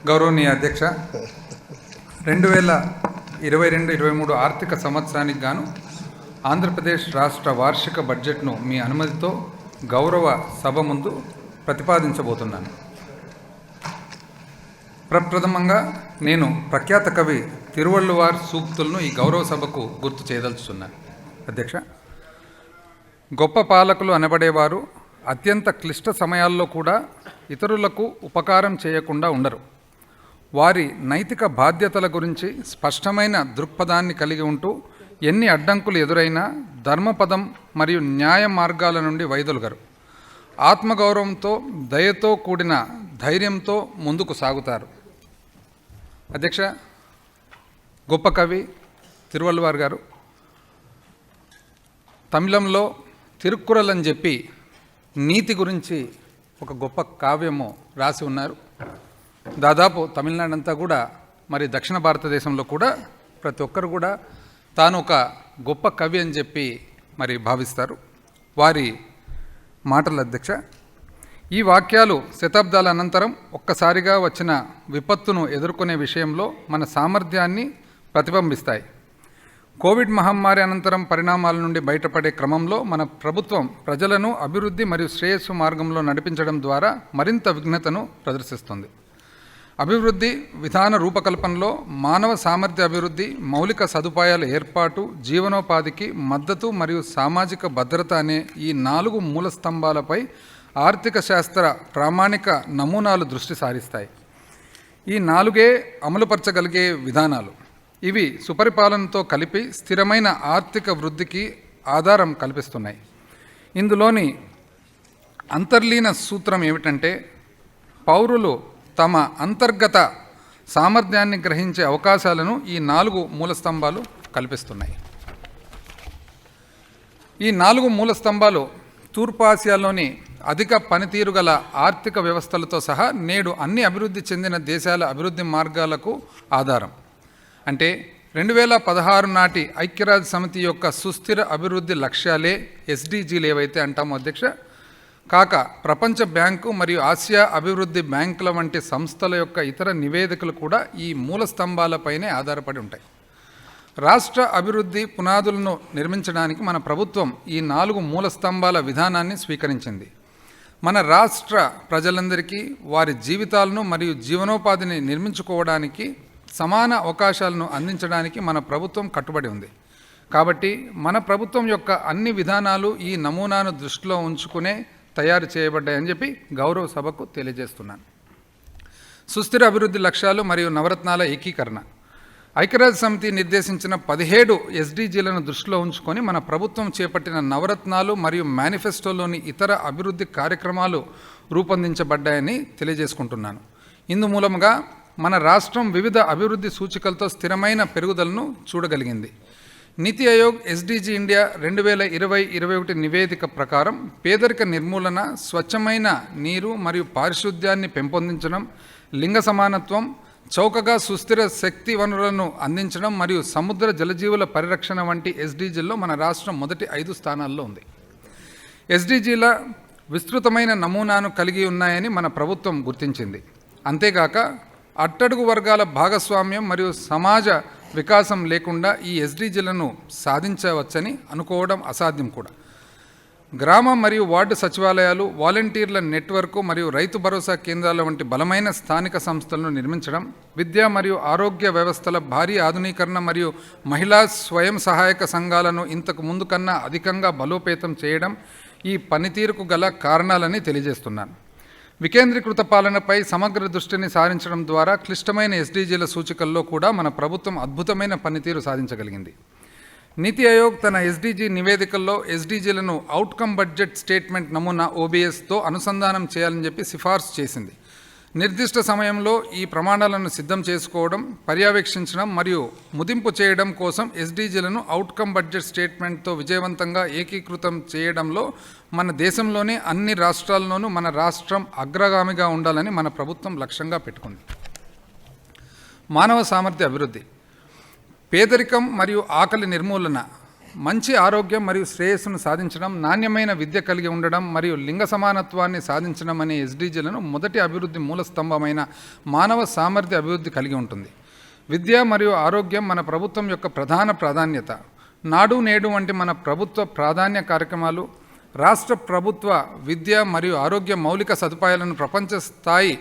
గౌరవనీయ అధ్యక్ష, 2022-23 ఆర్థిక సంవత్సరానికి గాను ఆంధ్రప్రదేశ్ రాష్ట్ర వార్షిక బడ్జెట్ను మీ అనుమతితో గౌరవ సభ ముందు ప్రతిపాదించబోతున్నాను. ప్రప్రథమంగా నేను ప్రఖ్యాత కవి తిరువళ్ళువార్ సూక్తులను ఈ గౌరవ సభకు గుర్తు చేయదలుచుతున్నాను. అధ్యక్ష, గొప్ప పాలకులు అనబడేవారు అత్యంత క్లిష్ట సమయాల్లో కూడా ఇతరులకు ఉపకారం చేయకుండా ఉండరు. వారి నైతిక బాధ్యతల గురించి స్పష్టమైన దృక్పథాన్ని కలిగి ఉంటూ ఎన్ని అడ్డంకులు ఎదురైనా ధర్మపదం మరియు న్యాయ మార్గాల నుండి వైదొలగరు. ఆత్మగౌరవంతో, దయతో కూడిన ధైర్యంతో ముందుకు సాగుతారు. అధ్యక్ష, గొప్ప కవి తిరువళ్ళువార్ గారు తమిళంలో తిరుక్కురల్ అని చెప్పి నీతి గురించి ఒక గొప్ప కావ్యము రాసి ఉన్నారు. దాదాపు తమిళనాడు అంతా కూడా, మరి దక్షిణ భారతదేశంలో కూడా ప్రతి ఒక్కరు కూడా తాను ఒక గొప్ప కవి అని చెప్పి మరి భావిస్తారు. వారి మాటలు అధ్యక్ష, ఈ వాక్యాలు శతాబ్దాల అనంతరం ఒక్కసారిగా వచ్చిన విపత్తును ఎదుర్కొనే విషయంలో మన సామర్థ్యాన్ని ప్రతిబింబిస్తాయి. కోవిడ్ మహమ్మారి అనంతరం పరిణామాల నుండి బయటపడే క్రమంలో మన ప్రభుత్వం ప్రజలను అభివృద్ధి మరియు శ్రేయస్సు మార్గంలో నడిపించడం ద్వారా మరింత విఘ్నతను ప్రదర్శిస్తుంది. అభివృద్ధి విధాన రూపకల్పనలో మానవ సామర్థ్య అభివృద్ధి, మౌలిక సదుపాయాల ఏర్పాటు, జీవనోపాధికి మద్దతు మరియు సామాజిక భద్రత అనే ఈ 4 మూల స్తంభాలపై ఆర్థిక శాస్త్ర ప్రామాణిక నమూనాలు దృష్టి సారిస్తాయి. ఈ 4 అమలుపరచగలిగే విధానాలు. ఇవి సుపరిపాలనతో కలిపి స్థిరమైన ఆర్థిక వృద్ధికి ఆధారం కల్పిస్తున్నాయి. ఇందులోని అంతర్లీన సూత్రం ఏమిటంటే, పౌరులు తమ అంతర్గత సామర్థ్యాన్ని గ్రహించే అవకాశాలను ఈ 4 మూల స్తంభాలు కల్పిస్తున్నాయి. ఈ 4 మూల స్తంభాలు తూర్పు ఆసియాలోని అధిక పనితీరు గల ఆర్థిక వ్యవస్థలతో సహా నేడు అన్ని అభివృద్ధి చెందిన దేశాల అభివృద్ధి మార్గాలకు ఆధారం. అంటే 2016 నాటి ఐక్యరాజ్య సమితి యొక్క సుస్థిర అభివృద్ధి లక్ష్యాలే ఎస్డిజీలు ఏవైతే అంటామో అధ్యక్ష, కాక ప్రపంచ బ్యాంకు మరియు ఆసియా అభివృద్ధి బ్యాంకుల వంటి సంస్థల యొక్క ఇతర నివేదికలు కూడా ఈ మూల స్తంభాలపైనే ఆధారపడి ఉంటాయి. రాష్ట్ర అభివృద్ధి పునాదులను నిర్మించడానికి మన ప్రభుత్వం ఈ 4 మూల స్తంభాల విధానాన్ని స్వీకరించింది. మన రాష్ట్ర ప్రజలందరికీ వారి జీవితాలను మరియు జీవనోపాధిని నిర్మించుకోవడానికి సమాన అవకాశాలను అందించడానికి మన ప్రభుత్వం కట్టుబడి ఉంది. కాబట్టి మన ప్రభుత్వం యొక్క అన్ని విధానాలు ఈ నమూనాను దృష్టిలో ఉంచుకునే తయారు చేయబడ్డాయని చెప్పి గౌరవ సభకు తెలియజేస్తున్నాను. సుస్థిర అభివృద్ధి లక్ష్యాలు మరియు నవరత్నాల ఏకీకరణ. ఐక్యరాజ్య సమితి నిర్దేశించిన 17 ఎస్డిజీలను దృష్టిలో ఉంచుకొని మన ప్రభుత్వం చేపట్టిన నవరత్నాలు మరియు మేనిఫెస్టోలోని ఇతర అభివృద్ధి కార్యక్రమాలు రూపొందించబడ్డాయని తెలియజేసుకుంటున్నాను. ఇందు మూలముగా మన రాష్ట్రం వివిధ అభివృద్ధి సూచికలతో స్థిరమైన పెరుగుదలను చూడగలిగింది. నీతి ఆయోగ్ ఎస్డిజి ఇండియా 2020-21 నివేదిక ప్రకారం పేదరిక నిర్మూలన, స్వచ్ఛమైన నీరు మరియు పారిశుద్ధ్యాన్ని పెంపొందించడం, లింగ సమానత్వం, చౌకగా సుస్థిర శక్తి వనరులను అందించడం మరియు సముద్ర జలజీవుల పరిరక్షణ వంటి ఎస్డిజిల్లో మన రాష్ట్రం మొదటి 5 స్థానాల్లో ఉంది. ఎస్డిజిల విస్తృతమైన నమూనాను కలిగి ఉన్నాయని మన ప్రభుత్వం గుర్తించింది. అంతేగాక అట్టడుగు వర్గాల భాగస్వామ్యం మరియు సమాజ వికాసం లేకుండా ఈ ఎస్డిజిలను సాధించవచ్చని అనుకోవడం అసాధ్యం కూడా. గ్రామ మరియు వార్డు సచివాలయాలు, వాలంటీర్ల నెట్వర్క్ మరియు రైతు భరోసా కేంద్రాల వంటి బలమైన స్థానిక సంస్థలను నిర్మించడం, విద్య మరియు ఆరోగ్య వ్యవస్థల భారీ ఆధునీకరణ మరియు మహిళా స్వయం సహాయక సంఘాలను ఇంతకు ముందు కన్నా అధికంగా బలోపేతం చేయడం ఈ పనితీరుకు గల కారణాలని తెలియజేస్తున్నాను. వికేంద్రీకృత పాలనపై సమగ్ర దృష్టిని సారించడం ద్వారా క్లిష్టమైన ఎస్డిజీల సూచికల్లో కూడా మన ప్రభుత్వం అద్భుతమైన పనితీరు సాధించగలిగింది. నీతి ఆయోగ్ తన ఎస్డిజి నివేదికల్లో ఎస్డిజీలను అవుట్కమ్ బడ్జెట్ స్టేట్మెంట్ నమూనా ఓబీఎస్తో అనుసంధానం చేయాలని చెప్పి సిఫార్సు చేసింది. నిర్దిష్ట సమయంలో ఈ ప్రమాణాలను సిద్ధం చేసుకోవడం, పర్యవేక్షించడం మరియు ముదింపు చేయడం కోసం ఎస్డిజీలను అవుట్కమ్ బడ్జెట్ స్టేట్మెంట్తో విజయవంతంగా ఏకీకృతం చేయడంలో మన దేశంలోని అన్ని రాష్ట్రాల్లోనూ మన రాష్ట్రం అగ్రగామిగా ఉండాలని మన ప్రభుత్వం లక్ష్యంగా పెట్టుకుంది. మానవ సామర్థ్య అభివృద్ధి. పేదరికం మరియు ఆకలి నిర్మూలన మంచి ఆరోగ్యం మరియు శ్రేయస్సును సాధించడం, నాణ్యమైన విద్య కలిగి ఉండడం మరియు లింగ సమానత్వాన్ని సాధించడం అనే ఎస్డీజీలను మొదటి అభివృద్ధి మూలస్తంభమైన మానవ సామర్థ్య అభివృద్ధి కలిగి ఉంటుంది. విద్య మరియు ఆరోగ్యం మన ప్రభుత్వం యొక్క ప్రధాన ప్రాధాన్యత. నాడు నేడు వంటి మన ప్రభుత్వ ప్రాధాన్య కార్యక్రమాలు రాష్ట్ర ప్రభుత్వ విద్య మరియు ఆరోగ్య మౌలిక సదుపాయాలను ప్రపంచ స్థాయి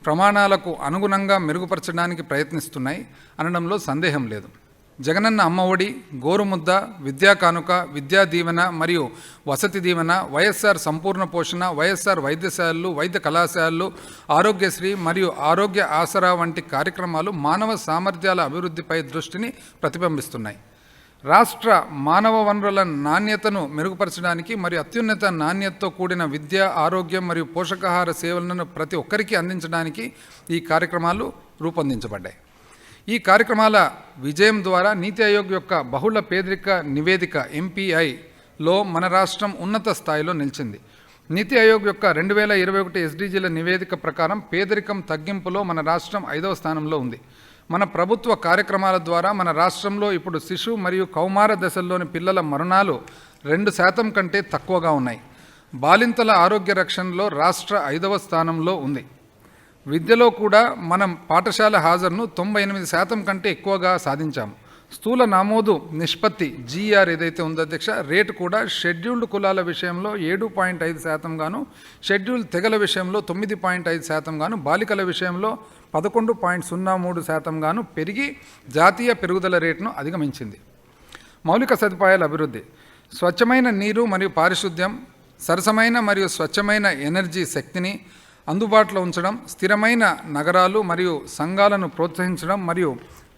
ప్రమాణాలకు అనుగుణంగా మెరుగుపరచడానికి ప్రయత్నిస్తున్నాయి అనడంలో సందేహం లేదు. జగనన్న అమ్మఒడి, గోరుముద్ద, విద్యా కానుక, విద్యా దీవెన మరియు వసతి దీవెన, వైఎస్ఆర్ సంపూర్ణ పోషణ, వైఎస్ఆర్ వైద్యశాలలు, వైద్య కళాశాలలు, ఆరోగ్యశ్రీ మరియు ఆరోగ్య ఆసరా వంటి కార్యక్రమాలు మానవ సామర్థ్యాల అభివృద్ధిపై దృష్టిని ప్రతిబింబిస్తున్నాయి. రాష్ట్ర మానవ వనరుల నాణ్యతను మెరుగుపరచడానికి మరియు అత్యున్నత నాణ్యతతో కూడిన విద్య, ఆరోగ్యం మరియు పోషకాహార సేవలను ప్రతి ఒక్కరికి అందించడానికి ఈ కార్యక్రమాలు రూపొందించబడ్డాయి. ఈ కార్యక్రమాల విజయం ద్వారా నీతి ఆయోగ్ యొక్క బహుళ పేదరిక నివేదిక MPIలో మన రాష్ట్రం ఉన్నత స్థాయిలో నిలిచింది. నీతి ఆయోగ్ యొక్క 2021 ఎస్డీజీల నివేదిక ప్రకారం పేదరికం తగ్గింపులో మన రాష్ట్రం 5వ స్థానంలో ఉంది. మన ప్రభుత్వ కార్యక్రమాల ద్వారా మన రాష్ట్రంలో ఇప్పుడు శిశు మరియు కౌమార దశల్లోని పిల్లల మరణాలు 2% కంటే తక్కువగా ఉన్నాయి. బాలింతల ఆరోగ్య రక్షణలో రాష్ట్ర 5వ స్థానంలో ఉంది. విద్యలో కూడా మనం పాఠశాల హాజరును 98% కంటే ఎక్కువగా సాధించాము. స్థూల నమోదు నిష్పత్తి GR ఏదైతే ఉందో అధ్యక్ష, రేటు కూడా షెడ్యూల్డ్ కులాల విషయంలో 7.5% గాను, షెడ్యూల్డ్ తెగల విషయంలో 9.5% గాను, బాలికల విషయంలో 11.03% గాను పెరిగి జాతీయ పెరుగుదల రేటును అధిగమించింది. మౌలిక సదుపాయాల అభివృద్ధి. స్వచ్ఛమైన నీరు మరియు పారిశుద్ధ్యం, సరసమైన మరియు స్వచ్ఛమైన ఎనర్జీ శక్తిని అందుబాటులో ఉంచడం, స్థిరమైన నగరాలు మరియు సంఘాలను ప్రోత్సహించడం మరియు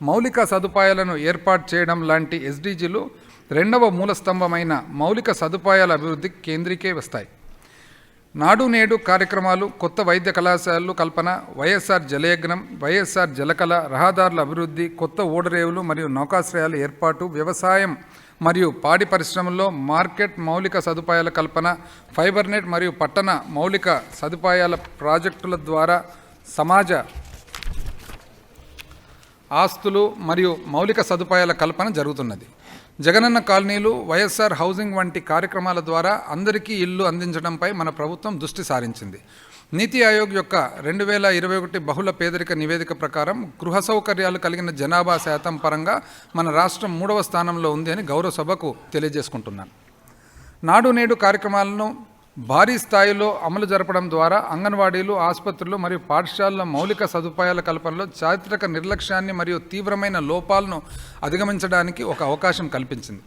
మౌలిక సదుపాయాలను ఏర్పాటు చేయడం లాంటి ఎస్డీజీలు 2వ మూలస్తంభమైన మౌలిక సదుపాయాల అభివృద్ధికి కేంద్రీకే వస్తాయి. నాడు నేడు కార్యక్రమాలు, కొత్త వైద్య కళాశాలలు కల్పన, వైఎస్ఆర్ జలయజ్ఞం, వైఎస్ఆర్ జలకళ, రహదారుల అభివృద్ధి, కొత్త ఓడరేవులు మరియు నౌకాశ్రయాల ఏర్పాటు, వ్యవసాయం మరియు పాడి పరిశ్రమల్లో మార్కెట్ మౌలిక సదుపాయాల కల్పన, ఫైబర్ నెట్ మరియు పట్టణ మౌలిక సదుపాయాల ప్రాజెక్టుల ద్వారా సమాజ ఆస్తులు మరియు మౌలిక సదుపాయాల కల్పన జరుగుతున్నది. జగనన్న కాలనీలు, వైఎస్ఆర్ హౌసింగ్ వంటి కార్యక్రమాల ద్వారా అందరికీ ఇల్లు అందించడంపై మన ప్రభుత్వం దృష్టి సారించింది. నీతి ఆయోగ్ యొక్క 2021 బహుళ పేదరిక నివేదిక ప్రకారం గృహ సౌకర్యాలు కలిగిన జనాభా శాతం పరంగా మన రాష్ట్రం 3వ స్థానంలో ఉంది అని గౌరవ సభకు తెలియజేసుకుంటున్నాను. నాడు నేడు కార్యక్రమాలను భారీ స్థాయిలో అమలు జరపడం ద్వారా అంగన్వాడీలు, ఆసుపత్రులు మరియు పాఠశాలల మౌలిక సదుపాయాల కల్పనలో చారిత్రక నిర్లక్ష్యాన్ని మరియు తీవ్రమైన లోపాలను అధిగమించడానికి ఒక అవకాశం కల్పించింది.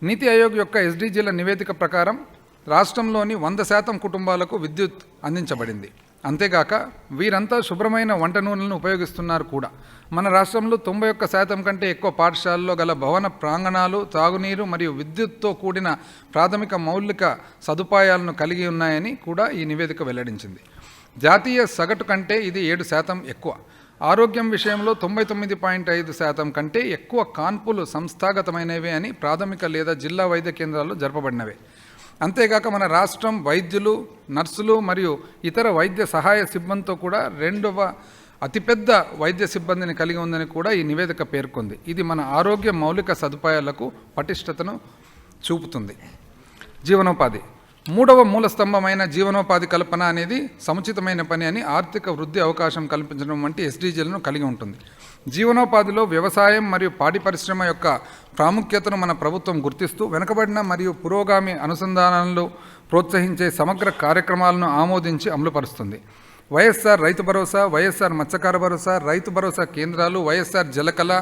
నీతి ఆయోగ్ యొక్క ఎస్డీజీల నివేదిక ప్రకారం రాష్ట్రంలోని 100% కుటుంబాలకు విద్యుత్ అందించబడింది. అంతేగాక వీరంతా శుభ్రమైన వంట నూనెలను ఉపయోగిస్తున్నారు కూడా. మన రాష్ట్రంలో 91% కంటే ఎక్కువ పాఠశాలల్లో గల భవన ప్రాంగణాలు తాగునీరు మరియు విద్యుత్తో కూడిన ప్రాథమిక మౌలిక సదుపాయాలను కలిగి ఉన్నాయని కూడా ఈ నివేదిక వెల్లడించింది. జాతీయ సగటు కంటే ఇది 7% ఎక్కువ. ఆరోగ్యం విషయంలో 99.5% కంటే ఎక్కువ కాన్పులు సంస్థాగతమైనవే అని ప్రాథమిక లేదా జిల్లా వైద్య కేంద్రాల్లో జరపబడినవే. అంతేగాక మన రాష్ట్రం వైద్యులు, నర్సులు మరియు ఇతర వైద్య సహాయ సిబ్బందితో కూడా 2వ అతిపెద్ద వైద్య సిబ్బందిని కలిగి ఉందని కూడా ఈ నివేదిక పేర్కొంది. ఇది మన ఆరోగ్య మౌలిక సదుపాయాలకు పటిష్టతను చూపుతుంది. జీవనోపాధి. 3వ మూలస్తంభమైన జీవనోపాధి కల్పన అనేది సముచితమైన పని అని ఆర్థిక వృద్ధి అవకాశం కల్పించడం వంటి ఎస్డీజీలను కలిగి ఉంటుంది. జీవనోపాధిలో వ్యవసాయం మరియు పాడి పరిశ్రమ యొక్క ప్రాముఖ్యతను మన ప్రభుత్వం గుర్తిస్తూ వెనుకబడిన మరియు పురోగామి అనుసంధానాలను ప్రోత్సహించే సమగ్ర కార్యక్రమాలను ఆమోదించి అమలుపరుస్తుంది. వైఎస్ఆర్ రైతు భరోసా, వైఎస్ఆర్ మత్స్యకార భరోసా, రైతు భరోసా కేంద్రాలు, వైఎస్ఆర్ జలకళ,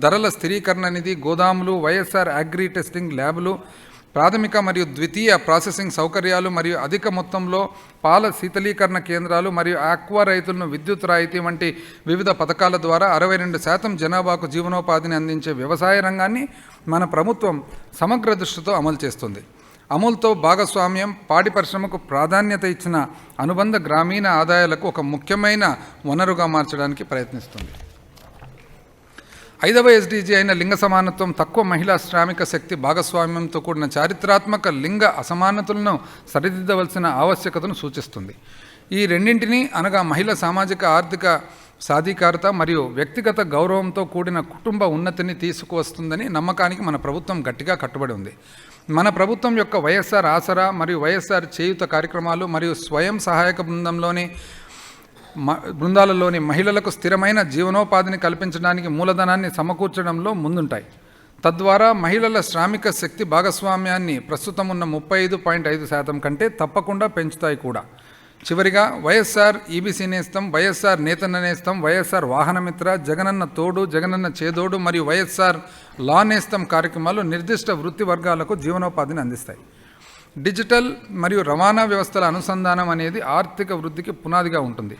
ధరల స్థిరీకరణ నిధి, గోదాములు, వైఎస్ఆర్ అగ్రి టెస్టింగ్ ల్యాబులు, ప్రాథమిక మరియు ద్వితీయ ప్రాసెసింగ్ సౌకర్యాలు మరియు అధిక మొత్తంలో పాల శీతలీకరణ కేంద్రాలు మరియు ఆక్వా రైతులను విద్యుత్ రాయితీ వంటి వివిధ పథకాల ద్వారా 62% జనాభాకు జీవనోపాధిని అందించే వ్యవసాయ రంగాన్ని మన ప్రభుత్వం సమగ్ర దృష్టితో అమలు చేస్తుంది. అమలుతో భాగస్వామ్యం పాడి పరిశ్రమకు ప్రాధాన్యత ఇచ్చిన అనుబంధ గ్రామీణ ఆదాయాలకు ఒక ముఖ్యమైన వనరుగా మార్చడానికి ప్రయత్నిస్తుంది. 5వ ఎస్డీజీ అయిన లింగ సమానత్వం తక్కువ మహిళా శ్రామిక శక్తి భాగస్వామ్యంతో కూడిన చారిత్రాత్మక లింగ అసమానతలను సరిదిద్దవలసిన ఆవశ్యకతను సూచిస్తుంది. ఈ రెండింటినీ అనగా మహిళా సామాజిక ఆర్థిక సాధికారత మరియు వ్యక్తిగత గౌరవంతో కూడిన కుటుంబ ఉన్నతిని తీసుకువస్తుందని నమ్మకానికి మన ప్రభుత్వం గట్టిగా కట్టుబడి ఉంది. మన ప్రభుత్వం యొక్క వైఎస్ఆర్ ఆసరా మరియు వైఎస్ఆర్ చేయూత కార్యక్రమాలు మరియు స్వయం సహాయక బృందాలలోని మహిళలకు స్థిరమైన జీవనోపాధిని కల్పించడానికి మూలధనాన్ని సమకూర్చడంలో ముందుంటాయి. తద్వారా మహిళల శ్రామిక శక్తి భాగస్వామ్యాన్ని ప్రస్తుతం ఉన్న 35.5% కంటే తప్పకుండా పెంచుతాయి కూడా. చివరిగా వైఎస్ఆర్ ఈబీసీ నేస్తం, వైఎస్ఆర్ నేతన్న నేస్తం, వైఎస్ఆర్ వాహనమిత్ర, జగనన్న తోడు, జగనన్న చేదోడు మరియు వైఎస్ఆర్ లా నేస్తం కార్యక్రమాలు నిర్దిష్ట వృత్తి వర్గాలకు జీవనోపాధిని అందిస్తాయి. డిజిటల్ మరియు రవాణా వ్యవస్థల అనుసంధానం అనేది ఆర్థిక వృద్ధికి పునాదిగా ఉంటుంది.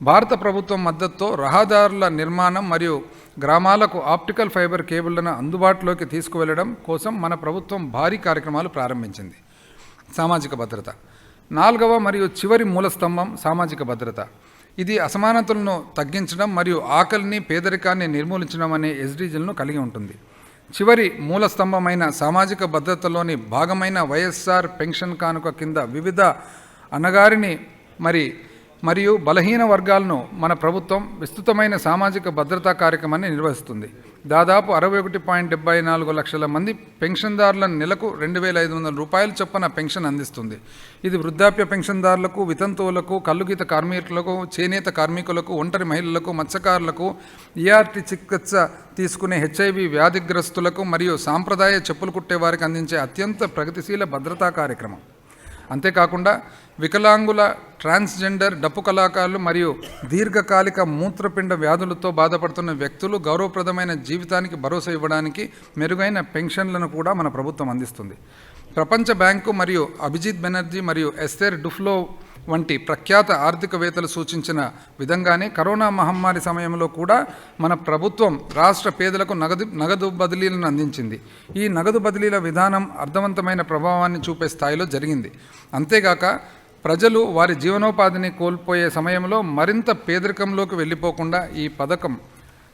భారత ప్రభుత్వం మద్దతుతో రహదారుల నిర్మాణం మరియు గ్రామాలకు ఆప్టికల్ ఫైబర్ కేబుళ్లను అందుబాటులోకి తీసుకువెళ్లడం కోసం మన ప్రభుత్వం భారీ కార్యక్రమాలు ప్రారంభించింది. సామాజిక భద్రత 4వ మరియు చివరి మూలస్తంభం సామాజిక భద్రత. ఇది అసమానతలను తగ్గించడం మరియు ఆకలిని, పేదరికాన్ని నిర్మూలించడం అనే ఎస్డీజీలను కలిగి ఉంటుంది. చివరి మూలస్తంభమైన సామాజిక భద్రతలోని భాగమైన వైఎస్ఆర్ పెన్షన్ కానుక కింద వివిధ అణగారిని మరియు బలహీన వర్గాలను మన ప్రభుత్వం విస్తృతమైన సామాజిక భద్రతా కార్యక్రమాన్ని నిర్వహిస్తుంది. దాదాపు 61.74 లక్షల మంది పెన్షన్దారులను నెలకు 2,500 రూపాయల చొప్పున పెన్షన్ అందిస్తుంది. ఇది వృద్ధాప్య పెన్షన్దారులకు, వితంతువులకు, కల్లుగీత కార్మికులకు, చేనేత కార్మికులకు, ఒంటరి మహిళలకు, మత్స్యకారులకు, ఈఆర్టీ చికిత్స తీసుకునే హెచ్ఐవి వ్యాధిగ్రస్తులకు మరియు సాంప్రదాయ చెప్పులు కుట్టే వారికి అందించే అత్యంత ప్రగతిశీల భద్రతా కార్యక్రమం. అంతేకాకుండా వికలాంగుల, ట్రాన్స్జెండర్, డప్పు కళాకారులు మరియు దీర్ఘకాలిక మూత్రపిండ వ్యాధులతో బాధపడుతున్న వ్యక్తులు గౌరవప్రదమైన జీవితానికి భరోసా ఇవ్వడానికి మెరుగైన పెన్షన్లను కూడా మన ప్రభుత్వం అందిస్తుంది. ప్రపంచ బ్యాంకు మరియు అభిజిత్ బెనర్జీ మరియు ఎస్థెర్ డుఫ్లో వంటి ప్రఖ్యాత ఆర్థికవేత్తలు సూచించిన విధంగానే కరోనా మహమ్మారి సమయంలో కూడా మన ప్రభుత్వం రాష్ట్ర పేదలకు నగదు బదిలీలను అందించింది. ఈ నగదు బదిలీల విధానం అర్థవంతమైన ప్రభావాన్ని చూపే స్థాయిలో జరిగింది. అంతేగాక ప్రజలు వారి జీవనోపాధిని కోల్పోయే సమయంలో మరింత పేదరికంలోకి వెళ్ళిపోకుండా ఈ పథకం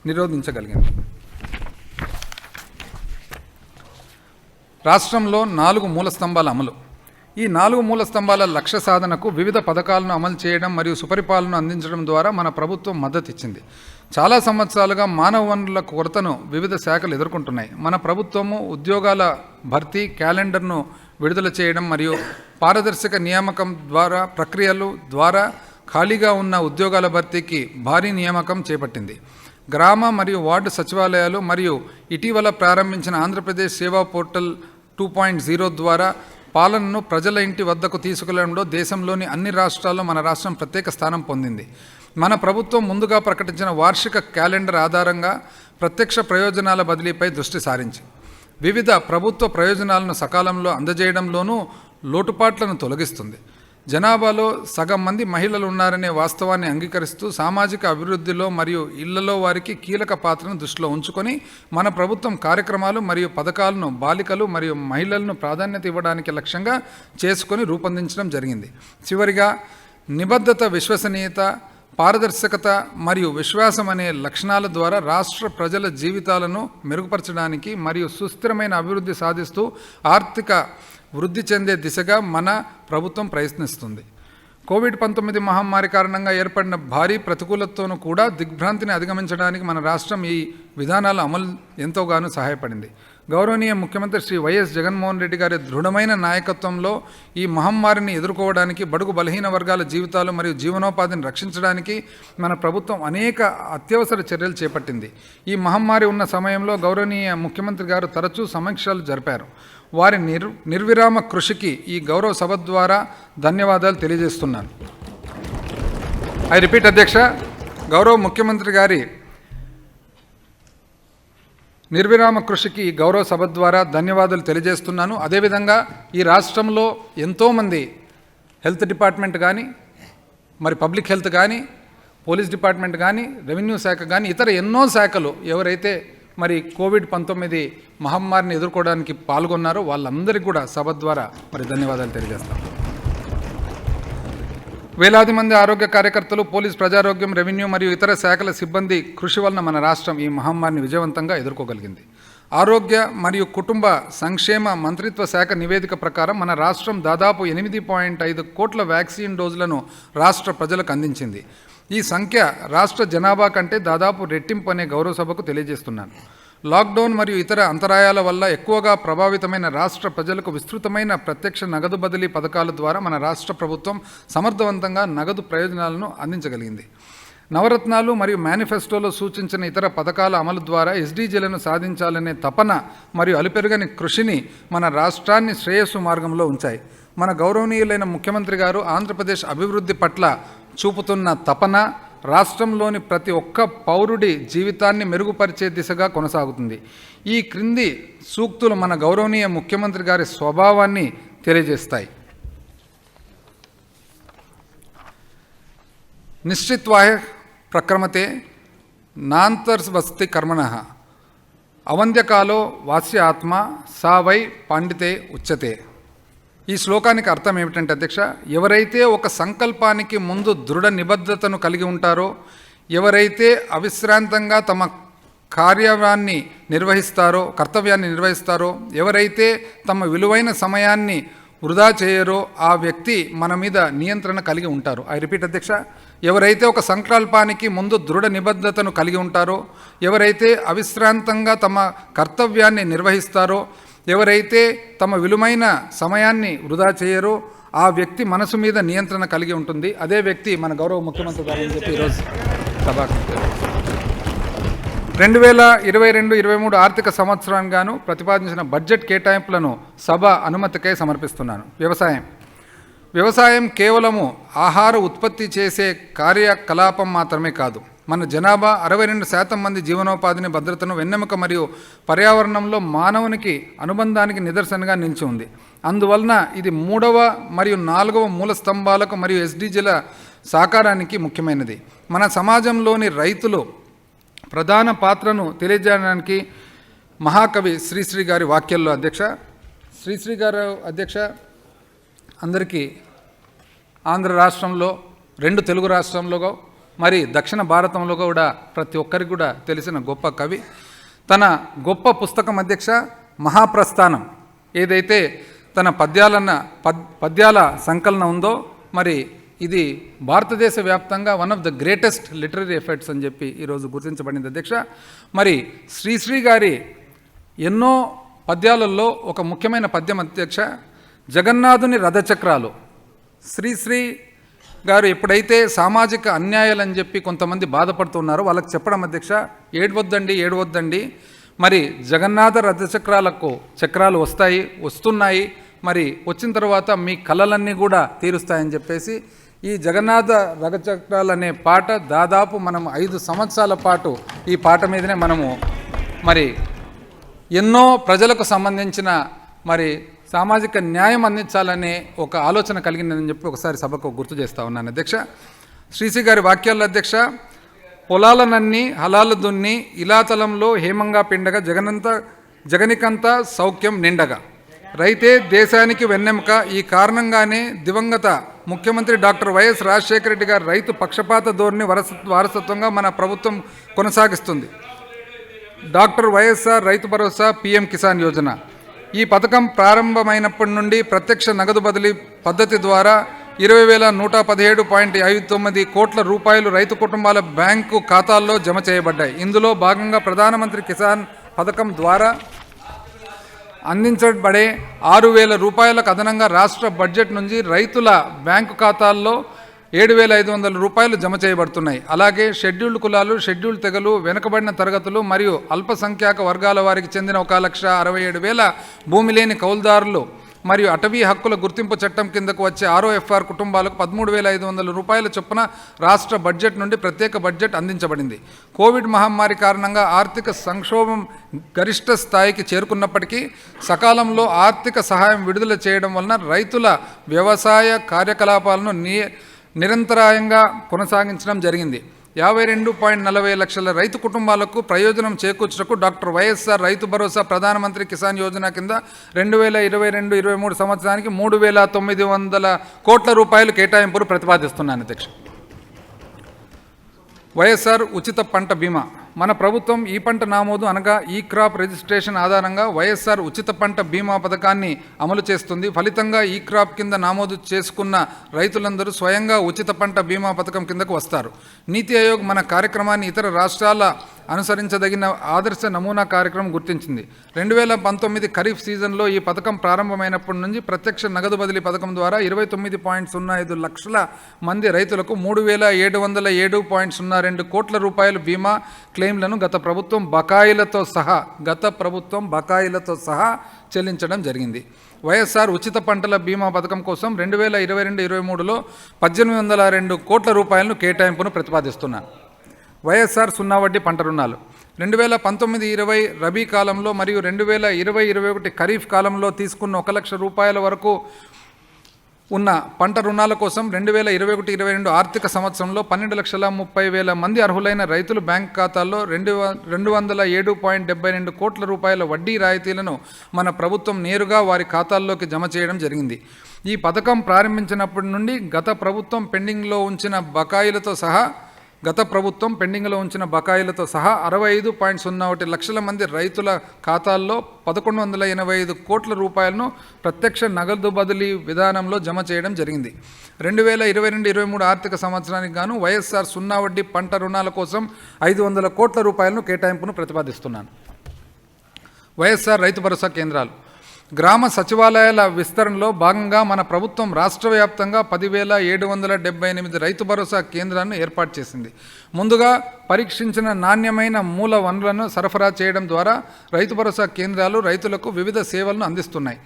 నిరోధించగలిగింది. రాష్ట్రంలో 4 మూల స్తంభాల అమలు. ఈ 4 మూల స్తంభాల లక్ష్య సాధనకు వివిధ పథకాలను అమలు చేయడం మరియు సుపరిపాలన అందించడం ద్వారా మన ప్రభుత్వం మద్దతు ఇచ్చింది. చాలా సంవత్సరాలుగా మానవ వనరుల కొరతను వివిధ శాఖలు ఎదుర్కొంటున్నాయి. మన ప్రభుత్వము ఉద్యోగాల భర్తీ క్యాలెండర్ను విడుదల చేయడం మరియు పారదర్శక నియామకం ప్రక్రియలు ద్వారా ఖాళీగా ఉన్న ఉద్యోగాల భర్తీకి భారీ నియామకం చేపట్టింది. గ్రామ మరియు వార్డు సచివాలయాలు మరియు ఇటీవల ప్రారంభించిన ఆంధ్రప్రదేశ్ సేవా పోర్టల్ 2.0 ద్వారా పాలనను ప్రజల ఇంటి వద్దకు తీసుకెళ్లడంలో దేశంలోని అన్ని రాష్ట్రాల్లో మన రాష్ట్రం ప్రత్యేక స్థానం పొందింది. మన ప్రభుత్వం ముందుగా ప్రకటించిన వార్షిక క్యాలెండర్ ఆధారంగా ప్రత్యక్ష ప్రయోజనాల బదిలీపై దృష్టి సారించి వివిధ ప్రభుత్వ ప్రయోజనాలను సకాలంలో అందజేయడంలోనూ లోటుపాట్లను తొలగిస్తుంది. జనాభాలో సగం మంది మహిళలు ఉన్నారనే వాస్తవాన్ని అంగీకరిస్తూ సామాజిక అభివృద్ధిలో మరియు ఇళ్లలో వారికి కీలక పాత్రను దృష్టిలో ఉంచుకొని మన ప్రభుత్వం కార్యక్రమాలు మరియు పథకాలను బాలికలు మరియు మహిళలను ప్రాధాన్యత ఇవ్వడానికి లక్ష్యంగా చేసుకొని రూపొందించడం జరిగింది. చివరిగా నిబద్ధత, విశ్వసనీయత, పారదర్శకత మరియు విశ్వాసం అనే లక్షణాల ద్వారా రాష్ట్ర ప్రజల జీవితాలను మెరుగుపరచడానికి మరియు సుస్థిరమైన అభివృద్ధి సాధిస్తూ ఆర్థిక వృద్ధి చెందే దిశగా మన ప్రభుత్వం ప్రయత్నిస్తుంది. కోవిడ్-19 మహమ్మారి కారణంగా ఏర్పడిన భారీ ప్రతికూలతతోనూ కూడా దిగ్భ్రాంతిని అధిగమించడానికి మన రాష్ట్రం ఈ విధానాల అమలు ఎంతోగానో సహాయపడింది. గౌరవనీయ ముఖ్యమంత్రి శ్రీ వైఎస్ జగన్మోహన్ రెడ్డి గారి దృఢమైన నాయకత్వంలో ఈ మహమ్మారిని ఎదుర్కోవడానికి, బడుగు బలహీన వర్గాల జీవితాలు మరియు జీవనోపాధిని రక్షించడానికి మన ప్రభుత్వం అనేక అత్యవసర చర్యలు చేపట్టింది. ఈ మహమ్మారి ఉన్న సమయంలో గౌరవనీయ ముఖ్యమంత్రి గారు తరచూ సమీక్షలు జరిపారు. వారి నిర్విరామ కృషికి ఈ గౌరవ సభ ద్వారా ధన్యవాదాలు తెలియజేస్తున్నాను. ఐ రిపీట్ అధ్యక్ష, గౌరవ ముఖ్యమంత్రి గారి నిర్విరామ కృషికి ఈ గౌరవ సభ ద్వారా ధన్యవాదాలు తెలియజేస్తున్నాను. అదేవిధంగా ఈ రాష్ట్రంలో ఎంతోమంది హెల్త్ డిపార్ట్మెంట్ కానీ, మరి పబ్లిక్ హెల్త్ కానీ, పోలీస్ డిపార్ట్మెంట్ కానీ, రెవెన్యూ శాఖ కానీ, ఇతర ఎన్నో శాఖలు ఎవరైతే మరి కోవిడ్-19 మహమ్మారిని ఎదుర్కోవడానికి పాల్గొన్నారో వాళ్ళందరికీ కూడా సభ ద్వారా మరి ధన్యవాదాలు తెలియజేస్తాం. వేలాది మంది ఆరోగ్య కార్యకర్తలు, పోలీస్, ప్రజారోగ్యం, రెవెన్యూ మరియు ఇతర శాఖల సిబ్బంది కృషి వలన మన రాష్ట్రం ఈ మహమ్మారిని విజయవంతంగా ఎదుర్కోగలిగింది. ఆరోగ్య మరియు కుటుంబ సంక్షేమ మంత్రిత్వ శాఖ నివేదిక ప్రకారం మన రాష్ట్రం దాదాపు 8.5 కోట్ల వ్యాక్సిన్ డోసులను రాష్ట్ర ప్రజలకు అందించింది. ఈ సంఖ్య రాష్ట్ర జనాభా కంటే దాదాపు రెట్టింపు అనే గౌరవ సభకు తెలియజేస్తున్నాను. లాక్డౌన్ మరియు ఇతర అంతరాయాల వల్ల ఎక్కువగా ప్రభావితమైన రాష్ట్ర ప్రజలకు విస్తృతమైన ప్రత్యక్ష నగదు బదిలీ పథకాల ద్వారా మన రాష్ట్ర ప్రభుత్వం సమర్థవంతంగా నగదు ప్రయోజనాలను అందించగలిగింది. నవరత్నాలు మరియు మేనిఫెస్టోలో సూచించిన ఇతర పథకాల అమలు ద్వారా ఎస్డీజీలను సాధించాలనే తపన మరియు అలుపెరుగని కృషిని మన రాష్ట్రాన్ని శ్రేయస్సు మార్గంలో ఉంచాయి. మన గౌరవనీయులైన ముఖ్యమంత్రి గారు ఆంధ్రప్రదేశ్ అభివృద్ధి పట్ల చూపుతున్న తపన రాష్ట్రంలోని ప్రతి ఒక్క పౌరుడి జీవితాన్ని మెరుగుపరిచే దిశగా కొనసాగుతుంది. ఈ క్రింది సూక్తులు మన గౌరవనీయ ముఖ్యమంత్రి గారి స్వభావాన్ని తెలియజేస్తాయి. నిశ్చిత్వాయ ప్రక్రమతే నాంతర్వస్తి కర్మణః అవంద్యకాలో వాస్య ఆత్మ సా వై పాండితే ఉచ్యతే. ఈ శ్లోకానికి అర్థం ఏమిటంటే అధ్యక్ష, ఎవరైతే ఒక సంకల్పానికి ముందు దృఢ నిబద్ధతను కలిగి ఉంటారో, ఎవరైతే అవిశ్రాంతంగా తమ కర్తవ్యాన్ని నిర్వహిస్తారో, ఎవరైతే తమ విలువైన సమయాన్ని వృధా చేయరో ఆ వ్యక్తి మన మీద నియంత్రణ కలిగి ఉంటారు. ఐ రిపీట్ అధ్యక్ష, ఎవరైతే ఒక సంకల్పానికి ముందు దృఢ నిబద్ధతను కలిగి ఉంటారో, ఎవరైతే అవిశ్రాంతంగా తమ కర్తవ్యాన్ని నిర్వహిస్తారో, ఎవరైతే తమ విలువైన సమయాన్ని వృధా చేయరో ఆ వ్యక్తి మనసు మీద నియంత్రణ కలిగి ఉంటుంది. అదే వ్యక్తి మన గౌరవ ముఖ్యమంత్రి గారు అని చెప్పి ఈరోజు సభకు 2022-23 ఆర్థిక సంవత్సరానికి గాను ప్రతిపాదించిన బడ్జెట్ కేటాయింపులను సభ అనుమతికై సమర్పిస్తున్నాను. వ్యవసాయం కేవలము ఆహార ఉత్పత్తి చేసే కార్యకలాపం మాత్రమే కాదు, మన జనాభా 62% మంది జీవనోపాధిని, భద్రతను, వెన్నెముక మరియు పర్యావరణంలో మానవునికి అనుబంధానికి నిదర్శనంగా నిలిచి ఉంది. అందువలన ఇది 3వ మరియు 4వ మూల స్తంభాలకు మరియు ఎస్డీజీల సాకారానికి ముఖ్యమైనది. మన సమాజంలోని రైతులు ప్రధాన పాత్రను తెలియజేయడానికి మహాకవి శ్రీశ్రీ గారి వాక్యాల్లో అధ్యక్ష, శ్రీశ్రీ గారు అధ్యక్ష అందరికీ ఆంధ్ర రాష్ట్రంలో, 2 తెలుగు రాష్ట్రంలో మరి దక్షిణ భారతంలో కూడా ప్రతి ఒక్కరికి కూడా తెలిసిన గొప్ప కవి. తన గొప్ప పుస్తకం అధ్యక్ష మహాప్రస్థానం ఏదైతే తన పద్యాల సంకలనం ఉందో, మరి ఇది భారతదేశ వ్యాప్తంగా one of the greatest literary efforts అని చెప్పి ఈరోజు గుర్తించబడింది అధ్యక్ష. మరి శ్రీశ్రీ గారి ఎన్నో పద్యాలలో ఒక ముఖ్యమైన పద్యం అధ్యక్ష, జగన్నాథుని రథచక్రాలు. శ్రీశ్రీ గారు ఎప్పుడైతే సామాజిక అన్యాయాలని చెప్పి కొంతమంది బాధపడుతున్నారో వాళ్ళకి చెప్పడం అధ్యక్ష, ఏడవద్దండి, మరి జగన్నాథ చక్రాలు వస్తున్నాయి, మరి వచ్చిన తర్వాత మీ కళలన్నీ కూడా తీరుస్తాయని చెప్పేసి ఈ జగన్నాథ రథచక్రాలు అనే పాట దాదాపు మనం 5 సంవత్సరాల పాటు ఈ పాట మీదనే మనము మరి ఎన్నో ప్రజలకు సంబంధించిన మరి సామాజిక న్యాయం అందించాలనే ఒక ఆలోచన కలిగిందని చెప్పి ఒకసారి సభకు గుర్తు చేస్తూ ఉన్నాను అధ్యక్ష. శ్రీశ్రీ గారి వాక్యాల్లో అధ్యక్ష, పొలాలనన్నీ హలాలు దున్ని ఇలాతలంలో హేమంగా పిండగా జగనికంతా సౌఖ్యం నిండగా, రైతే దేశానికి వెన్నెముక. ఈ కారణంగానే దివంగత ముఖ్యమంత్రి డాక్టర్ వైఎస్ రాజశేఖర రెడ్డి గారు రైతు పక్షపాత ధోరణి వారసత్వంగా మన ప్రభుత్వం కొనసాగిస్తుంది. Doctor YSR Rythu Bharosa, PM Kisan Yojana. ఈ పథకం ప్రారంభమైనప్పటి నుండి ప్రత్యక్ష నగదు బదిలీ పద్ధతి ద్వారా 20,117.59 కోట్ల రూపాయలు రైతు కుటుంబాల బ్యాంకు ఖాతాల్లో జమ చేయబడ్డాయి. ఇందులో భాగంగా ప్రధానమంత్రి కిసాన్ పథకం ద్వారా అందించబడే 6,000 రూపాయలకు అదనంగా రాష్ట్ర బడ్జెట్ నుంచి రైతుల బ్యాంకు ఖాతాల్లో 7,500 రూపాయలు జమ చేయబడుతున్నాయి. అలాగే షెడ్యూల్డ్ కులాలు, షెడ్యూల్డ్ తెగలు, వెనుకబడిన తరగతులు మరియు అల్పసంఖ్యాక వర్గాల వారికి చెందిన 1,67,000 భూమి లేని కౌలుదారులు మరియు అటవీ హక్కుల గుర్తింపు చట్టం కిందకు వచ్చే ROFR కుటుంబాలకు 13,500 రూపాయల చొప్పున రాష్ట్ర బడ్జెట్ నుండి ప్రత్యేక బడ్జెట్ అందించబడింది. కోవిడ్ మహమ్మారి కారణంగా ఆర్థిక సంక్షోభం గరిష్ట స్థాయికి చేరుకున్నప్పటికీ సకాలంలో ఆర్థిక సహాయం విడుదల చేయడం వలన రైతుల వ్యవసాయ కార్యకలాపాలను నిరంతరాయంగా కొనసాగించడం జరిగింది. 52.40 లక్షల రైతు కుటుంబాలకు ప్రయోజనం చేకూర్చుటకు డాక్టర్ వైఎస్ఆర్ రైతు భరోసా, ప్రధానమంత్రి కిసాన్ యోజన కింద 2022-23 సంవత్సరానికి 3,900 కోట్ల రూపాయలు కేటాయింపులు ప్రతిపాదిస్తున్నాను అధ్యక్ష. వైఎస్ఆర్ ఉచిత పంట బీమా. మన ప్రభుత్వం ఈ పంట నమోదు అనగా ఈ క్రాప్ రిజిస్ట్రేషన్ ఆధారంగా వైఎస్ఆర్ ఉచిత పంట బీమా పథకాన్ని అమలు చేస్తుంది. ఫలితంగా ఈ క్రాప్ కింద నమోదు చేసుకున్న రైతులందరూ స్వయంగా ఉచిత పంట బీమా పథకం కిందకు వస్తారు. నీతి ఆయోగ్ మన కార్యక్రమాన్ని ఇతర రాష్ట్రాల అనుసరించదగిన ఆదర్శ నమూనా కార్యక్రమం గుర్తించింది. 2019 ఖరీఫ్ సీజన్లో ఈ పథకం ప్రారంభమైనప్పటి నుంచి ప్రత్యక్ష నగదు బదిలీ పథకం ద్వారా 29.05 లక్షల మంది రైతులకు 3,707.02 కోట్ల రూపాయల బీమా క్లెయిమ్లను గత ప్రభుత్వం బకాయిలతో సహా చెల్లించడం జరిగింది. వైఎస్ఆర్ ఉచిత పంటల బీమా పథకం కోసం 2022-23లో 1,802 కోట్ల రూపాయలను కేటాయింపును ప్రతిపాదిస్తున్నాను. వైఎస్ఆర్ సున్నా వడ్డీ పంట రుణాలు 2019-20 రబీ కాలంలో మరియు 2020-21 ఖరీఫ్ కాలంలో తీసుకున్న 1 లక్ష రూపాయల వరకు ఉన్న పంట రుణాల కోసం 2021-22 ఆర్థిక సంవత్సరంలో 12,30,000 మంది అర్హులైన రైతులు బ్యాంక్ ఖాతాల్లో 207.72 కోట్ల రూపాయల వడ్డీ రాయితీలను మన ప్రభుత్వం నేరుగా వారి ఖాతాల్లోకి జమ చేయడం జరిగింది. ఈ పథకం ప్రారంభించినప్పటి నుండి గత ప్రభుత్వం పెండింగ్లో ఉంచిన బకాయిలతో సహా 65.01 లక్షల మంది రైతుల ఖాతాల్లో 1,185 కోట్ల రూపాయలను ప్రత్యక్ష నగదు బదిలీ విధానంలో జమ చేయడం జరిగింది. 2022-23 ఆర్థిక సంవత్సరానికి గాను వైఎస్ఆర్ సున్నా వడ్డీ పంట రుణాల కోసం 500 కోట్ల రూపాయలను కేటాయింపును ప్రతిపాదిస్తున్నాను. వైఎస్ఆర్ రైతు భరోసా కేంద్రాలు గ్రామ సచివాలయాల విస్తరణలో భాగంగా మన ప్రభుత్వం రాష్ట్ర వ్యాప్తంగా 10,778 రైతు భరోసా కేంద్రాలను ఏర్పాటు చేసింది. ముందుగా పరీక్షించిన నాణ్యమైన మూల వనరులను సరఫరా చేయడం ద్వారా రైతు భరోసా కేంద్రాలు రైతులకు వివిధ సేవలను అందిస్తున్నాయి.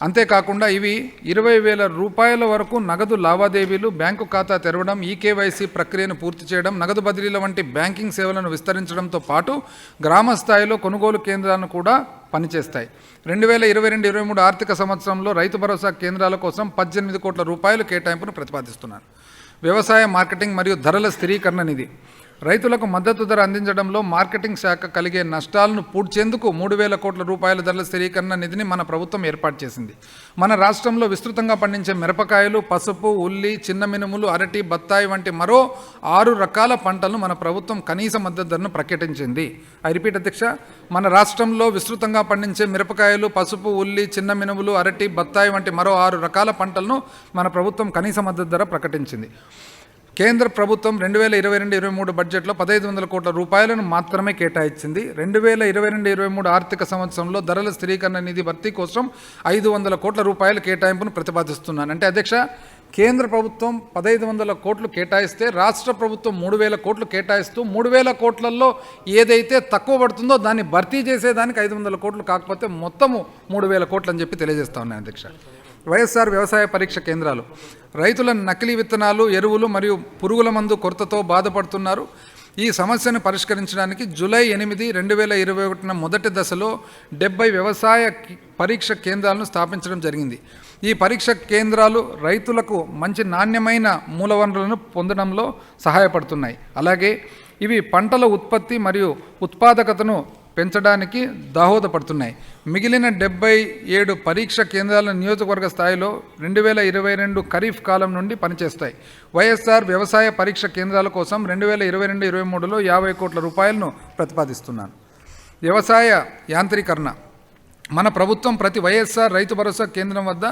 అంతేకాకుండా ఇవి 20,000 రూపాయల వరకు నగదు లావాదేవీలు, బ్యాంకు ఖాతా తెరవడం, ఈకేవైసీ ప్రక్రియను పూర్తి చేయడం, నగదు బదిలీల వంటి బ్యాంకింగ్ సేవలను విస్తరించడంతో పాటు గ్రామ స్థాయిలో కొనుగోలు కేంద్రాలను కూడా పనిచేస్తాయి. 2022-23 ఆర్థిక సంవత్సరంలో రైతు భరోసా కేంద్రాల కోసం 18 కోట్ల రూపాయలు కేటాయింపును ప్రతిపాదిస్తున్నాను. వ్యవసాయ మార్కెటింగ్ మరియు ధరల స్థిరీకరణ నిధి రైతులకు మద్దతు ధర అందించడంలో మార్కెటింగ్ శాఖ కలిగే నష్టాలను పూడ్చేందుకు 3,000 కోట్ల రూపాయల ధరల స్థిరీకరణ నిధిని మన ప్రభుత్వం ఏర్పాటు చేసింది. మన రాష్ట్రంలో విస్తృతంగా పండించే మిరపకాయలు, పసుపు, ఉల్లి, చిన్న మినుములు, అరటి, బత్తాయి వంటి మరో 6 రకాల పంటలను మన ప్రభుత్వం కనీస మద్దతు ధరను ప్రకటించింది. ఐ రిపీట్ అధ్యక్ష, మన రాష్ట్రంలో విస్తృతంగా పండించే మిరపకాయలు, పసుపు, ఉల్లి, చిన్న మినుములు, అరటి, బత్తాయి వంటి మరో 6 రకాల పంటలను మన ప్రభుత్వం కనీస మద్దతు ధర ప్రకటించింది. కేంద్ర ప్రభుత్వం 2022-23 బడ్జెట్లో 1,500 కోట్ల రూపాయలను మాత్రమే కేటాయించింది. 2022-23 ఆర్థిక సంవత్సరంలో ధరల స్థిరీకరణ నిధి భర్తీ కోసం 500 కోట్ల రూపాయల కేటాయింపును ప్రతిపాదిస్తున్నాను. అంటే అధ్యక్ష, కేంద్ర ప్రభుత్వం 1,500 కోట్లు కేటాయిస్తే రాష్ట్ర ప్రభుత్వం 3,000 కోట్లు కేటాయిస్తూ 3,000 కోట్లలో ఏదైతే తక్కువ పడుతుందో దాన్ని భర్తీ చేసేదానికి 500 కోట్లు కాకపోతే మొత్తము 3,000 కోట్లు అని చెప్పి తెలియజేస్తా ఉన్నాను అధ్యక్ష. వైఎస్ఆర్ వ్యవసాయ పరీక్ష కేంద్రాలు రైతుల నకిలీ విత్తనాలు, ఎరువులు మరియు పురుగుల మందు కొరతతో బాధపడుతున్నారు. ఈ సమస్యను పరిష్కరించడానికి జూలై 8, 2021 మొదటి దశలో 70 వ్యవసాయ పరీక్ష కేంద్రాలను స్థాపించడం జరిగింది. ఈ పరీక్ష కేంద్రాలు రైతులకు మంచి నాణ్యమైన మూలవనరులను పొందడంలో సహాయపడుతున్నాయి. అలాగే ఇవి పంటల ఉత్పత్తి మరియు ఉత్పాదకతను పెంచడానికి దోహదపడుతున్నాయి. మిగిలిన 77 పరీక్ష కేంద్రాల నియోజకవర్గ స్థాయిలో 2022 ఖరీఫ్ కాలం నుండి పనిచేస్తాయి. వైఎస్ఆర్ వ్యవసాయ పరీక్ష కేంద్రాల కోసం 2022-23లో 50 కోట్ల రూపాయలను ప్రతిపాదిస్తున్నాను. వ్యవసాయ యాంత్రీకరణ మన ప్రభుత్వం ప్రతి వైఎస్ఆర్ రైతు భరోసా కేంద్రం వద్ద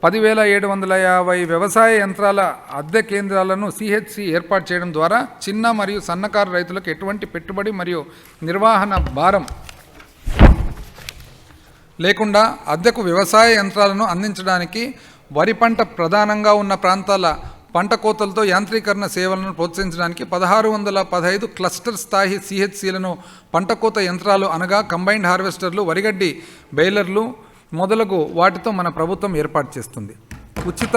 10,750 వ్యవసాయ యంత్రాల అద్దె కేంద్రాలను సిహెచ్సి ఏర్పాటు చేయడం ద్వారా చిన్న మరియు సన్నకారు రైతులకు ఎటువంటి పెట్టుబడి మరియు నిర్వహణ భారం లేకుండా అద్దెకు వ్యవసాయ యంత్రాలను అందించడానికి వరి పంట ప్రధానంగా ఉన్న ప్రాంతాల పంట కోతలతో యాంత్రీకరణ సేవలను ప్రోత్సహించడానికి 1,615 క్లస్టర్ స్థాయి సిహెచ్సిలను పంట కోత యంత్రాలు అనగా కంబైన్డ్ హార్వెస్టర్లు, వరిగడ్డి బెయిలర్లు మొదలగు వాటితో మన ప్రభుత్వం ఏర్పాటు చేస్తుంది. ఉచిత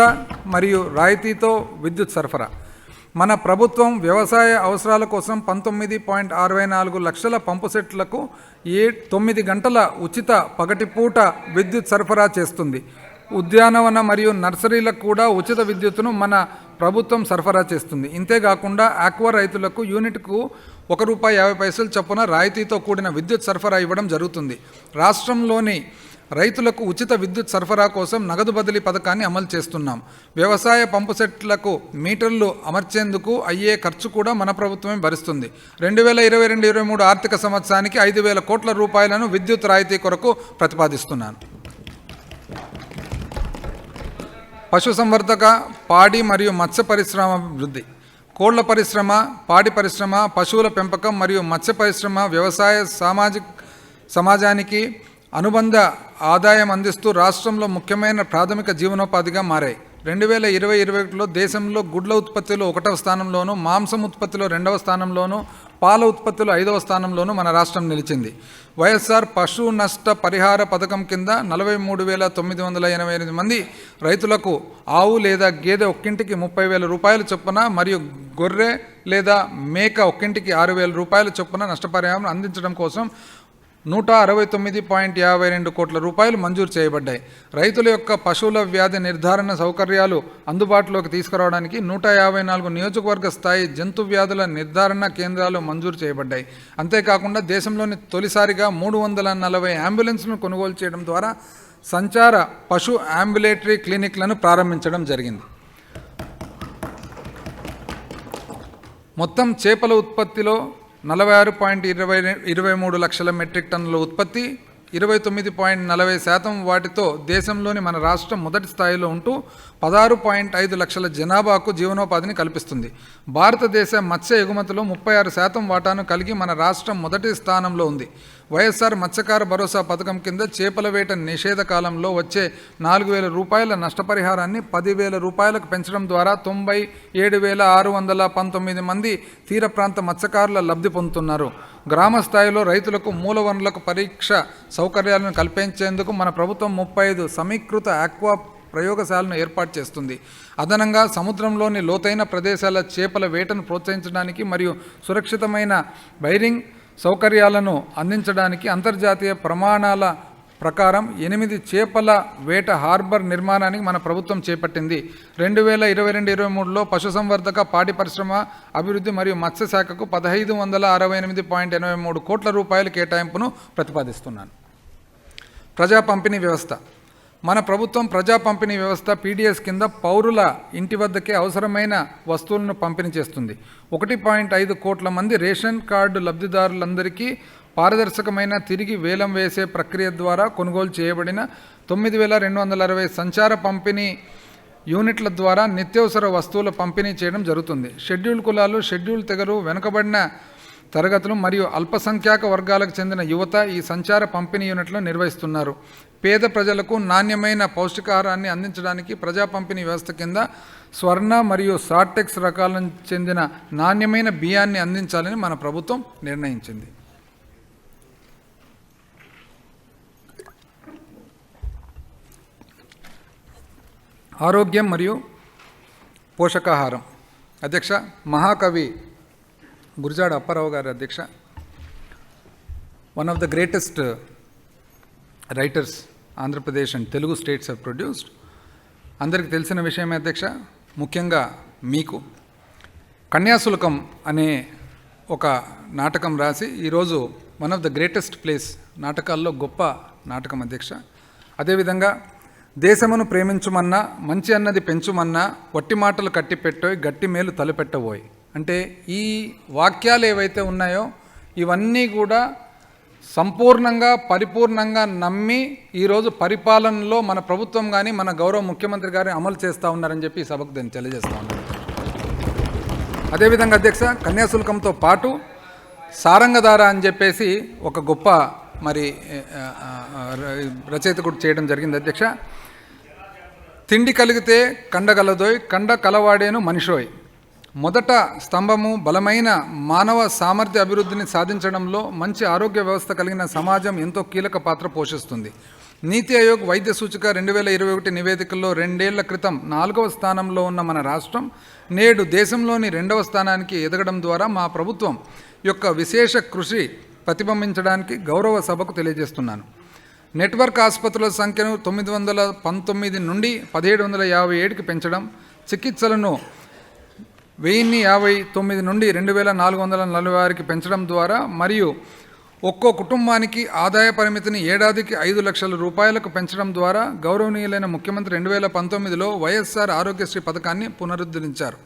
మరియు రాయితీతో విద్యుత్ సరఫరా మన ప్రభుత్వం వ్యవసాయ అవసరాల కోసం 19.64 లక్షల పంపు సెట్లకు 9 గంటల ఉచిత పగటిపూట విద్యుత్ సరఫరా చేస్తుంది. ఉద్యానవన మరియు నర్సరీలకు కూడా ఉచిత విద్యుత్తును మన ప్రభుత్వం సరఫరా చేస్తుంది. ఇంతేకాకుండా ఆక్వా రైతులకు యూనిట్కు ₹1.50 చొప్పున రాయితీతో కూడిన విద్యుత్ సరఫరా ఇవ్వడం జరుగుతుంది. రాష్ట్రంలోని రైతులకు ఉచిత విద్యుత్ సరఫరా కోసం నగదు బదిలీ పథకాన్ని అమలు చేస్తున్నాం. వ్యవసాయ పంపు సెట్లకు మీటర్లు అమర్చేందుకు అయ్యే ఖర్చు కూడా మన ప్రభుత్వమే భరిస్తుంది. 2022-23 ఆర్థిక సంవత్సరానికి 5,000 కోట్ల రూపాయలను విద్యుత్ రాయితీ కొరకు ప్రతిపాదిస్తున్నాను. పశుసంవర్ధక, పాడి మరియు మత్స్య పరిశ్రమ అభివృద్ధి. కోళ్ల పరిశ్రమ, పాడి పరిశ్రమ, పశువుల పెంపకం మరియు మత్స్య పరిశ్రమ వ్యవసాయ సమాజానికి అనుబంధ ఆదాయం అందిస్తూ రాష్ట్రంలో ముఖ్యమైన ప్రాథమిక జీవనోపాధిగా మారాయి. 2020-21లో దేశంలో గుడ్ల ఉత్పత్తిలో 1వ స్థానంలోనూ, మాంసం ఉత్పత్తిలో 2వ స్థానంలోనూ, పాల ఉత్పత్తిలో 5వ స్థానంలోనూ మన రాష్ట్రం నిలిచింది. వైఎస్ఆర్ పశు నష్ట పరిహార పథకం కింద 43,988 మంది రైతులకు ఆవు లేదా గేదె ఒక్కింటికి ₹30,000 చొప్పున మరియు గొర్రె లేదా మేక ఒక్కింటికి ₹6,000 చొప్పున నష్టపరిహారం అందించడం కోసం ₹169.52 కోట్ల మంజూరు చేయబడ్డాయి. రైతుల యొక్క పశువుల వ్యాధి నిర్ధారణ సౌకర్యాలు అందుబాటులోకి తీసుకురావడానికి 154 నియోజకవర్గ స్థాయి జంతు వ్యాధుల నిర్ధారణ కేంద్రాలు మంజూరు చేయబడ్డాయి. అంతేకాకుండా దేశంలోని తొలిసారిగా 340 అంబులెన్స్ను కొనుగోలు చేయడం ద్వారా సంచార పశు అంబులేటరీ క్లినిక్లను ప్రారంభించడం జరిగింది. మొత్తం చేపల ఉత్పత్తిలో 46.23 లక్షల మెట్రిక్ టన్నుల ఉత్పత్తి, 29.40% వాటితో దేశంలోని మన రాష్ట్రం మొదటి స్థాయిలో ఉంటూ 16.5 లక్షల జనాభాకు జీవనోపాధిని కల్పిస్తుంది. భారతదేశ మత్స్య ఎగుమతిలో 36% వాటాను కలిగి మన రాష్ట్రం మొదటి స్థానంలో ఉంది. వైఎస్ఆర్ మత్స్యకార భరోసా పథకం కింద చేపల వేట నిషేధ కాలంలో వచ్చే ₹4,000 నష్టపరిహారాన్ని ₹10,000 పెంచడం ద్వారా 97,619 మంది తీర ప్రాంత మత్స్యకారుల లబ్ధి పొందుతున్నారు. గ్రామ స్థాయిలో రైతులకు మూలవనరులకు పరీక్ష సౌకర్యాలను కల్పించేందుకు మన ప్రభుత్వం 35 సమీకృత ఆక్వా ప్రయోగశాలను ఏర్పాటు చేస్తుంది. అదనంగా సముద్రంలోని లోతైన ప్రదేశాల చేపల వేటను ప్రోత్సహించడానికి మరియు సురక్షితమైన బైరింగ్ సౌకర్యాలను అందించడానికి అంతర్జాతీయ ప్రమాణాల ప్రకారం 8 చేపల వేట హార్బర్ నిర్మాణానికి మన ప్రభుత్వం చేపట్టింది. 2022-23లో పశుసంవర్ధక, పాడి పరిశ్రమ అభివృద్ధి మరియు మత్స్య శాఖకు ₹1,568.83 కోట్ల కేటాయింపును ప్రతిపాదిస్తున్నాను. ప్రజా పంపిణీ వ్యవస్థ. మన ప్రభుత్వం ప్రజా పంపిణీ వ్యవస్థ పీడీఎస్ కింద పౌరుల ఇంటి వద్దకే అవసరమైన వస్తువులను పంపిణీ చేస్తుంది. 1.5 కోట్ల మంది రేషన్ కార్డు లబ్ధిదారులందరికీ పారదర్శకమైన తిరిగి వేలం వేసే ప్రక్రియ ద్వారా కొనుగోలు చేయబడిన 9,260 సంచార పంపిణీ యూనిట్ల ద్వారా నిత్యావసర వస్తువుల పంపిణీ చేయడం జరుగుతుంది. షెడ్యూల్ కులాలు, షెడ్యూల్ తెగలు, వెనుకబడిన తరగతులు మరియు అల్పసంఖ్యాక వర్గాలకు చెందిన యువత ఈ సంచార పంపిణీ యూనిట్లను నిర్వహిస్తున్నారు. పేద ప్రజలకు నాణ్యమైన పౌష్టికాహారాన్ని అందించడానికి ప్రజా పంపిణీ వ్యవస్థ కింద స్వర్ణ మరియు సార్టెక్స్ రకాలకు చెందిన నాణ్యమైన బియ్యాన్ని అందించాలని మన ప్రభుత్వం నిర్ణయించింది. ఆరోగ్యం మరియు పోషకాహారం. అధ్యక్ష, మహాకవి గురజాడ అప్పారావు గారి అధ్యక్ష, one of the greatest writers Andhra Pradesh and Telugu states have produced. అందరికీ తెలిసిన విషయమే అధ్యక్ష, ముఖ్యంగా మీకు కన్యాశుల్కం అనే ఒక నాటకం రాసి ఈరోజు one of the greatest place నాటకాల్లో గొప్ప నాటకం అధ్యక్ష. అదేవిధంగా దేశమును ప్రేమించుమన్నా, మంచి అన్నది పెంచుమన్నా, వట్టి మాటలు కట్టిపెట్టోయ్, గట్టి మేలు తలపెట్టబోయ్. అంటే ఈ వాక్యాలు ఏవైతే ఉన్నాయో ఇవన్నీ కూడా సంపూర్ణంగా పరిపూర్ణంగా నమ్మి ఈరోజు పరిపాలనలో మన ప్రభుత్వం కానీ మన గౌరవ ముఖ్యమంత్రి గారిని అమలు చేస్తూ ఉన్నారని చెప్పి ఈ సభకు నేను తెలియజేస్తూ ఉన్నాను. అదేవిధంగా అధ్యక్ష, కన్యాశుల్కంతో పాటు సారంగధార అని చెప్పేసి ఒక గొప్ప మరి రచయిత కూడా చేయడం జరిగింది అధ్యక్ష. తిండి కలిగితే కండగలదోయ్, కండ కలవాడేను మనిషోయ్. మొదట స్తంభము బలమైన మానవ సామర్థ్య అభివృద్ధిని సాధించడంలో మంచి ఆరోగ్య వ్యవస్థ కలిగిన సమాజం ఎంతో కీలక పాత్ర పోషిస్తుంది. నీతి ఆయోగ్ వైద్య సూచిక 2021 నివేదికల్లో 2 ఏళ్ల క్రితం 4వ స్థానంలో ఉన్న మన రాష్ట్రం నేడు దేశంలోని 2వ స్థానానికి ఎదగడం ద్వారా మా ప్రభుత్వం యొక్క విశేష కృషి ప్రతిబింబించడానికి గౌరవ సభకు తెలియజేస్తున్నాను. నెట్వర్క్ ఆసుపత్రుల సంఖ్యను 919 నుండి 1757కి పెంచడం, చికిత్సలను 1059 నుండి 2446కి పెంచడం ద్వారా మరియు ఒక్కో కుటుంబానికి ఆదాయ పరిమితిని ఏడాదికి 5 లక్షల రూపాయలకు పెంచడం ద్వారా గౌరవనీయులైన ముఖ్యమంత్రి 2019లో వైఎస్ఆర్ ఆరోగ్యశ్రీ పథకాన్ని పునరుద్ధరించారు.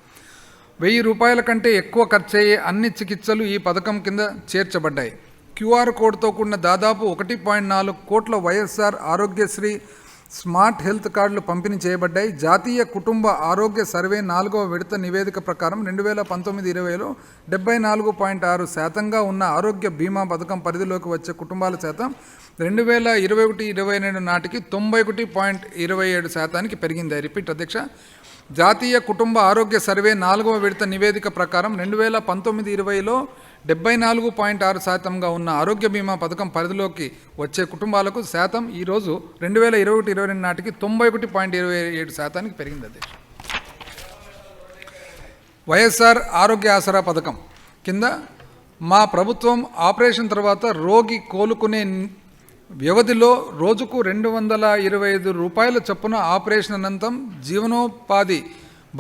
1000 రూపాయల కంటే ఎక్కువ ఖర్చయ్యే అన్ని చికిత్సలు ఈ పథకం కింద చేర్చబడ్డాయి. QR కోడ్తో కూడిన దాదాపు 1.4 కోట్ల వైఎస్ఆర్ ఆరోగ్యశ్రీ స్మార్ట్ హెల్త్ కార్డులు పంపిణీ చేయబడ్డాయి. జాతీయ కుటుంబ ఆరోగ్య సర్వే 4వ విడత నివేదిక ప్రకారం 2019-20లో 74.6% ఉన్న ఆరోగ్య బీమా పథకం పరిధిలోకి వచ్చే కుటుంబాల శాతం 2021-22 నాటికి 91.27%కి పెరిగింది. రిపీట్ అధ్యక్ష. జాతీయ కుటుంబ ఆరోగ్య సర్వే 4వ విడత నివేదిక ప్రకారం 2019-20లో 74.6%గా ఉన్న ఆరోగ్య బీమా పథకం పరిధిలోకి వచ్చే కుటుంబాలకు శాతం ఈరోజు 2021-22 నాటికి 91.27%కి పెరిగింది. అధ్యక్ష. వైఎస్ఆర్ ఆరోగ్య ఆసరా పథకం కింద మా ప్రభుత్వం ఆపరేషన్ తర్వాత రోగి కోలుకునే వ్యవధిలో రోజుకు 225 రూపాయల చొప్పున ఆపరేషన్ అనంతరం జీవనోపాధి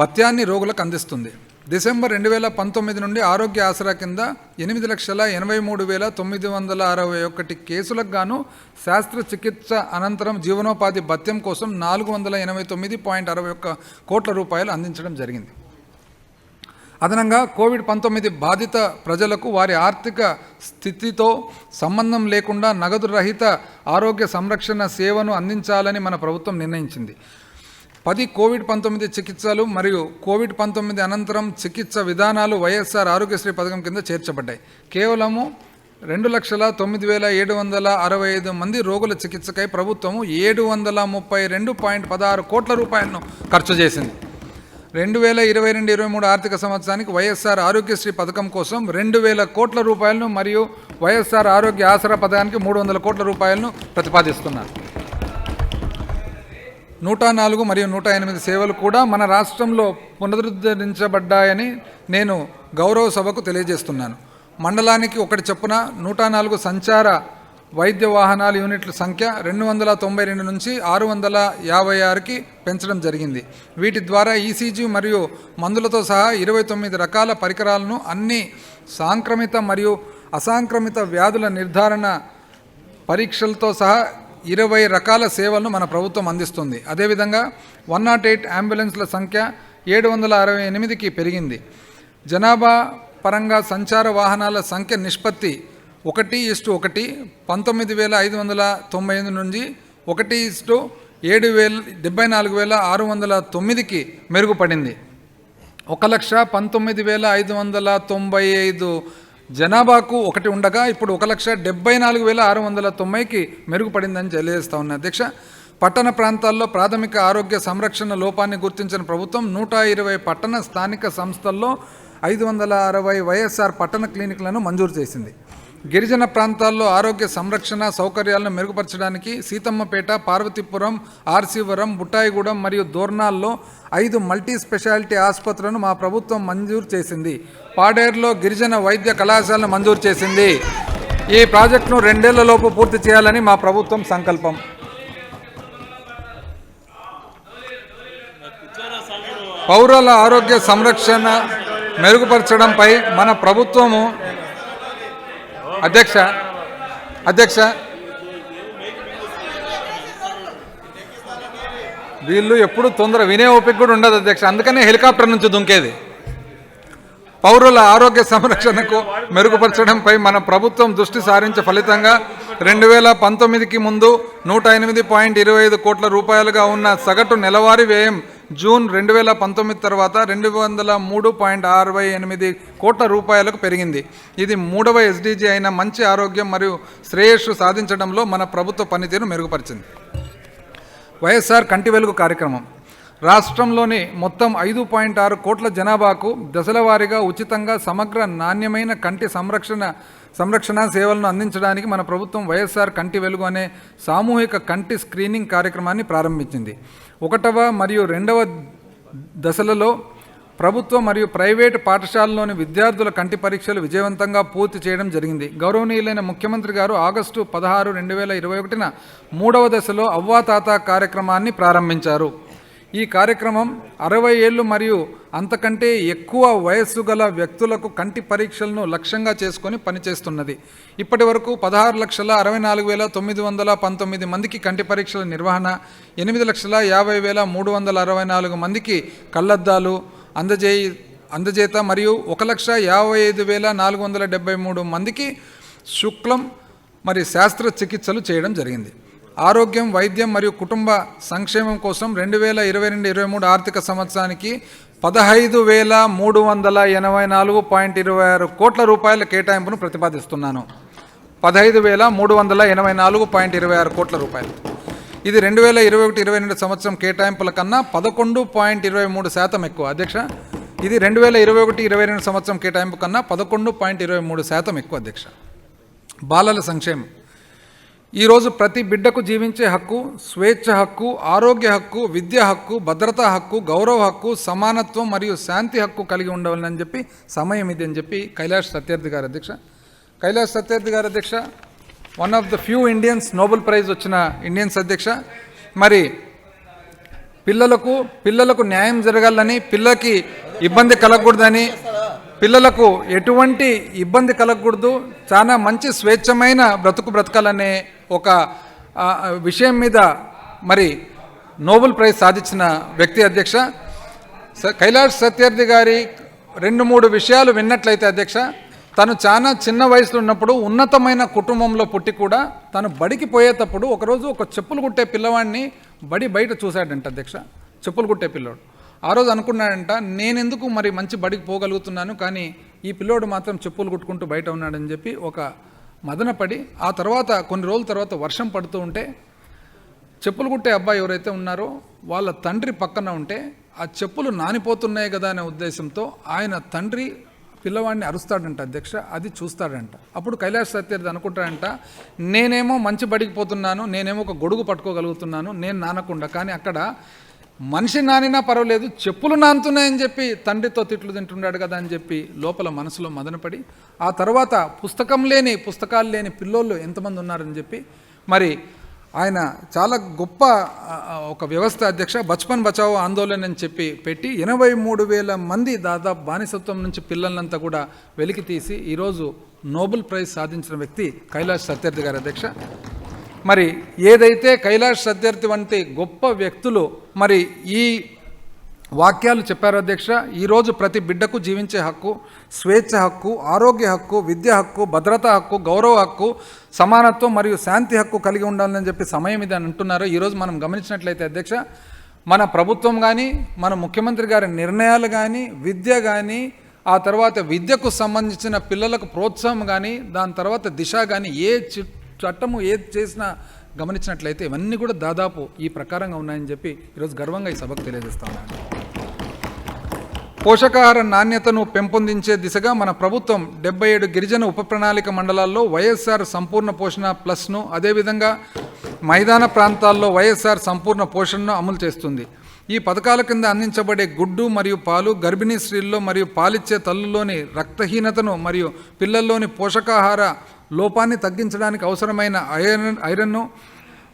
భత్యాన్ని రోగులకు అందిస్తుంది. డిసెంబర్ 2019 నుండి ఆరోగ్య ఆసరా కింద 8,83,961 కేసులకు గాను శస్త్రచికిత్స అనంతరం జీవనోపాధి భత్యం కోసం 489.61 కోట్ల రూపాయలు అందించడం జరిగింది. అదనంగా కోవిడ్-19 బాధిత ప్రజలకు వారి ఆర్థిక స్థితితో సంబంధం లేకుండా నగదు రహిత ఆరోగ్య సంరక్షణ సేవను అందించాలని మన ప్రభుత్వం నిర్ణయించింది. 10 కోవిడ్-19 చికిత్సలు మరియు కోవిడ్-19 అనంతరం చికిత్స విధానాలు వైఎస్ఆర్ ఆరోగ్యశ్రీ పథకం కింద చేర్చబడ్డాయి. కేవలము 2,09,765 మంది రోగుల చికిత్సకై ప్రభుత్వము 732.16 కోట్ల రూపాయలను ఖర్చు చేసింది. 2022-23 ఆర్థిక సంవత్సరానికి వైఎస్ఆర్ ఆరోగ్యశ్రీ పథకం కోసం 2,000 కోట్ల రూపాయలను మరియు వైఎస్ఆర్ ఆరోగ్య ఆసరా పథకానికి 300 కోట్ల రూపాయలను ప్రతిపాదిస్తున్నారు. 104 మరియు 108 సేవలు కూడా మన రాష్ట్రంలో పునరుద్ధరించబడ్డాయని నేను గౌరవ సభకు తెలియజేస్తున్నాను. మండలానికి ఒకటి చొప్పున 104 సంచార వైద్య వాహనాల యూనిట్ల సంఖ్య 292 నుంచి 656కి పెంచడం జరిగింది. వీటి ద్వారా ఈసీజీ మరియు మందులతో సహా 29 రకాల పరికరాలను అన్ని సాంక్రమిత మరియు అసాంక్రమిత వ్యాధుల నిర్ధారణ పరీక్షలతో సహా 20 రకాల సేవలను మన ప్రభుత్వం అందిస్తుంది. అదేవిధంగా 108 అంబులెన్స్ల సంఖ్య 768కి పెరిగింది. జనాభా పరంగా సంచార వాహనాల సంఖ్య నిష్పత్తి 1:1 19,598 నుంచి 1:74,609కి మెరుగుపడింది. 1,19,595 జనాభాకు ఒకటి ఉండగా ఇప్పుడు 1,74,690కి మెరుగుపడిందని తెలియజేస్తా ఉన్నా. అధ్యక్ష, పట్టణ ప్రాంతాల్లో ప్రాథమిక ఆరోగ్య సంరక్షణ లోపాన్ని గుర్తించిన ప్రభుత్వం 120 పట్టణ స్థానిక సంస్థల్లో 560 వైఎస్ఆర్ పట్టణ క్లినిక్లను మంజూరు చేసింది. గిరిజన ప్రాంతాల్లో ఆరోగ్య సంరక్షణ సౌకర్యాలను మెరుగుపరచడానికి సీతమ్మపేట, పార్వతీపురం, ఆర్సీవరం, బుట్టాయిగూడెం మరియు దోర్నాల్లో 5 మల్టీ స్పెషాలిటీ ఆసుపత్రులను మా ప్రభుత్వం మంజూరు చేసింది. పాడేరులో గిరిజన వైద్య కళాశాలను మంజూరు చేసింది. ఈ ప్రాజెక్టును 2 ఏళ్లలోపు పూర్తి చేయాలని మా ప్రభుత్వం సంకల్పం. పౌరుల ఆరోగ్య సంరక్షణ మెరుగుపరచడంపై మన ప్రభుత్వము అధ్యక్ష వీళ్ళు ఎప్పుడు తొందర వినే ఓపిక కూడా ఉండదు అధ్యక్ష, అందుకనే హెలికాప్టర్ నుంచి దుంకేది. పౌరుల ఆరోగ్య సంరక్షణకు మెరుగుపరచడంపై మన ప్రభుత్వం దృష్టి సారించే ఫలితంగా 2019కి ముందు 108.25 కోట్ల రూపాయలుగా ఉన్న సగటు నెలవారీ వ్యయం జూన్ 2019 తర్వాత 203.68 కోట్ల రూపాయలకు పెరిగింది. ఇది 3వ ఎస్డీజీ అయిన మంచి ఆరోగ్యం మరియు శ్రేయస్సు సాధించడంలో మన ప్రభుత్వ పనితీరు మెరుగుపరిచింది. వైఎస్ఆర్ కంటి వెలుగు కార్యక్రమం రాష్ట్రంలోని మొత్తం 5.6 కోట్ల జనాభాకు దశల వారీగా ఉచితంగా సమగ్ర నాణ్యమైన కంటి సంరక్షణ సేవలను అందించడానికి మన ప్రభుత్వం వైఎస్ఆర్ కంటి వెలుగు అనే సామూహిక కంటి స్క్రీనింగ్ కార్యక్రమాన్ని ప్రారంభించింది. 1వ మరియు 2వ దశలలో ప్రభుత్వ మరియు ప్రైవేటు పాఠశాలలోని విద్యార్థుల కంటి పరీక్షలు విజయవంతంగా పూర్తి చేయడం జరిగింది. గౌరవనీయులైన ముఖ్యమంత్రి గారు ఆగస్టు 16, 2021న 3వ దశలో అవ్వాతాత కార్యక్రమాన్ని ప్రారంభించారు. ఈ కార్యక్రమం 60 ఏళ్ళు మరియు అంతకంటే ఎక్కువ వయస్సు గల వ్యక్తులకు కంటి పరీక్షలను లక్ష్యంగా చేసుకొని పనిచేస్తున్నది. ఇప్పటి వరకు 16,64,919 మందికి కంటి పరీక్షల నిర్వహణ, 8,50,364 మందికి కళ్లద్దాలు అందజేత మరియు 1,55,473 మందికి శుక్లం మరియు శస్త్రచికిత్సలు చేయడం జరిగింది. ఆరోగ్యం, వైద్యం మరియు కుటుంబ సంక్షేమం కోసం 2022-23 ఆర్థిక సంవత్సరానికి 15,384.26 కోట్ల రూపాయల కేటాయింపును ప్రతిపాదిస్తున్నాను. 15,384.26 కోట్ల రూపాయలు. ఇది 2021-22 సంవత్సరం కేటాయింపుల కన్నా 11.23% ఎక్కువ. అధ్యక్ష, ఇది 2021-22 సంవత్సరం కేటాయింపు కన్నా 11.23% ఎక్కువ. అధ్యక్ష, బాలల సంక్షేమం. ఈరోజు ప్రతి బిడ్డకు జీవించే హక్కు, స్వేచ్ఛ హక్కు, ఆరోగ్య హక్కు, విద్య హక్కు, భద్రతా హక్కు, గౌరవ హక్కు, సమానత్వం మరియు శాంతి హక్కు కలిగి ఉండవాలని చెప్పి సమయం ఇది అని చెప్పి కైలాష్ సత్యార్థి గారు. అధ్యక్ష, కైలాష్ సత్యార్థి గారు అధ్యక్ష, one of the few Indians Nobel prize వచ్చిన ఇండియన్స్. అధ్యక్ష, మరి పిల్లలకు న్యాయం జరగాలని, పిల్లలకి ఇబ్బంది కలగకూడదని, పిల్లలకు ఎటువంటి ఇబ్బంది కలగకూడదు, చాలా మంచి స్వేచ్ఛమైన బ్రతకాలనే ఒక విషయం మీద మరి నోబెల్ ప్రైజ్ సాధించిన వ్యక్తి. అధ్యక్ష, కైలాష్ సత్యార్థి గారి 2-3 విషయాలు విన్నట్లయితే అధ్యక్ష, తను చాలా చిన్న వయసులో ఉన్నప్పుడు ఉన్నతమైన కుటుంబంలో పుట్టి కూడా తను బడికి పోయేటప్పుడు ఒకరోజు ఒక చెప్పులు కుట్టే పిల్లవాడిని బయట చూశాడంట. అధ్యక్ష, చెప్పులు కుట్టే పిల్లోడు ఆ రోజు అనుకున్నాడంట, నేనెందుకు మరి మంచి బడికి పోగలుగుతున్నాను, కానీ ఈ పిల్లోడు మాత్రం చెప్పులు కుట్టుకుంటూ బయట ఉన్నాడని చెప్పి ఒక మదనపడి, ఆ తర్వాత కొన్ని రోజుల తర్వాత వర్షం పడుతూ ఉంటే చెప్పులు కుట్టే అబ్బాయి ఎవరైతే ఉన్నారో వాళ్ళ తండ్రి పక్కన ఉంటే ఆ చెప్పులు నానిపోతున్నాయి కదా అనే ఉద్దేశంతో ఆయన తండ్రి పిల్లవాడిని అరుస్తాడంట. అధ్యక్ష, అది చూస్తాడంట. అప్పుడు కైలాష్ సత్యార్థి అనుకుంటాడంట, నేనేమో మంచి బడికి పోతున్నాను, నేనేమో ఒక గొడుగు పట్టుకోగలుగుతున్నాను, నేను నానకుండా, కానీ అక్కడ మనిషి నానినా పర్వాలేదు, చెప్పులు నానుతున్నాయని చెప్పి తండ్రితో తిట్లు తింటున్నాడు కదా అని చెప్పి లోపల మనసులో మదనపడి, ఆ తర్వాత పుస్తకాలు లేని పిల్లోళ్ళు ఎంతమంది ఉన్నారని చెప్పి మరి ఆయన చాలా గొప్ప ఒక వ్యవస్థ. అధ్యక్ష, బచ్పన్ బచావో ఆందోళన అని చెప్పి పెట్టి 83,000 మంది దాదాపు బానిసత్వం నుంచి పిల్లలంతా కూడా వెలికి తీసి ఈరోజు నోబెల్ ప్రైజ్ సాధించిన వ్యక్తి కైలాష్ సత్యార్థి గారు. అధ్యక్ష, మరి ఏదైతే కైలాష్ సత్యార్థి వంటి గొప్ప వ్యక్తులు మరి ఈ వాక్యాలు చెప్పారు. అధ్యక్ష, ఈరోజు ప్రతి బిడ్డకు జీవించే హక్కు, స్వేచ్ఛ హక్కు, ఆరోగ్య హక్కు, విద్య హక్కు, భద్రతా హక్కు, గౌరవ హక్కు, సమానత్వం మరియు శాంతి హక్కు కలిగి ఉండాలని చెప్పి సమయం ఇది అని అంటున్నారు. ఈరోజు మనం గమనించినట్లయితే అధ్యక్ష, మన ప్రభుత్వం కానీ, మన ముఖ్యమంత్రి గారి నిర్ణయాలు కానీ, విద్య కానీ, ఆ తర్వాత విద్యకు సంబంధించిన పిల్లలకు ప్రోత్సాహం కానీ, దాని తర్వాత దిశ కానీ, ఏ చట్టము ఏది చేసినా గమనించినట్లయితే ఇవన్నీ కూడా దాదాపు ఈ ప్రకారంగా ఉన్నాయని చెప్పి ఈరోజు గర్వంగా ఈ సభకు తెలియజేస్తా ఉన్నాను. పోషకాహార నాణ్యతను పెంపొందించే దిశగా మన ప్రభుత్వం 77 గిరిజన ఉప ప్రణాళిక మండలాల్లో వైఎస్ఆర్ సంపూర్ణ పోషణ ప్లస్ను, అదేవిధంగా మైదాన ప్రాంతాల్లో వైఎస్ఆర్ సంపూర్ణ పోషణను అమలు చేస్తుంది. ఈ పథకాల కింద అందించబడే గుడ్డు మరియు పాలు గర్భిణీ స్త్రీల్లో మరియు పాలిచ్చే తల్లుల్లోని రక్తహీనతను మరియు పిల్లల్లోని పోషకాహార లోపాన్ని తగ్గించడానికి అవసరమైన ఐరన్ను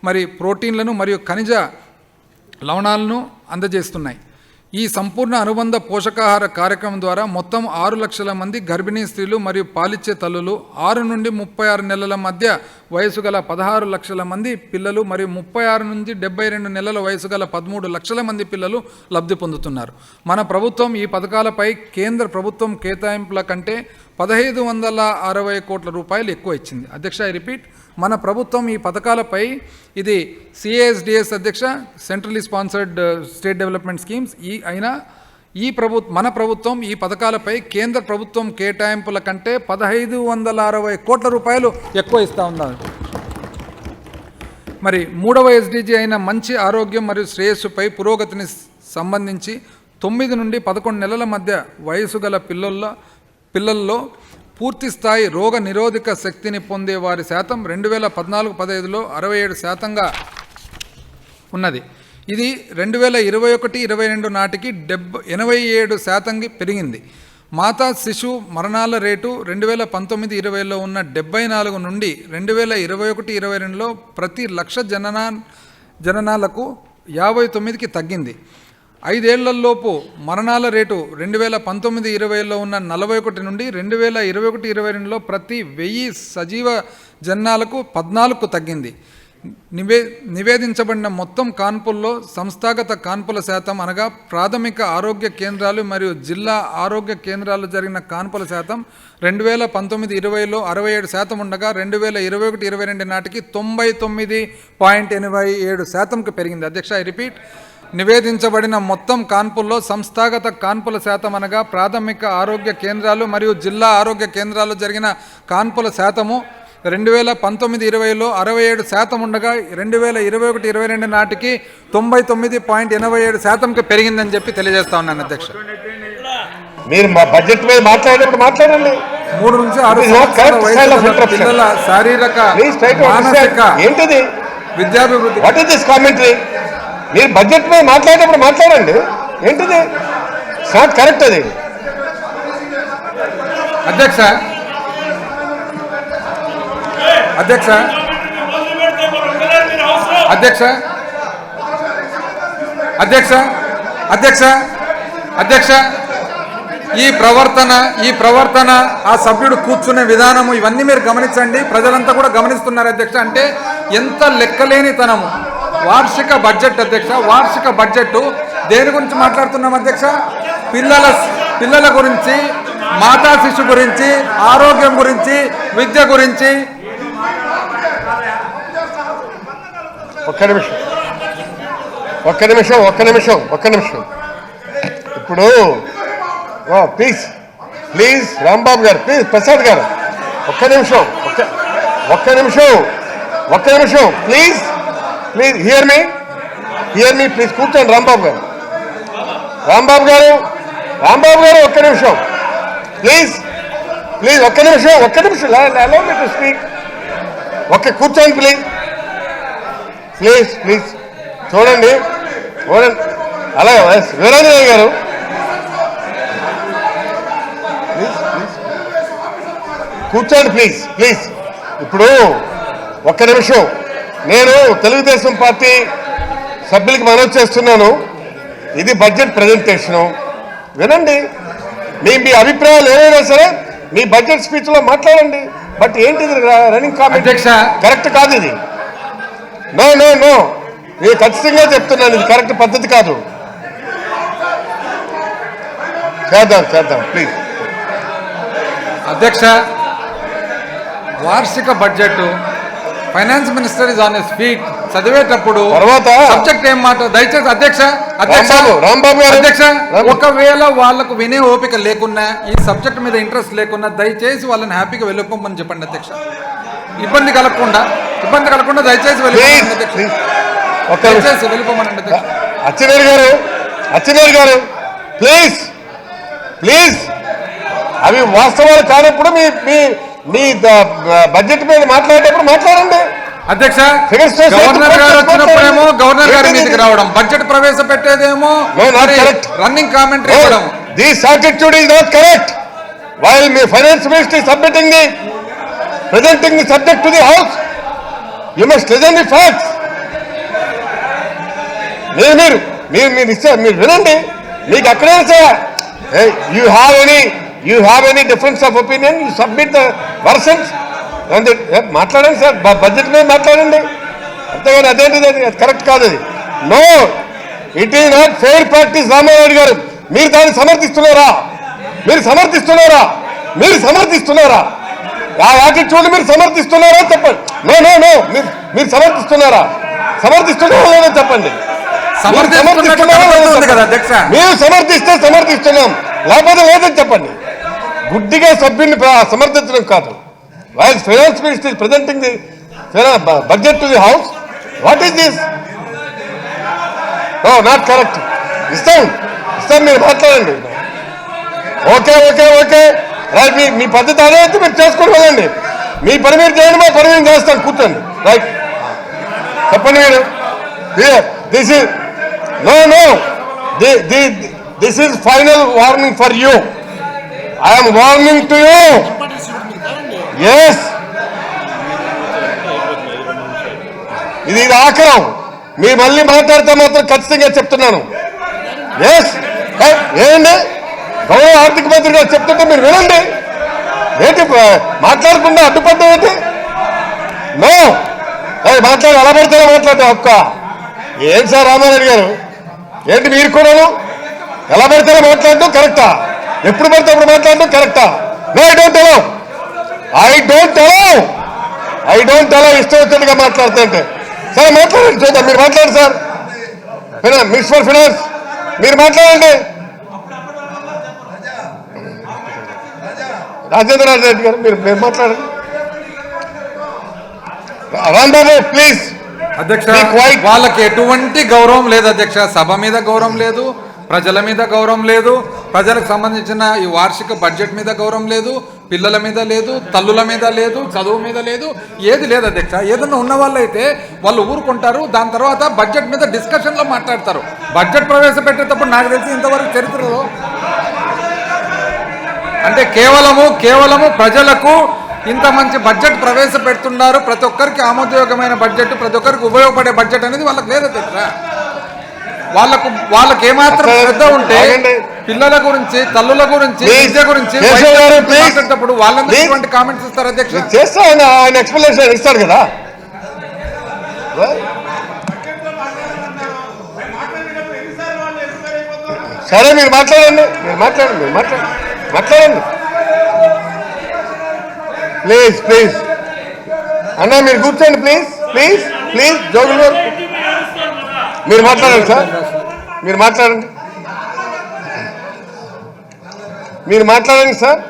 మరి ప్రోటీన్లను మరియు ఖనిజ లవణాలను అందజేస్తున్నాయి. ఈ సంపూర్ణ అనుబంధ పోషకాహార కార్యక్రమం ద్వారా మొత్తం 6 లక్షల మంది గర్భిణీ స్త్రీలు మరియు పాలిచ్చే తల్లులు, 6 నుండి 36 నెలల మధ్య వయసు గల 16 లక్షల మంది పిల్లలు మరియు 36 నుంచి 72 నెలల వయసు గల 13 లక్షల మంది పిల్లలు లబ్ధి పొందుతున్నారు. మన ప్రభుత్వం ఈ పథకాలపై కేంద్ర ప్రభుత్వం కేటాయింపుల కంటే 1,560 కోట్ల రూపాయలు ఎక్కువ ఇచ్చింది. అధ్యక్ష, ఐ రిపీట్, మన ప్రభుత్వం ఈ పథకాలపై, ఇది CASDS అధ్యక్ష, centrally sponsored state development schemes, మన ప్రభుత్వం ఈ పథకాలపై కేంద్ర ప్రభుత్వం కేటాయింపుల కంటే 1,560 కోట్ల రూపాయలు ఎక్కువ ఇస్తూ ఉన్నారు. మరి 3వ SDG అయిన మంచి ఆరోగ్యం మరియు శ్రేయస్సుపై పురోగతిని సంబంధించి 9 నుండి 11 నెలల మధ్య వయసు గల పిల్లల్లో పూర్తి స్థాయి రోగ నిరోధక శక్తిని పొందే వారి శాతం 2014-15లో 67%గా ఉన్నది. ఇది 2021-22 నాటికి 87%కి పెరిగింది. మాతా శిశు మరణాల రేటు 2019-20లో ఉన్న 74 నుండి 2021-22లో ప్రతి 1,00,000 జననాలకు 59కి తగ్గింది. 5 ఏళ్లలోపు మరణాల రేటు 2019-20లో ఉన్న 41 నుండి 2021-22లో ప్రతి 1000 సజీవ జనాలకు 14కు తగ్గింది. నివేదించబడిన మొత్తం కాన్పుల్లో సంస్థాగత కాన్పుల శాతం అనగా ప్రాథమిక ఆరోగ్య కేంద్రాలు మరియు జిల్లా ఆరోగ్య కేంద్రాల్లో జరిగిన కాన్పుల శాతం 2019-20లో 67% ఉండగా 2021-22 నాటికి 99.87%కు పెరిగింది. అధ్యక్ష, ఐ రిపీట్, నివేదించబడిన మొత్తం కాన్పుల్లో సంస్థాగత కాన్పుల శాతం అనగా ప్రాథమిక ఆరోగ్య కేంద్రాలు మరియు జిల్లా ఆరోగ్య కేంద్రాల్లో జరిగిన కాన్పుల శాతము 2019-20లో 67% ఉండగా 2021-22 నాటికి 99.87%కు పెరిగిందని చెప్పి తెలియజేస్తా ఉన్నాను. అధ్యక్ష, మీరు బడ్జెట్ మీద మాట్లాడేటప్పుడు మాట్లాడండి. 3 నుంచి 6 సంవత్సరాల వయసు పిల్లల శారీరక మానసిక ఏంటిది విద్యాభివృద్ధి. What is this commentary? మీరు బడ్జెట్ మీద మాట్లాడేటప్పుడు మాట్లాడండి. ఏంటిది? ఇట్స్ నాట్ కరెక్ట్ అది. అధ్యక్ష అధ్యక్ష అధ్యక్ష అధ్యక్ష అధ్యక్ష అధ్యక్ష ఈ ప్రవర్తన ఆ సభ్యుడు కూర్చునే విధానము ఇవన్నీ మీరు గమనించండి. ప్రజలంతా కూడా గమనిస్తున్నారు. అధ్యక్ష, అంటే ఎంత లెక్కలేనితనము. వార్షిక బడ్జెట్ అధ్యక్ష, వార్షిక బడ్జెట్ దేని గురించి మాట్లాడుతున్నాం అధ్యక్ష? పిల్లల గురించి, మాతా శిశు గురించి, ఆరోగ్యం గురించి, విద్య గురించి. ఒక్క నిమిషం. ఇప్పుడు ప్లీజ్ రాంబాబు గారు, ప్లీజ్ ప్రసాద్ గారు, ఒక్క నిమిషం ప్లీజ్ హియర్ మీ ప్లీజ్. కూర్చోండి రాంబాబు గారు ఒక్క నిమిషం ప్లీజ్ ఒక్క నిమిషం allow me to speak. కూర్చోండి ప్లీజ్ చూడండి అలాగే వీరాంజనేయ గారు కూర్చోండి ప్లీజ్. ఇప్పుడు ఒక్క నిమిషం నేను తెలుగుదేశం పార్టీ సభ్యులకి మనవి చేస్తున్నాను. ఇది బడ్జెట్ ప్రజెంటేషను. వినండి. మీ అభిప్రాయాలు ఏవైనా సరే మీ బడ్జెట్ స్పీచ్లో మాట్లాడండి. బట్ ఏంటిది రన్నింగ్ కామెంట్? కరెక్ట్ కాదు ఇది. నో నేను ఖచ్చితంగా చెప్తున్నాను, ఇది కరెక్ట్ పద్ధతి కాదు. చేద్దాం ప్లీజ్. అధ్యక్ష, వార్షిక budget finance minister is on his feet చదివేటప్పుడు తర్వాత సబ్జెక్ట్ ఏం మాట దయచేసి అధ్యక్ష రాంబాబు అధ్యక్ష, ఒకవేళ వాళ్ళకు వినే ఓపిక లేకున్నా, ఈ సబ్జెక్ట్ మీద ఇంట్రెస్ట్ లేకున్నా దయచేసి వాళ్ళని హ్యాపీగా వెళ్ళిపోమని చెప్పండి అధ్యక్ష. ఇబ్బంది కలగకుండా దయచేసి వెళ్ళిపోమని అధ్యక్ష. అచ్చెన్నాయుడు గారు ప్లీజ్ అవి వాస్తవాలు కానప్పుడు మీ బడ్జెట్ మీద మాట్లాడేటప్పుడు మాట్లాడండి అధ్యక్ష. గవర్నర్ గారు వచ్చినప్పుడేమో గవర్నర్ గారి మీదకి రావడం, బడ్జెట్ ప్రవేశపెట్టేదేమో రన్నింగ్ కామెంటరీ ఇవ్వడం. This attitude is not correct. While me finance minister is presenting the subject to the house, you must listen the facts. మీరు వినండి. మీకు అక్కడే sir you have any difference of opinion, you submit the versions. మాట్లాడండి sir, budget మీద మాట్లాడండి. అంతేగాని అదేంటిది, అది కరెక్ట్ కాదు. అది no, it is not fair practice. Ramarao garu, మీరు దాన్ని సమర్థిస్తున్నారా? ఆ యాటిట్యూడ్ మీరు సమర్థిస్తున్నారా చెప్పండి. నో మీరు సమర్థిస్తున్నారా చెప్పండి. మీరు సమర్థిస్తే సమర్థిస్తున్నాం, లేకపోతే లేదని చెప్పండి. గుడ్డిగా సభ్యుని సమర్థించడం కాదు. While finance minister presenting the budget to the house, what is this? No, not correct. ఇస్తాం మీరు మాట్లాడండి. Okay right. మీ పద్ధతి అదే అయితే మీరు చేసుకుని వెళ్ళండి. మీ పని మీరు చేయండి, మా పని మేము చేస్తాను. కూర్చోండి. రైట్, చెప్పండి మీరు. This is this is final warning for you. I'm warning to you. Yes, ఇది ఆఖరం. మీరు మళ్ళీ మాట్లాడితే మాత్రం ఖచ్చితంగా చెప్తున్నాను, ఎస్ ఏంటి గౌరవ ఆర్థిక మంత్రి గారు చెప్తుంటే మీరు వినండి. ఏంటి మాట్లాడకుండా అడ్డుపడ్డం ఏంటి? నో మాట్లాడు, ఎలా పడితే మాట్లాడే ఒక్క ఏంటి సార్ రామారెడ్డి గారు, ఏంటి మీరు కూడాను ఎలా పడితే మాట్లాడడం కరెక్టా? ఎప్పుడు పడితే అప్పుడు మాట్లాడడం కరెక్టా? నో ఐ డోంట్ అలౌ ఇష్టం వచ్చినట్టుగా మాట్లాడుతుంటే. సరే మాట్లాడండి, చూద్దాం. మీరు మాట్లాడండి సార్. మినిస్టర్ ఫైనాన్స్ మీరు మాట్లాడండి. రాజేంద్రనాథ్ రెడ్డి గారు మీరు మాట్లాడండి. రాంబాబు ప్లీజ్. అధ్యక్ష, వాళ్ళకి ఎటువంటి గౌరవం లేదు అధ్యక్ష. సభ మీద గౌరవం లేదు, ప్రజల మీద గౌరవం లేదు, ప్రజలకు సంబంధించిన ఈ వార్షిక బడ్జెట్ మీద గౌరవం లేదు, పిల్లల మీద లేదు, తల్లుల మీద లేదు, చదువు మీద లేదు, ఏది లేదు అధ్యక్ష. ఏదన్నా ఉన్న వాళ్ళైతే వాళ్ళు ఊరుకుంటారు, దాని తర్వాత బడ్జెట్ మీద డిస్కషన్లో మాట్లాడతారు. బడ్జెట్ ప్రవేశపెట్టేటప్పుడు నాకు తెలిసి ఇంతవరకు చరిత్రలో అంటే కేవలము ప్రజలకు ఇంత మంచి బడ్జెట్ ప్రవేశపెడుతున్నారు, ప్రతి ఒక్కరికి ఆమోదయోగమైన బడ్జెట్, ప్రతి ఒక్కరికి ఉపయోగపడే బడ్జెట్ అనేది వాళ్ళకి లేదు అధ్యక్ష. వాళ్ళకి ఏమాత్రం శ్రద్ధ ఉంటే పిల్లల గురించి, తల్లుల గురించి, విద్య గురించి మాట్లాడేటప్పుడు వాళ్ళందరూ ఎటువంటి కామెంట్స్ ఇస్తారు అధ్యక్ష? చేస్తా ఆయన ఎక్స్ప్లెనేషన్ ఇస్తారు కదా. సరే మీరు మాట్లాడండి, మాట్లాడండి ప్లీజ్ అన్నా. మీరు కూర్చోండి ప్లీజ్ జోగులు గారు మీరు మాట్లాడండి సార్. మీరు మాట్లాడండి సార్.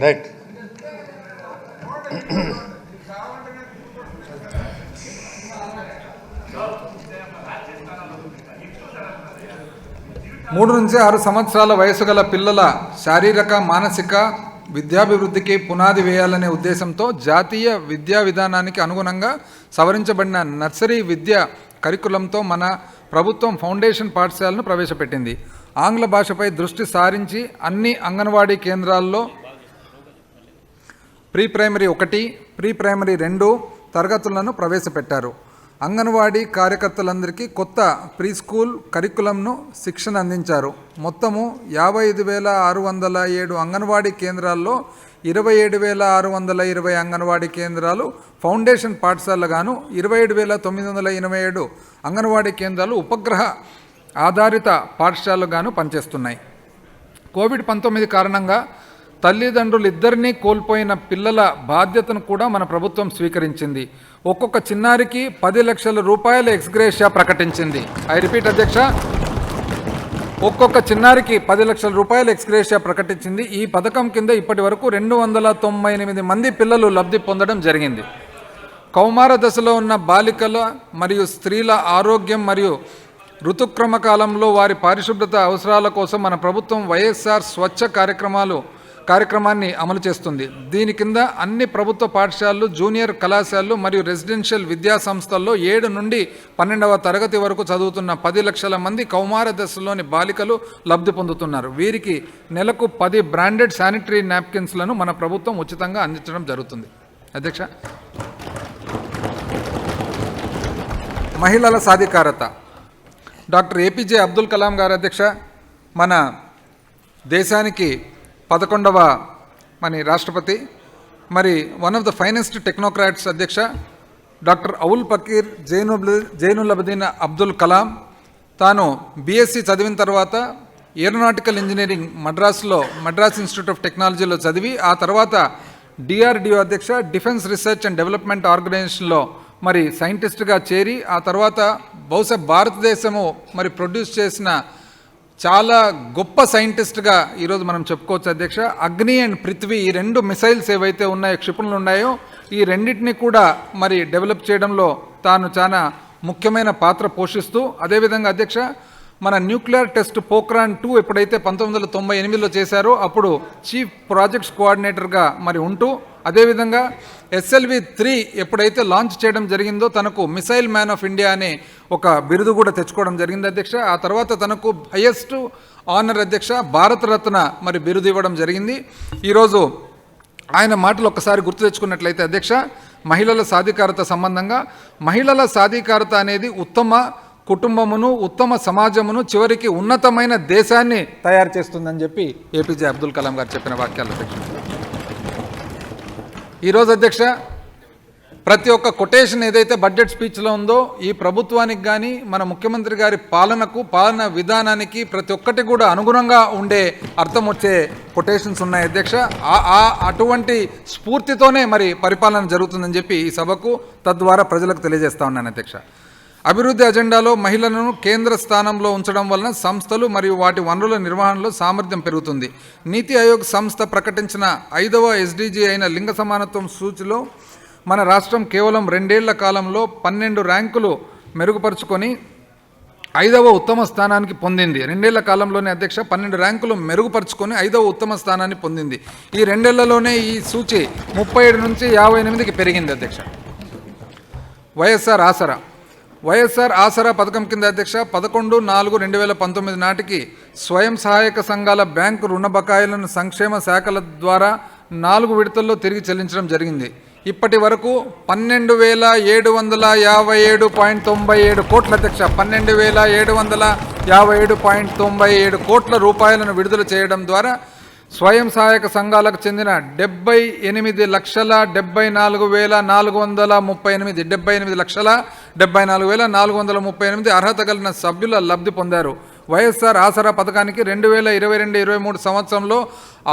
రైట్. మూడు నుంచి 6 సంవత్సరాల వయసు గల పిల్లల శారీరక, మానసిక విద్యాభివృద్ధికి పునాది వేయాలనే ఉద్దేశంతో జాతీయ విద్యా విధానానికి అనుగుణంగా సవరించబడిన నర్సరీ విద్యా కరికులంతో మన ప్రభుత్వం ఫౌండేషన్ పాఠశాలను ప్రవేశపెట్టింది. ఆంగ్ల భాషపై దృష్టి సారించి అన్ని అంగన్వాడీ కేంద్రాల్లో ప్రీ ప్రైమరీ 1, ప్రీ ప్రైమరీ 2 తరగతులను ప్రవేశపెట్టారు. అంగన్వాడీ కార్యకర్తలందరికీ కొత్త ప్రీ స్కూల్ కరికులంను శిక్షణ అందించారు. మొత్తము 55,607 అంగన్వాడీ కేంద్రాల్లో 27,620 అంగన్వాడీ కేంద్రాలు ఫౌండేషన్ పాఠశాలగాను, 27,987 అంగన్వాడీ కేంద్రాలు ఉపగ్రహ ఆధారిత పాఠశాలగాను పనిచేస్తున్నాయి. కోవిడ్-19 కారణంగా తల్లిదండ్రులు ఇద్దరినీ కోల్పోయిన పిల్లల బాధ్యతను కూడా మన ప్రభుత్వం స్వీకరించింది. ఒక్కొక్క చిన్నారికి 10 లక్షల రూపాయల ఎక్స్గ్రేషియా ప్రకటించింది. ఐ రిపీట్ అధ్యక్ష, ఒక్కొక్క చిన్నారికి 10 లక్షల రూపాయల ఎక్స్గ్రేషియా ప్రకటించింది. ఈ పథకం కింద ఇప్పటి వరకు 298 మంది పిల్లలు లబ్ధి పొందడం జరిగింది. కౌమార దశలో ఉన్న బాలికల మరియు స్త్రీల ఆరోగ్యం మరియు ఋతుక్రమ కాలంలో వారి పారిశుభ్రత అవసరాల కోసం మన ప్రభుత్వం వైఎస్ఆర్ స్వచ్ఛ కార్యక్రమాన్ని అమలు చేస్తుంది. దీని కింద అన్ని ప్రభుత్వ పాఠశాలలు, జూనియర్ కళాశాలలు మరియు రెసిడెన్షియల్ విద్యా సంస్థల్లో 7 నుండి 12వ తరగతి వరకు చదువుతున్న 10 లక్షల మంది కౌమార దశలోని బాలికలు లబ్ధి పొందుతున్నారు. వీరికి నెలకు 10 బ్రాండెడ్ శానిటరీ నాప్కిన్స్లను మన ప్రభుత్వం ఉచితంగా అందించడం జరుగుతుంది. అధ్యక్ష, మహిళల సాధికారత. డాక్టర్ ఏపీజే అబ్దుల్ కలాం గారు అధ్యక్ష, మన దేశానికి 11వ రాష్ట్రపతి, మరి one of the finest technocrats అధ్యక్ష, డాక్టర్ అవుల్ పకీర్ జైనులబదీన్ అబ్దుల్ కలాం. తాను బీఎస్సీ చదివిన తర్వాత aeronautical engineering Madras institute of టెక్నాలజీలో చదివి, ఆ తర్వాత డిఆర్డిఓ అధ్యక్ష, డిఫెన్స్ రీసెర్చ్ అండ్ డెవలప్మెంట్ ఆర్గనైజేషన్లో సైంటిస్ట్గా చేరి, ఆ తర్వాత బహుశా భారతదేశము ప్రొడ్యూస్ చేసిన చాలా గొప్ప సైంటిస్ట్గా ఈరోజు మనం చెప్పుకోవచ్చు అధ్యక్ష. అగ్ని అండ్ పృథ్వీ, ఈ 2 మిసైల్స్ ఏవైతే ఉన్నాయో, క్షిపణులు ఉన్నాయో, ఈ రెండింటిని కూడా డెవలప్ చేయడంలో తాను చాలా ముఖ్యమైన పాత్ర పోషిస్తూ, అదేవిధంగా అధ్యక్ష మన న్యూక్లియర్ టెస్ట్ పోఖ్రాన్ 2 ఎప్పుడైతే 1998లో చేశారో అప్పుడు చీఫ్ ప్రాజెక్ట్స్ కోఆర్డినేటర్గా మరి ఉంటూ, అదేవిధంగా SLV-3 ఎప్పుడైతే లాంచ్ చేయడం జరిగిందో తనకు మిసైల్ మ్యాన్ ఆఫ్ ఇండియా అనే ఒక బిరుదు కూడా తెచ్చుకోవడం జరిగింది అధ్యక్ష. ఆ తర్వాత తనకు హైయెస్ట్ ఆనర్ అధ్యక్ష భారతరత్న మరి బిరుదు ఇవ్వడం జరిగింది. ఈరోజు ఆయన మాటలు ఒక్కసారి గుర్తు తెచ్చుకున్నట్లయితే అధ్యక్ష, మహిళల సాధికారత సంబంధంగా, మహిళల సాధికారత అనేది ఉత్తమ కుటుంబమును, ఉత్తమ సమాజమును, చివరికి ఉన్నతమైన దేశాన్ని తయారు చేస్తుందని చెప్పి APJ అబ్దుల్ కలాం గారు చెప్పిన వాక్యాలు అధ్యక్ష. ఈరోజు అధ్యక్ష ప్రతి ఒక్క కొటేషన్ ఏదైతే బడ్జెట్ స్పీచ్లో ఉందో ఈ ప్రభుత్వానికి కానీ మన ముఖ్యమంత్రి గారి పాలన విధానానికి ప్రతి ఒక్కటి కూడా అనుగుణంగా ఉండే అర్థం వచ్చే కొటేషన్స్ ఉన్నాయి అధ్యక్ష. అటువంటి స్ఫూర్తితోనే మరి పరిపాలన జరుగుతుందని చెప్పి ఈ సభకు తద్వారా ప్రజలకు తెలియజేస్తా ఉన్నాను అధ్యక్ష. అభివృద్ధి అజెండాలో మహిళలను కేంద్ర స్థానంలో ఉంచడం వలన సంస్థలు మరియు వాటి వనరుల నిర్వహణలో సామర్థ్యం పెరుగుతుంది. నీతి ఆయోగ్ సంస్థ ప్రకటించిన 5వ SDG అయిన లింగ సమానత్వం సూచిలో మన రాష్ట్రం కేవలం 2 ఏళ్ల కాలంలో 12 ర్యాంకులు మెరుగుపరుచుకొని 5వ ఉత్తమ స్థానానికి పొందింది. 2 ఏళ్ల కాలంలోనే అధ్యక్ష 12 ర్యాంకులు మెరుగుపరుచుకొని 5వ ఉత్తమ స్థానాన్ని పొందింది. ఈ 2 ఏళ్లలోనే ఈ సూచి 37 నుంచి 58కి పెరిగింది అధ్యక్ష. వైఎస్ఆర్ ఆసరా పథకం కింద అధ్యక్ష 11/4/2019 నాటికి స్వయం సహాయక సంఘాల బ్యాంకు రుణ బకాయిలను సంక్షేమ శాఖల ద్వారా 4 విడతల్లో తిరిగి చెల్లించడం జరిగింది. ఇప్పటి వరకు 12,757.97 కోట్ల అధ్యక్ష 12,757.97 కోట్ల రూపాయలను విడుదల చేయడం ద్వారా స్వయం సహాయక సంఘాలకు చెందిన 78,74,438 అర్హత కలిగిన సభ్యుల లబ్ధి పొందారు. వైఎస్ఆర్ ఆసరా పథకానికి 2022-23 సంవత్సరంలో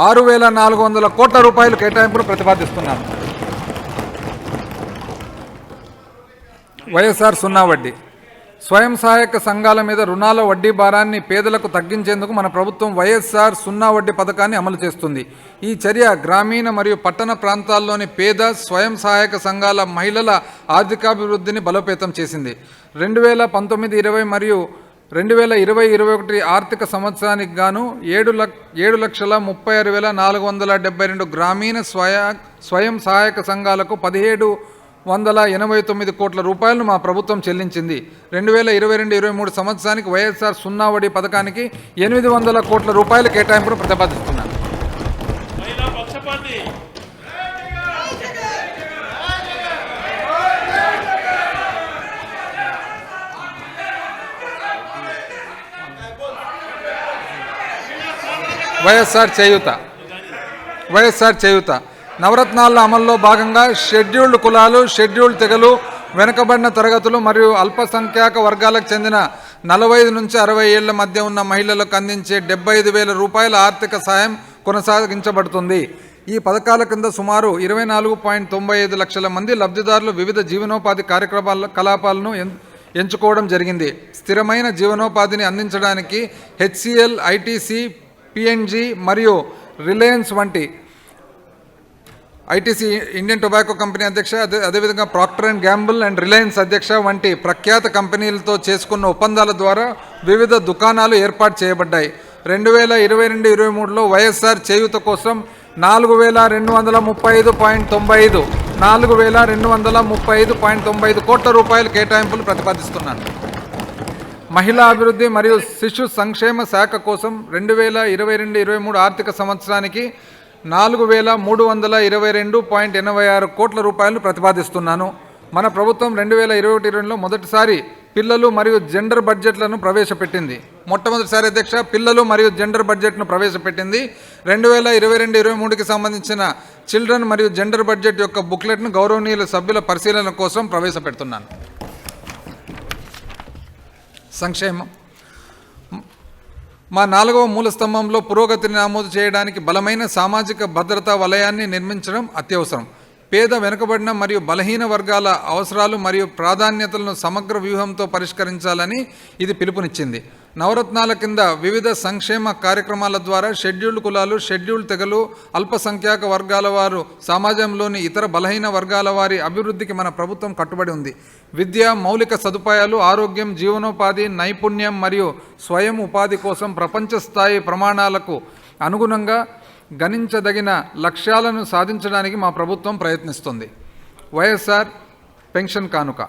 6,400 కోట్ల రూపాయలు కేటాయింపును ప్రతిపాదిస్తున్నారు. వైఎస్ఆర్ సున్నా వడ్డీ స్వయం సహాయక సంఘాల మీద రుణాల వడ్డీ భారాన్ని పేదలకు తగ్గించేందుకు మన ప్రభుత్వం వైఎస్ఆర్ సున్నా వడ్డీ పథకాన్ని అమలు చేస్తుంది. ఈ చర్య గ్రామీణ మరియు పట్టణ ప్రాంతాల్లోని పేద స్వయం సహాయక సంఘాల మహిళల ఆర్థికాభివృద్ధిని బలోపేతం చేసింది. 2019-20 మరియు 2020-21 ఆర్థిక సంవత్సరానికి గాను 7,36,472 గ్రామీణ స్వయం సహాయక సంఘాలకు 1,789 కోట్ల రూపాయలను మా ప్రభుత్వం చెల్లించింది. 2022-23 సంవత్సరానికి వైఎస్ఆర్ సున్నా వడ్డీ పథకానికి 800 కోట్ల రూపాయల కేటాయింపును ప్రతిపాదిస్తున్నాను. వైఎస్ఆర్ చేయూత నవరత్నాల అమల్లో భాగంగా షెడ్యూల్డ్ కులాలు, షెడ్యూల్డ్ తెగలు, వెనుకబడిన తరగతులు మరియు అల్పసంఖ్యాక వర్గాలకు చెందిన 45 నుంచి 60 ఏళ్ల మధ్య ఉన్న మహిళలకు అందించే 75,000 రూపాయల ఆర్థిక సాయం కొనసాగించబడుతుంది. ఈ పథకాల కింద సుమారు 24.95 లక్షల మంది లబ్ధిదారులు వివిధ జీవనోపాధి కార్యకలాపాలను ఎంచుకోవడం జరిగింది. స్థిరమైన జీవనోపాధిని అందించడానికి HCL, ITC, PNG మరియు రిలయన్స్ వంటి ITC ఇండియన్ టొబాకో కంపెనీ అధ్యక్ష, అదేవిధంగా Procter and Gamble and Reliance అధ్యక్ష వంటి ప్రఖ్యాత కంపెనీలతో చేసుకున్న ఒప్పందాల ద్వారా వివిధ దుకాణాలు ఏర్పాటు చేయబడ్డాయి. 2022-23లో వైఎస్ఆర్ చేయూత కోసం 4,235.95 కోట్ల రూపాయల కేటాయింపులు ప్రతిపాదిస్తున్నాను. మహిళా అభివృద్ధి మరియు శిశు సంక్షేమ శాఖ కోసం 2022-23 ఆర్థిక సంవత్సరానికి 4,322.86 కోట్ల రూపాయలు ప్రతిపాదిస్తున్నాను. మన ప్రభుత్వం 2021-22లో మొదటిసారి పిల్లలు మరియు జెండర్ బడ్జెట్లను ప్రవేశపెట్టింది. మొట్టమొదటిసారి అధ్యక్ష పిల్లలు మరియు జెండర్ బడ్జెట్ను ప్రవేశపెట్టింది. 2022-23కి సంబంధించిన చిల్డ్రన్ మరియు జెండర్ బడ్జెట్ యొక్క బుక్లెట్ను గౌరవనీయుల సభ్యుల పరిశీలన కోసం ప్రవేశపెడుతున్నాను. సంక్షేమం మా 4వ మూల స్తంభంలో పురోగతిని నమోదు చేయడానికి బలమైన సామాజిక భద్రతా వలయాన్ని నిర్మించడం అత్యవసరం. పేద, వెనుకబడిన మరియు బలహీన వర్గాల అవసరాలు మరియు ప్రాధాన్యతలను సమగ్ర వ్యూహంతో పరిష్కరించాలని ఇది పిలుపునిచ్చింది. నవరత్నాల కింద వివిధ సంక్షేమ కార్యక్రమాల ద్వారా షెడ్యూల్డ్ కులాలు, షెడ్యూల్డ్ తెగలు, అల్పసంఖ్యాక వర్గాల వారు, సమాజంలోని ఇతర బలహీన వర్గాల వారి అభివృద్ధికి మన ప్రభుత్వం కట్టుబడి ఉంది. విద్య, మౌలిక సదుపాయాలు, ఆరోగ్యం, జీవనోపాధి, నైపుణ్యం మరియు స్వయం ఉపాధి కోసం ప్రపంచ స్థాయి ప్రమాణాలకు అనుగుణంగా గణించదగిన లక్ష్యాలను సాధించడానికి మా ప్రభుత్వం ప్రయత్నిస్తుంది. వైఎస్ఆర్ పెన్షన్ కానుక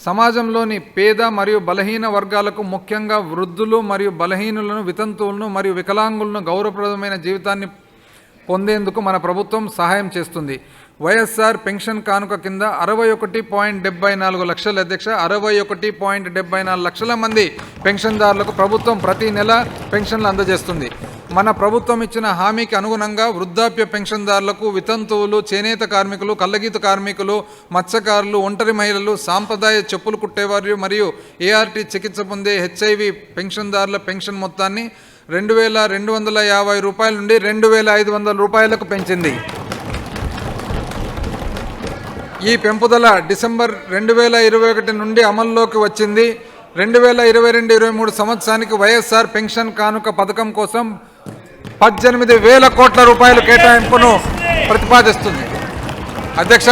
సమాజంలోని పేద మరియు బలహీన వర్గాలకు, ముఖ్యంగా వృద్ధులు మరియు బలహీనులను, వితంతువులను మరియు వికలాంగులను గౌరవప్రదమైన జీవితాన్ని పొందేందుకు మన ప్రభుత్వం సహాయం చేస్తుంది. వైఎస్ఆర్ పెన్షన్ కానుక కింద 61.74 లక్షల అధ్యక్ష 61.74 లక్షల మంది పెన్షన్దారులకు ప్రభుత్వం ప్రతి నెల పెన్షన్లు అందజేస్తుంది. మన ప్రభుత్వం ఇచ్చిన హామీకి అనుగుణంగా వృద్ధాప్య పెన్షన్దారులకు, వితంతువులు, చేనేత కార్మికులు, కళ్ళగీత కార్మికులు, మత్స్యకారులు, ఒంటరి మహిళలు, సాంప్రదాయ చెప్పులు కుట్టేవారు మరియు ఏఆర్టీ చికిత్స పొందే హెచ్ఐవి పెన్షన్దారుల పెన్షన్ మొత్తాన్ని 2,250 రూపాయల నుండి 2,500 రూపాయలకు పెంచింది. ఈ పెంపుదల డిసెంబర్ 2021 నుండి అమల్లోకి వచ్చింది. 2022-23 సంవత్సరానికి వైఎస్ఆర్ పెన్షన్ కానుక పథకం కోసం 18,000 కోట్ల రూపాయల కేటాయింపును ప్రతిపాదిస్తుంది. అధ్యక్ష,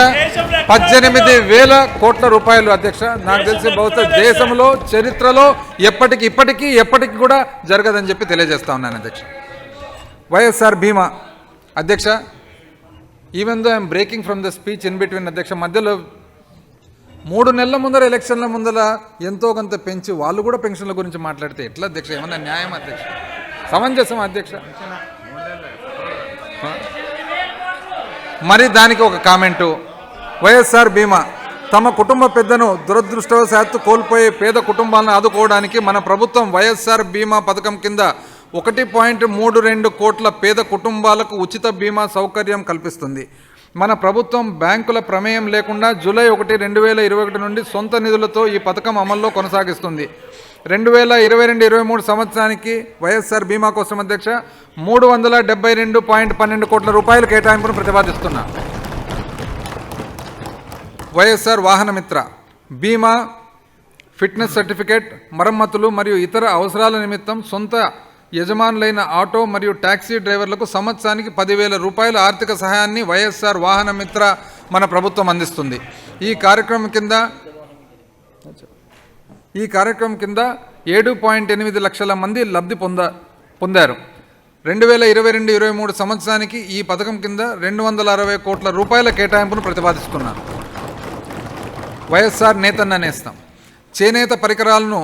18,000 కోట్ల రూపాయలు అధ్యక్ష. నాకు తెలిసి బహుశా దేశంలో చరిత్రలో ఎప్పటికీ కూడా జరగదని చెప్పి తెలియజేస్తా ఉన్నాను అధ్యక్ష. వైఎస్ఆర్ బీమా అధ్యక్ష, even though I'm breaking from the speech in between అధ్యక్ష, మధ్యలో 3 నెలల ముందర ఎలక్షన్ల ముందర ఎంతో కొంత పెంచి వాళ్ళు కూడా పెన్షన్ల గురించి మాట్లాడితే ఎట్లా అధ్యక్ష? ఏమన్నా న్యాయం అధ్యక్ష? సమంజసం అధ్యక్ష? మరి దానికి ఒక కామెంటు. వైఎస్ఆర్ బీమా తమ కుటుంబ పెద్దను దురదృష్టవశాత్తు కోల్పోయే పేద కుటుంబాలను ఆదుకోవడానికి మన ప్రభుత్వం వైఎస్ఆర్ బీమా పథకం కింద 1.32 కోట్ల పేద కుటుంబాలకు ఉచిత బీమా సౌకర్యం కల్పిస్తుంది. మన ప్రభుత్వం బ్యాంకుల ప్రమేయం లేకుండా జూలై 1, 2021 నుండి సొంత నిధులతో ఈ పథకం అమల్లో కొనసాగిస్తుంది. 2022-23 సంవత్సరానికి వైఎస్ఆర్ బీమా కోసం అధ్యక్ష 372.12 కోట్ల రూపాయల కేటాయింపును ప్రతిపాదిస్తున్నా. వైఎస్ఆర్ వాహన మిత్ర బీమా, ఫిట్నెస్ సర్టిఫికేట్, మరమ్మతులు మరియు ఇతర అవసరాల నిమిత్తం సొంత యజమానులైన ఆటో మరియు టాక్సీ డ్రైవర్లకు సంవత్సరానికి 10,000 రూపాయల ఆర్థిక సహాయాన్ని వైఎస్ఆర్ వాహన మిత్ర మన ప్రభుత్వం అందిస్తుంది. ఈ కార్యక్రమం కింద 7.8 లక్షల మంది లబ్ధి పొందారు. 2022-23 సంవత్సరానికి ఈ పథకం కింద 260 కోట్ల రూపాయల కేటాయింపును ప్రతిపాదిస్తున్నారు. వైఎస్ఆర్ నేతన్న నేస్తం చేనేత పరికరాలను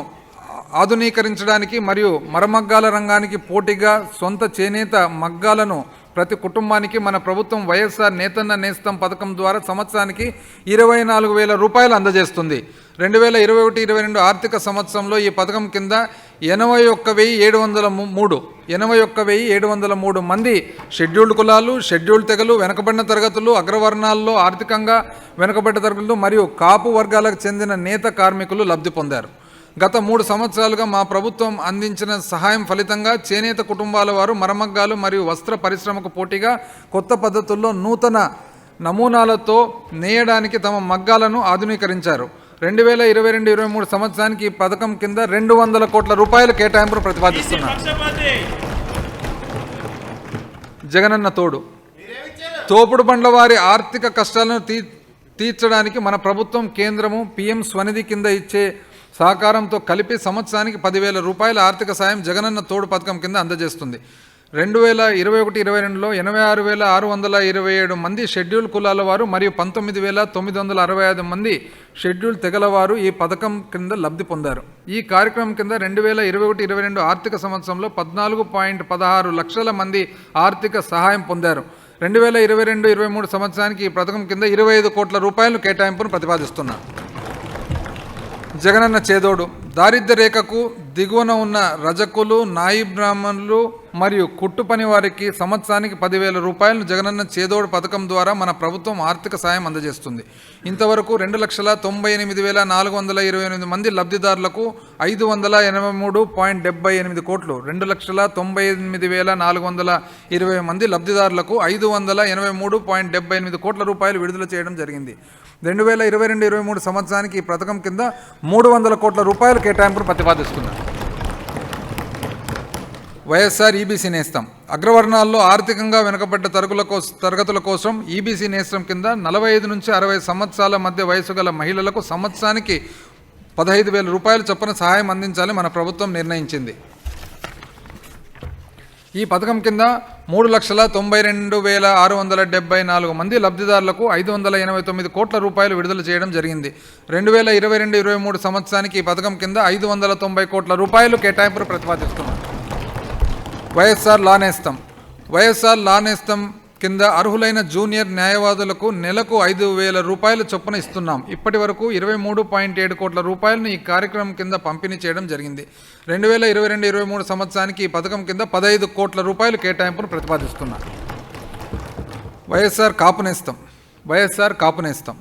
ఆధునీకరించడానికి మరియు మరమగ్గాల రంగానికి పోటీగా సొంత చేనేత మగ్గాలను ప్రతి కుటుంబానికి మన ప్రభుత్వం వైఎస్ఆర్ నేతన్న నేస్తం పథకం ద్వారా సంవత్సరానికి 24,000 రూపాయలు అందజేస్తుంది. 2021-22 ఆర్థిక సంవత్సరంలో ఈ పథకం కింద 81,703 మంది షెడ్యూల్డ్ కులాలు, షెడ్యూల్డ్ తెగలు, వెనుకబడిన తరగతులు, అగ్రవర్ణాల్లో ఆర్థికంగా వెనుకబడ్డ తరగతులు మరియు కాపు వర్గాలకు చెందిన నేత కార్మికులు లబ్ధి పొందారు. గత 3 సంవత్సరాలుగా మా ప్రభుత్వం అందించిన సహాయం ఫలితంగా చేనేత కుటుంబాల వారు మరమగ్గాలు మరియు వస్త్ర పరిశ్రమకు పోటీగా కొత్త పద్ధతుల్లో నూతన నమూనాలతో నేయడానికి తమ మగ్గాలను ఆధునీకరించారు. 2022-23 సంవత్సరానికి ఈ పథకం కింద 200 కోట్ల రూపాయల కేటాయింపును ప్రతిపాదిస్తున్నారు. జగనన్న తోపుడు బండ్ల వారి ఆర్థిక కష్టాలను తీర్చడానికి మన ప్రభుత్వం కేంద్రము PM స్వనిధి కింద ఇచ్చే సహకారంతో కలిపి సంవత్సరానికి 10,000 రూపాయల ఆర్థిక సాయం జగనన్న తోడు పథకం కింద అందజేస్తుంది. 2021-22లో 86,627 మంది షెడ్యూల్ కులాల వారు మరియు 19,965 మంది షెడ్యూల్ తెగలవారు ఈ పథకం కింద లబ్ధి పొందారు. ఈ కార్యక్రమం కింద 2021-22 ఆర్థిక సంవత్సరంలో 14.16 లక్షల మంది ఆర్థిక సహాయం పొందారు. 2022-23 సంవత్సరానికి ఈ పథకం కింద 25 కోట్ల రూపాయలు కేటాయింపును ప్రతిపాదిస్తున్నారు. జగనన్న చేదోడు దారిద్ర్య రేఖకు దిగువన ఉన్న రజకులు, నాయి బ్రాహ్మణులు మరియు కుట్టు పని వారికి సంవత్సరానికి 10,000 రూపాయలను జగనన్న చేదోడు పథకం ద్వారా మన ప్రభుత్వం ఆర్థిక సాయం అందజేస్తుంది. ఇంతవరకు 2,98,428 మంది లబ్ధిదారులకు 583.78 కోట్లు, 2,98,420 మంది లబ్ధిదారులకు 583.78 కోట్ల రూపాయలు విడుదల చేయడం జరిగింది. 2022-23 సంవత్సరానికి ఈ పథకం కింద 300 కోట్ల రూపాయల కేటాయింపును ప్రతిపాదిస్తున్నారు. వైఎస్ఆర్ ఈబీసీ నేస్తం. అగ్రవర్ణాల్లో ఆర్థికంగా వెనుకబడ్డ తరగతుల కోసం ఈబీసీ నేస్తం కింద 45 నుంచి 60 సంవత్సరాల మధ్య వయసు గల మహిళలకు సంవత్సరానికి 15,000 రూపాయలు చొప్పున సహాయం అందించాలని మన ప్రభుత్వం నిర్ణయించింది. ఈ పథకం కింద 3,92,674 మంది లబ్ధిదారులకు 589 కోట్ల రూపాయలు విడుదల చేయడం జరిగింది. 2022-23 సంవత్సరానికి ఈ పథకం కింద 590 కోట్ల రూపాయలు కేటాయింపును ప్రతిపాదిస్తున్నారు. వైఎస్ఆర్ లా నేస్తం. వైఎస్ఆర్ లా నేస్తం కింద అర్హులైన జూనియర్ న్యాయవాదులకు నెలకు 5,000 రూపాయలు చొప్పున ఇస్తున్నాం. ఇప్పటి వరకు 23.7 కోట్ల రూపాయలను ఈ కార్యక్రమం కింద పంపిణీ చేయడం జరిగింది. 2022-23 సంవత్సరానికి ఈ పథకం కింద 15 కోట్ల రూపాయలు కేటాయింపును ప్రతిపాదిస్తున్నాం. వైఎస్ఆర్ కాపు నేస్తం. వైఎస్ఆర్ కాపు నేస్తం.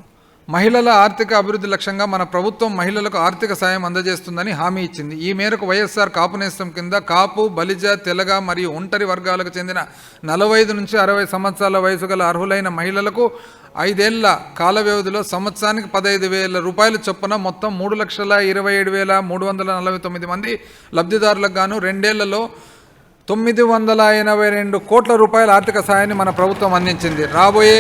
మహిళల ఆర్థిక అభివృద్ధి లక్ష్యంగా మన ప్రభుత్వం మహిళలకు ఆర్థిక సాయం అందజేస్తుందని హామీ ఇచ్చింది. ఈ మేరకు వైఎస్ఆర్ కాపు నేస్తం కింద కాపు, బలిజ, తెలగ మరియు ఒంటరి వర్గాలకు చెందిన 45 నుంచి 60 సంవత్సరాల వయసు గల అర్హులైన మహిళలకు 5 ఏళ్ల కాల వ్యవధిలో సంవత్సరానికి 15,000 రూపాయలు చొప్పున మొత్తం 3,27,349 మంది లబ్ధిదారులకు గాను 2 ఏళ్లలో 982 కోట్ల రూపాయల ఆర్థిక సాయాన్ని మన ప్రభుత్వం అందించింది. రాబోయే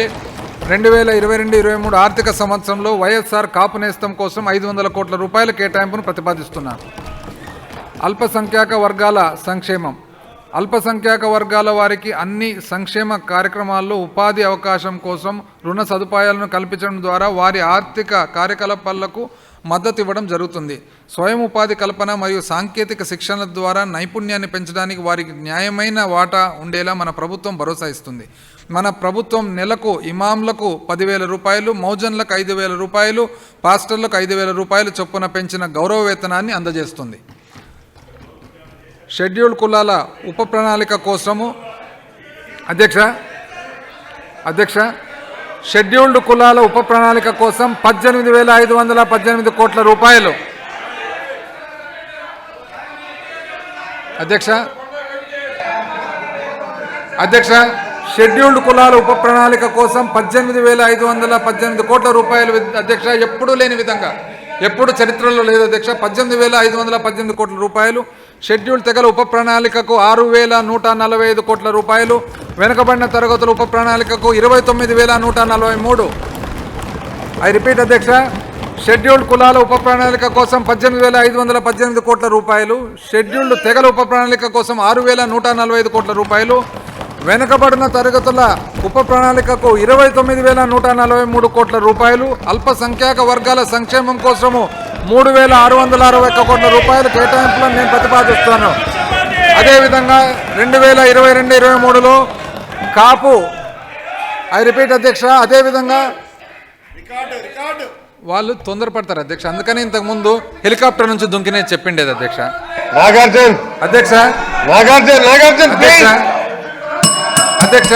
2022-23 ఆర్థిక సంవత్సరంలో వైఎస్ఆర్ కాపు నేస్తం కోసం 500 కోట్ల రూపాయల కేటాయింపును ప్రతిపాదిస్తున్నారు. అల్పసంఖ్యాక వర్గాల సంక్షేమం. అల్పసంఖ్యాక వర్గాల వారికి అన్ని సంక్షేమ కార్యక్రమాల్లో ఉపాధి అవకాశం కోసం రుణ సదుపాయాలను కల్పించడం ద్వారా వారి ఆర్థిక కార్యకలాపాలకు మద్దతు ఇవ్వడం జరుగుతుంది. స్వయం ఉపాధి కల్పన మరియు సాంకేతిక శిక్షణ ద్వారా నైపుణ్యాన్ని పెంచడానికి వారికి న్యాయమైన వాటా ఉండేలా మన ప్రభుత్వం భరోసా ఇస్తుంది. మన ప్రభుత్వం నెలకు ఇమాంలకు 10,000 రూపాయలు, మౌజన్లకు 5,000 రూపాయలు, పాస్టర్లకు 5,000 రూపాయలు చొప్పున పెంచిన గౌరవ వేతనాన్ని అందజేస్తుంది. షెడ్యూల్డ్ కులాల ఉప ప్రణాళిక కోసము అధ్యక్ష షెడ్యూల్డ్ కులాల ఉప ప్రణాళిక కోసం 18,518 కోట్ల రూపాయలు అధ్యక్ష షెడ్యూల్డ్ కులాల ఉప ప్రణాళిక కోసం 18,518 కోట్ల రూపాయలు అధ్యక్ష. ఎప్పుడూ లేని విధంగా, ఎప్పుడు చరిత్రలో లేదు అధ్యక్ష. 18,518 కోట్ల రూపాయలు. షెడ్యూల్డ్ తెగల ఉప ప్రణాళికకు 6,145 కోట్ల రూపాయలు. వెనుకబడిన తరగతుల ఉప ప్రణాళికకు 29,143. ఐ రిపీట్ అధ్యక్ష. షెడ్యూల్డ్ కులాల ఉప ప్రణాళిక కోసం 18,518 కోట్ల రూపాయలు. షెడ్యూల్డ్ తెగల ఉప ప్రణాళిక కోసం 6,145 కోట్ల రూపాయలు. వెనుకబడిన తరగతుల ఉప ప్రణాళికకు 29,143 కోట్ల రూపాయలు. అల్పసంఖ్యాక వర్గాల సంక్షేమం కోసము 3,661 కోట్ల రూపాయలు కేటాయింపులను నేను ప్రతిపాదిస్తాను. అదేవిధంగా 2022-23లో కాపు, ఐ రిపీట్ అధ్యక్ష, అదేవిధంగా వాళ్ళు తొందరపడతారు అధ్యక్ష, అందుకని ఇంతకుముందు హెలికాప్టర్ నుంచి దుంకినే చెప్పిండేది అధ్యక్ష. అధ్యక్ష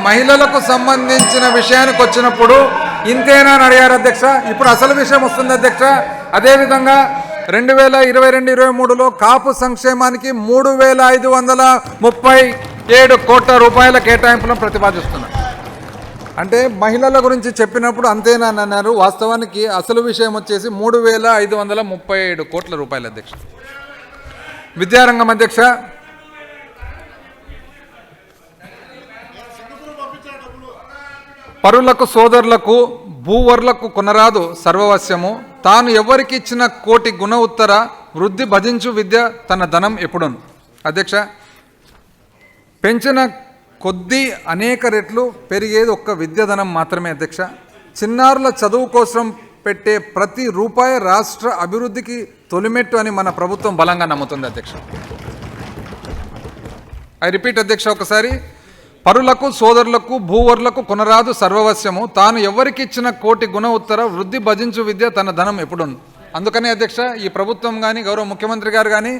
మహిళలకు సంబంధించిన విషయానికి వచ్చినప్పుడు ఇంతేనా అని అడిగారు అధ్యక్ష. ఇప్పుడు అసలు విషయం వస్తుంది అధ్యక్ష. అదేవిధంగా 2022-23లో కాపు సంక్షేమానికి 3,537 కోట్ల రూపాయల కేటాయింపులను ప్రతిపాదిస్తున్నారు. అంటే మహిళల గురించి చెప్పినప్పుడు అంతేనా అని అన్నారు. వాస్తవానికి అసలు విషయం వచ్చేసి 3,537 కోట్ల రూపాయలు అధ్యక్ష. విద్యారంగం అధ్యక్ష. పరులకు సోదరులకు భూవర్లకు కొనరాదు సర్వవస్యము, తాను ఎవరికి ఇచ్చిన కోటి గుణ ఉత్తర వృద్ధి భజించు విద్య తన ధనం ఎప్పుడును. అధ్యక్ష, పెంచిన కొద్దీ అనేక రెట్లు పెరిగేది ఒక్క విద్యాధనం మాత్రమే అధ్యక్ష. చిన్నారుల చదువు కోసం పెట్టే ప్రతి రూపాయి రాష్ట్ర అభివృద్ధికి తొలిమెట్టు అని మన ప్రభుత్వం బలంగా నమ్ముతుంది అధ్యక్ష. ఐ రిపీట్ అధ్యక్ష ఒకసారి. పరులకు సోదరులకు భూవర్లకు కొనరాదు సర్వవస్యము, తాను ఎవరికి ఇచ్చిన కోటి గుణ ఉత్తర వృద్ధి భజించు విద్య తన ధనం ఎప్పుడును. అందుకనే అధ్యక్ష ఈ ప్రభుత్వం కానీ గౌరవ ముఖ్యమంత్రి గారు కానీ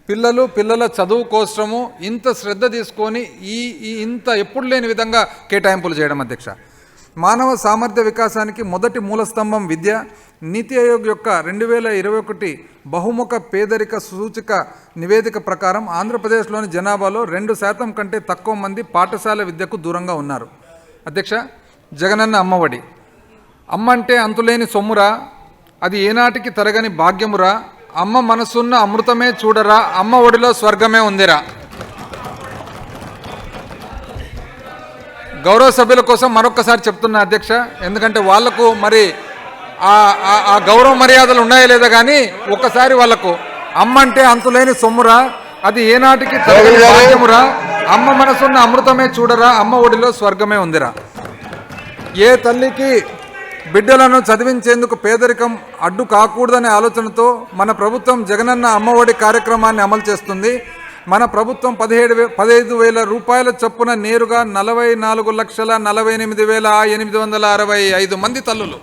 పిల్లల చదువు కోసము ఇంత శ్రద్ధ తీసుకొని ఇంత ఎప్పుడు లేని విధంగా కేటాయింపులు చేయడం అధ్యక్ష. మానవ సామర్థ్య వికాసానికి మొదటి మూలస్తంభం విద్య. నీతి ఆయోగ్ యొక్క 2021 బహుముఖ పేదరిక సూచిక నివేదిక ప్రకారం ఆంధ్రప్రదేశ్లోని జనాభాలో 2% కంటే తక్కువ మంది పాఠశాల విద్యకు దూరంగా ఉన్నారు. అధ్యక్ష, జగనన్న అమ్మఒడి. అమ్మ అంటే అంతులేని సొమ్మురా, అది ఏనాటికి తరగని భాగ్యమురా, అమ్మ మనసున్న అమృతమే చూడరా, అమ్మ ఒడిలో స్వర్గమే ఉందిరా. గౌరవ సభ్యుల కోసం మరొక్కసారి చెప్తున్నా అధ్యక్ష, ఎందుకంటే వాళ్లకు మరి ఆ గౌరవ మర్యాదలు ఉన్నాయో లేదా కానీ ఒక్కసారి వాళ్లకు అమ్మ అంటే అంతులేని సొమ్మురా, అది ఏనాటికి తరగని భాగ్యమురా, అమ్మ మనసున్న అమృతమే చూడరా, అమ్మ ఒడిలో స్వర్గమే ఉందిరా. ఏ తల్లికి బిడ్డలను చదివించేందుకు పేదరికం అడ్డు కాకూడదనే ఆలోచనతో మన ప్రభుత్వం జగనన్న అమ్మ ఒడి కార్యక్రమాన్ని అమలు చేస్తుంది. మన ప్రభుత్వం 15,000 రూపాయల చొప్పున నేరుగా 44,48,865 మంది తల్లులు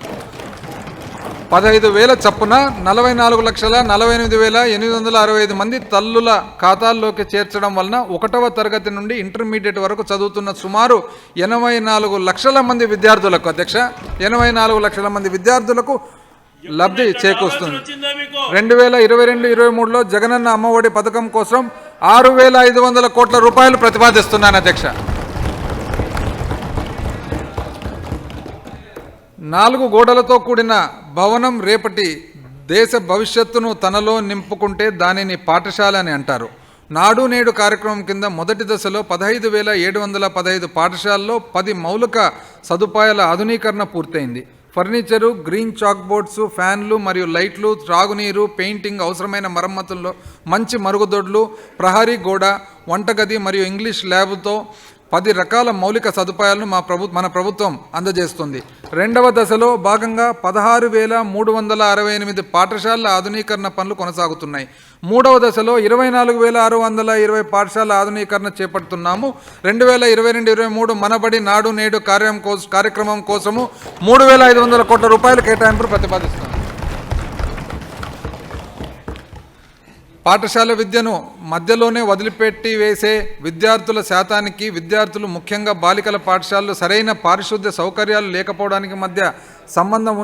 15,000 చొప్పున 44,48,865 మంది తల్లుల ఖాతాల్లోకి చేర్చడం వలన 1వ తరగతి నుండి ఇంటర్మీడియట్ వరకు చదువుతున్న సుమారు 84 లక్షల మంది విద్యార్థులకు అధ్యక్ష 84 లక్షల మంది విద్యార్థులకు లబ్ధి చేకూరుస్తుంది. 2022-23లో జగనన్న అమ్మఒడి పథకం కోసం 6,500 కోట్ల రూపాయలు ప్రతిపాదిస్తున్నాను అధ్యక్ష. 4 గోడలతో కూడిన భవనం రేపటి దేశ భవిష్యత్తును తనలో నింపుకుంటే దానిని పాఠశాల అని అంటారు. నాడు నేడు కార్యక్రమం కింద మొదటి దశలో 15,715 పాఠశాలలో 10 మౌలిక సదుపాయాల ఆధునీకరణ పూర్తయింది. ఫర్నిచరు, గ్రీన్ చాక్ బోర్డ్స్, ఫ్యాన్లు మరియు లైట్లు, త్రాగునీరు, పెయింటింగ్, అవసరమైన మరమ్మతుల్లో మంచి మరుగుదొడ్లు, ప్రహరీ గోడ, వంటగది మరియు ఇంగ్లీష్ ల్యాబ్తో 10 రకాల మౌలిక సదుపాయాలను మన ప్రభుత్వం అందజేస్తుంది. 2వ దశలో భాగంగా 16,368 పాఠశాలల ఆధునీకరణ పనులు కొనసాగుతున్నాయి. 3వ దశలో 24,620 పాఠశాలల ఆధునీకరణ చేపడుతున్నాము. 2022-23 మనబడి నాడు నేడు కార్యక్రమం కోసము 3,500 కోట్ల రూపాయల కేటాయింపులు ప్రతిపాదిస్తున్నాం. పాఠశాల విద్యను మధ్యలోనే వదిలిపెట్టి వేసే విద్యార్థుల శాతానికి విద్యార్థులు ముఖ్యంగా బాలికల పాఠశాలలు సరైన పారిశుద్ధ్య సౌకర్యాలు లేకపోవడానికి మధ్య సంబంధం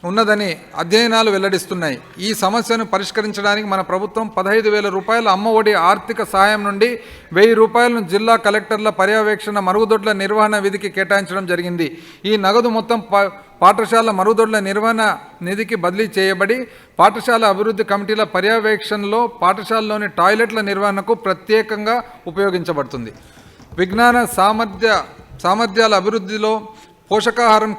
ఉన్నదని అధ్యయనాలు వెల్లడిస్తున్నాయి. ఈ సమస్యను పరిష్కరించడానికి మన ప్రభుత్వం 15,000 రూపాయల అమ్మ ఒడి ఆర్థిక సహాయం నుండి 1,000 రూపాయలను జిల్లా కలెక్టర్ల పర్యవేక్షణ మరుగుదొడ్ల నిర్వహణ విధికి కేటాయించడం జరిగింది. ఈ నగదు మొత్తం పాఠశాల మరుగుదొడ్ల నిర్వహణ నిధికి బదిలీ చేయబడి పాఠశాల అభివృద్ధి కమిటీల పర్యవేక్షణలో పాఠశాలలోని టాయిలెట్ల నిర్వహణకు ప్రత్యేకంగా ఉపయోగించబడుతుంది. విజ్ఞాన సామర్థ్యాల అభివృద్ధిలో పోషకాహారం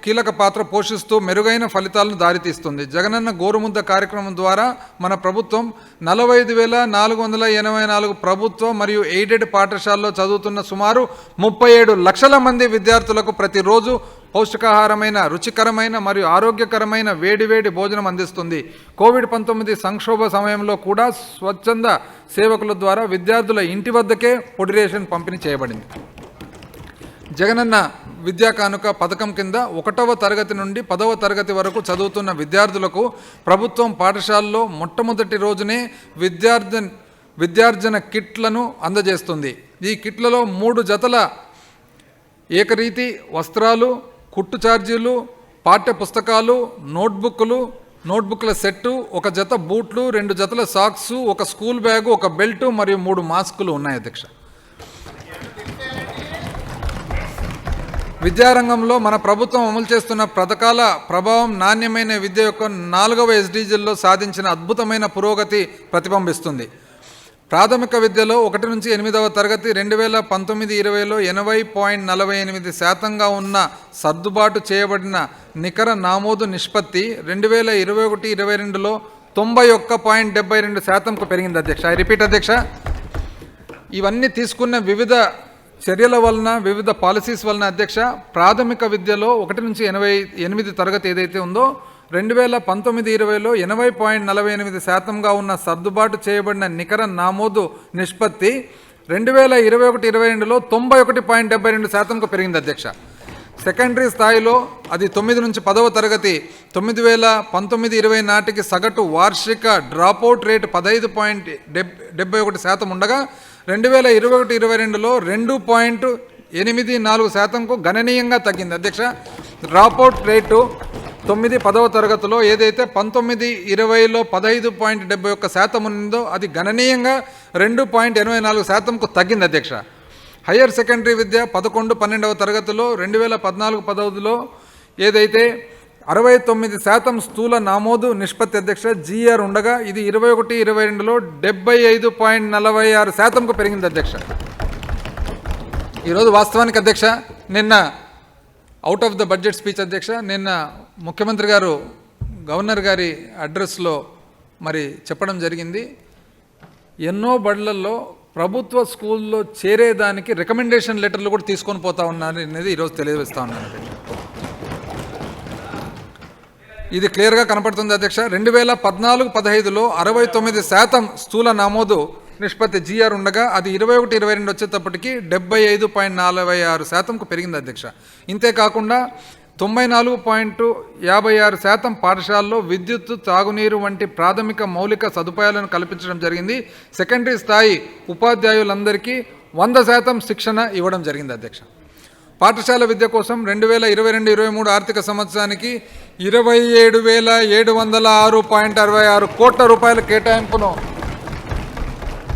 కీలక పాత్ర పోషిస్తూ మెరుగైన ఫలితాలను దారితీస్తుంది. జగనన్న గోరుముద్ద కార్యక్రమం ద్వారా మన ప్రభుత్వం 45,484 ప్రభుత్వ మరియు ఎయిడెడ్ పాఠశాలలో చదువుతున్న సుమారు 37 లక్షల మంది విద్యార్థులకు ప్రతిరోజు పౌష్టికాహారమైన, రుచికరమైన మరియు ఆరోగ్యకరమైన వేడివేడి భోజనం అందిస్తుంది. కోవిడ్-19 సంక్షోభ సమయంలో కూడా స్వచ్ఛంద సేవకుల ద్వారా విద్యార్థుల ఇంటి వద్దకే పొడి రేషన్ పంపిణీ చేయబడింది. జగనన్న విద్యా కానుక పథకం కింద 1వ తరగతి నుండి 10వ తరగతి వరకు చదువుతున్న విద్యార్థులకు ప్రభుత్వం పాఠశాలలో మొట్టమొదటి రోజునే విద్యార్జన కిట్లను అందజేస్తుంది. ఈ కిట్లలో 3 జతల ఏకరీతి వస్త్రాలు, కుట్టు ఛార్జీలు, పాఠ్య పుస్తకాలు, నోట్బుక్ల సెట్టు, 1 జత బూట్లు, 2 జతల సాక్సు, 1 స్కూల్ బ్యాగు, 1 బెల్టు మరియు 3 మాస్కులు ఉన్నాయి అధ్యక్ష. విద్యారంగంలో మన ప్రభుత్వం అమలు చేస్తున్న పథకాల ప్రభావం నాణ్యమైన విద్య యొక్క 4వ SDGలో సాధించిన అద్భుతమైన పురోగతి ప్రతిబింబిస్తుంది. ప్రాథమిక విద్యలో 1 నుంచి 8వ తరగతి 2019-20లో 80.48% ఉన్న సర్దుబాటు చేయబడిన నికర నామోదు నిష్పత్తి 2021-22లో 91.72%కు పెరిగింది అధ్యక్ష. ఐ రిపీట్ అధ్యక్ష, ఇవన్నీ తీసుకున్న వివిధ చర్యల వలన, వివిధ పాలసీస్ వలన అధ్యక్ష, ప్రాథమిక విద్యలో 1 నుంచి 8 తరగతి ఏదైతే ఉందో 2019-20లో 80.48%గా ఉన్న సర్దుబాటు చేయబడిన నికర నామోదు నిష్పత్తి 2021-22లో 91.72%కు పెరిగింది అధ్యక్ష. సెకండరీ స్థాయిలో అది 9 నుంచి 10వ తరగతి 2019-20 నాటికి సగటు వార్షిక డ్రాపౌట్ రేటు 15.71% ఉండగా 2021-22లో 2.84%కు గణనీయంగా తగ్గింది అధ్యక్ష. డ్రాపౌట్ రేటు 9-10వ తరగతిలో ఏదైతే 19-20లో 15.71% ఉన్నదో అది గణనీయంగా 2.84%కు తగ్గింది అధ్యక్ష. హయ్యర్ సెకండరీ విద్య 11-12వ తరగతిలో 2014-15లో ఏదైతే 69% స్థూల నమోదు నిష్పత్తి అధ్యక్ష జీఆర్ ఉండగా ఇది 21-22లో 75.46%కు పెరిగింది అధ్యక్ష. ఈరోజు వాస్తవానికి అధ్యక్ష నిన్న out of the budget speech అధ్యక్ష నిన్న ముఖ్యమంత్రి గారు గవర్నర్ గారి అడ్రస్లో మరి చెప్పడం జరిగింది, ఎన్నో బడులలో ప్రభుత్వ స్కూల్లో చేరేదానికి రికమెండేషన్ లెటర్లు కూడా తీసుకొని పోతా ఉన్నారు అనేది ఈరోజు తెలియజేస్తా ఉన్నాను అధ్యక్ష. ఇది క్లియర్గా కనపడుతుంది అధ్యక్ష. 2014-15లో 69% స్థూల నమోదు నిష్పత్తి జీఆర్ ఉండగా అది 21-22 వచ్చేటప్పటికి 75.46%కు పెరిగింది అధ్యక్ష. ఇంతేకాకుండా 94.56% పాఠశాలలో విద్యుత్, తాగునీరు వంటి ప్రాథమిక మౌలిక సదుపాయాలను కల్పించడం జరిగింది. సెకండరీ స్థాయి ఉపాధ్యాయులందరికీ 100% శిక్షణ ఇవ్వడం జరిగింది అధ్యక్ష. పాఠశాల విద్య కోసం 2022-23 ఆర్థిక సంవత్సరానికి 27,706.66 కోట్ల రూపాయల కేటాయింపును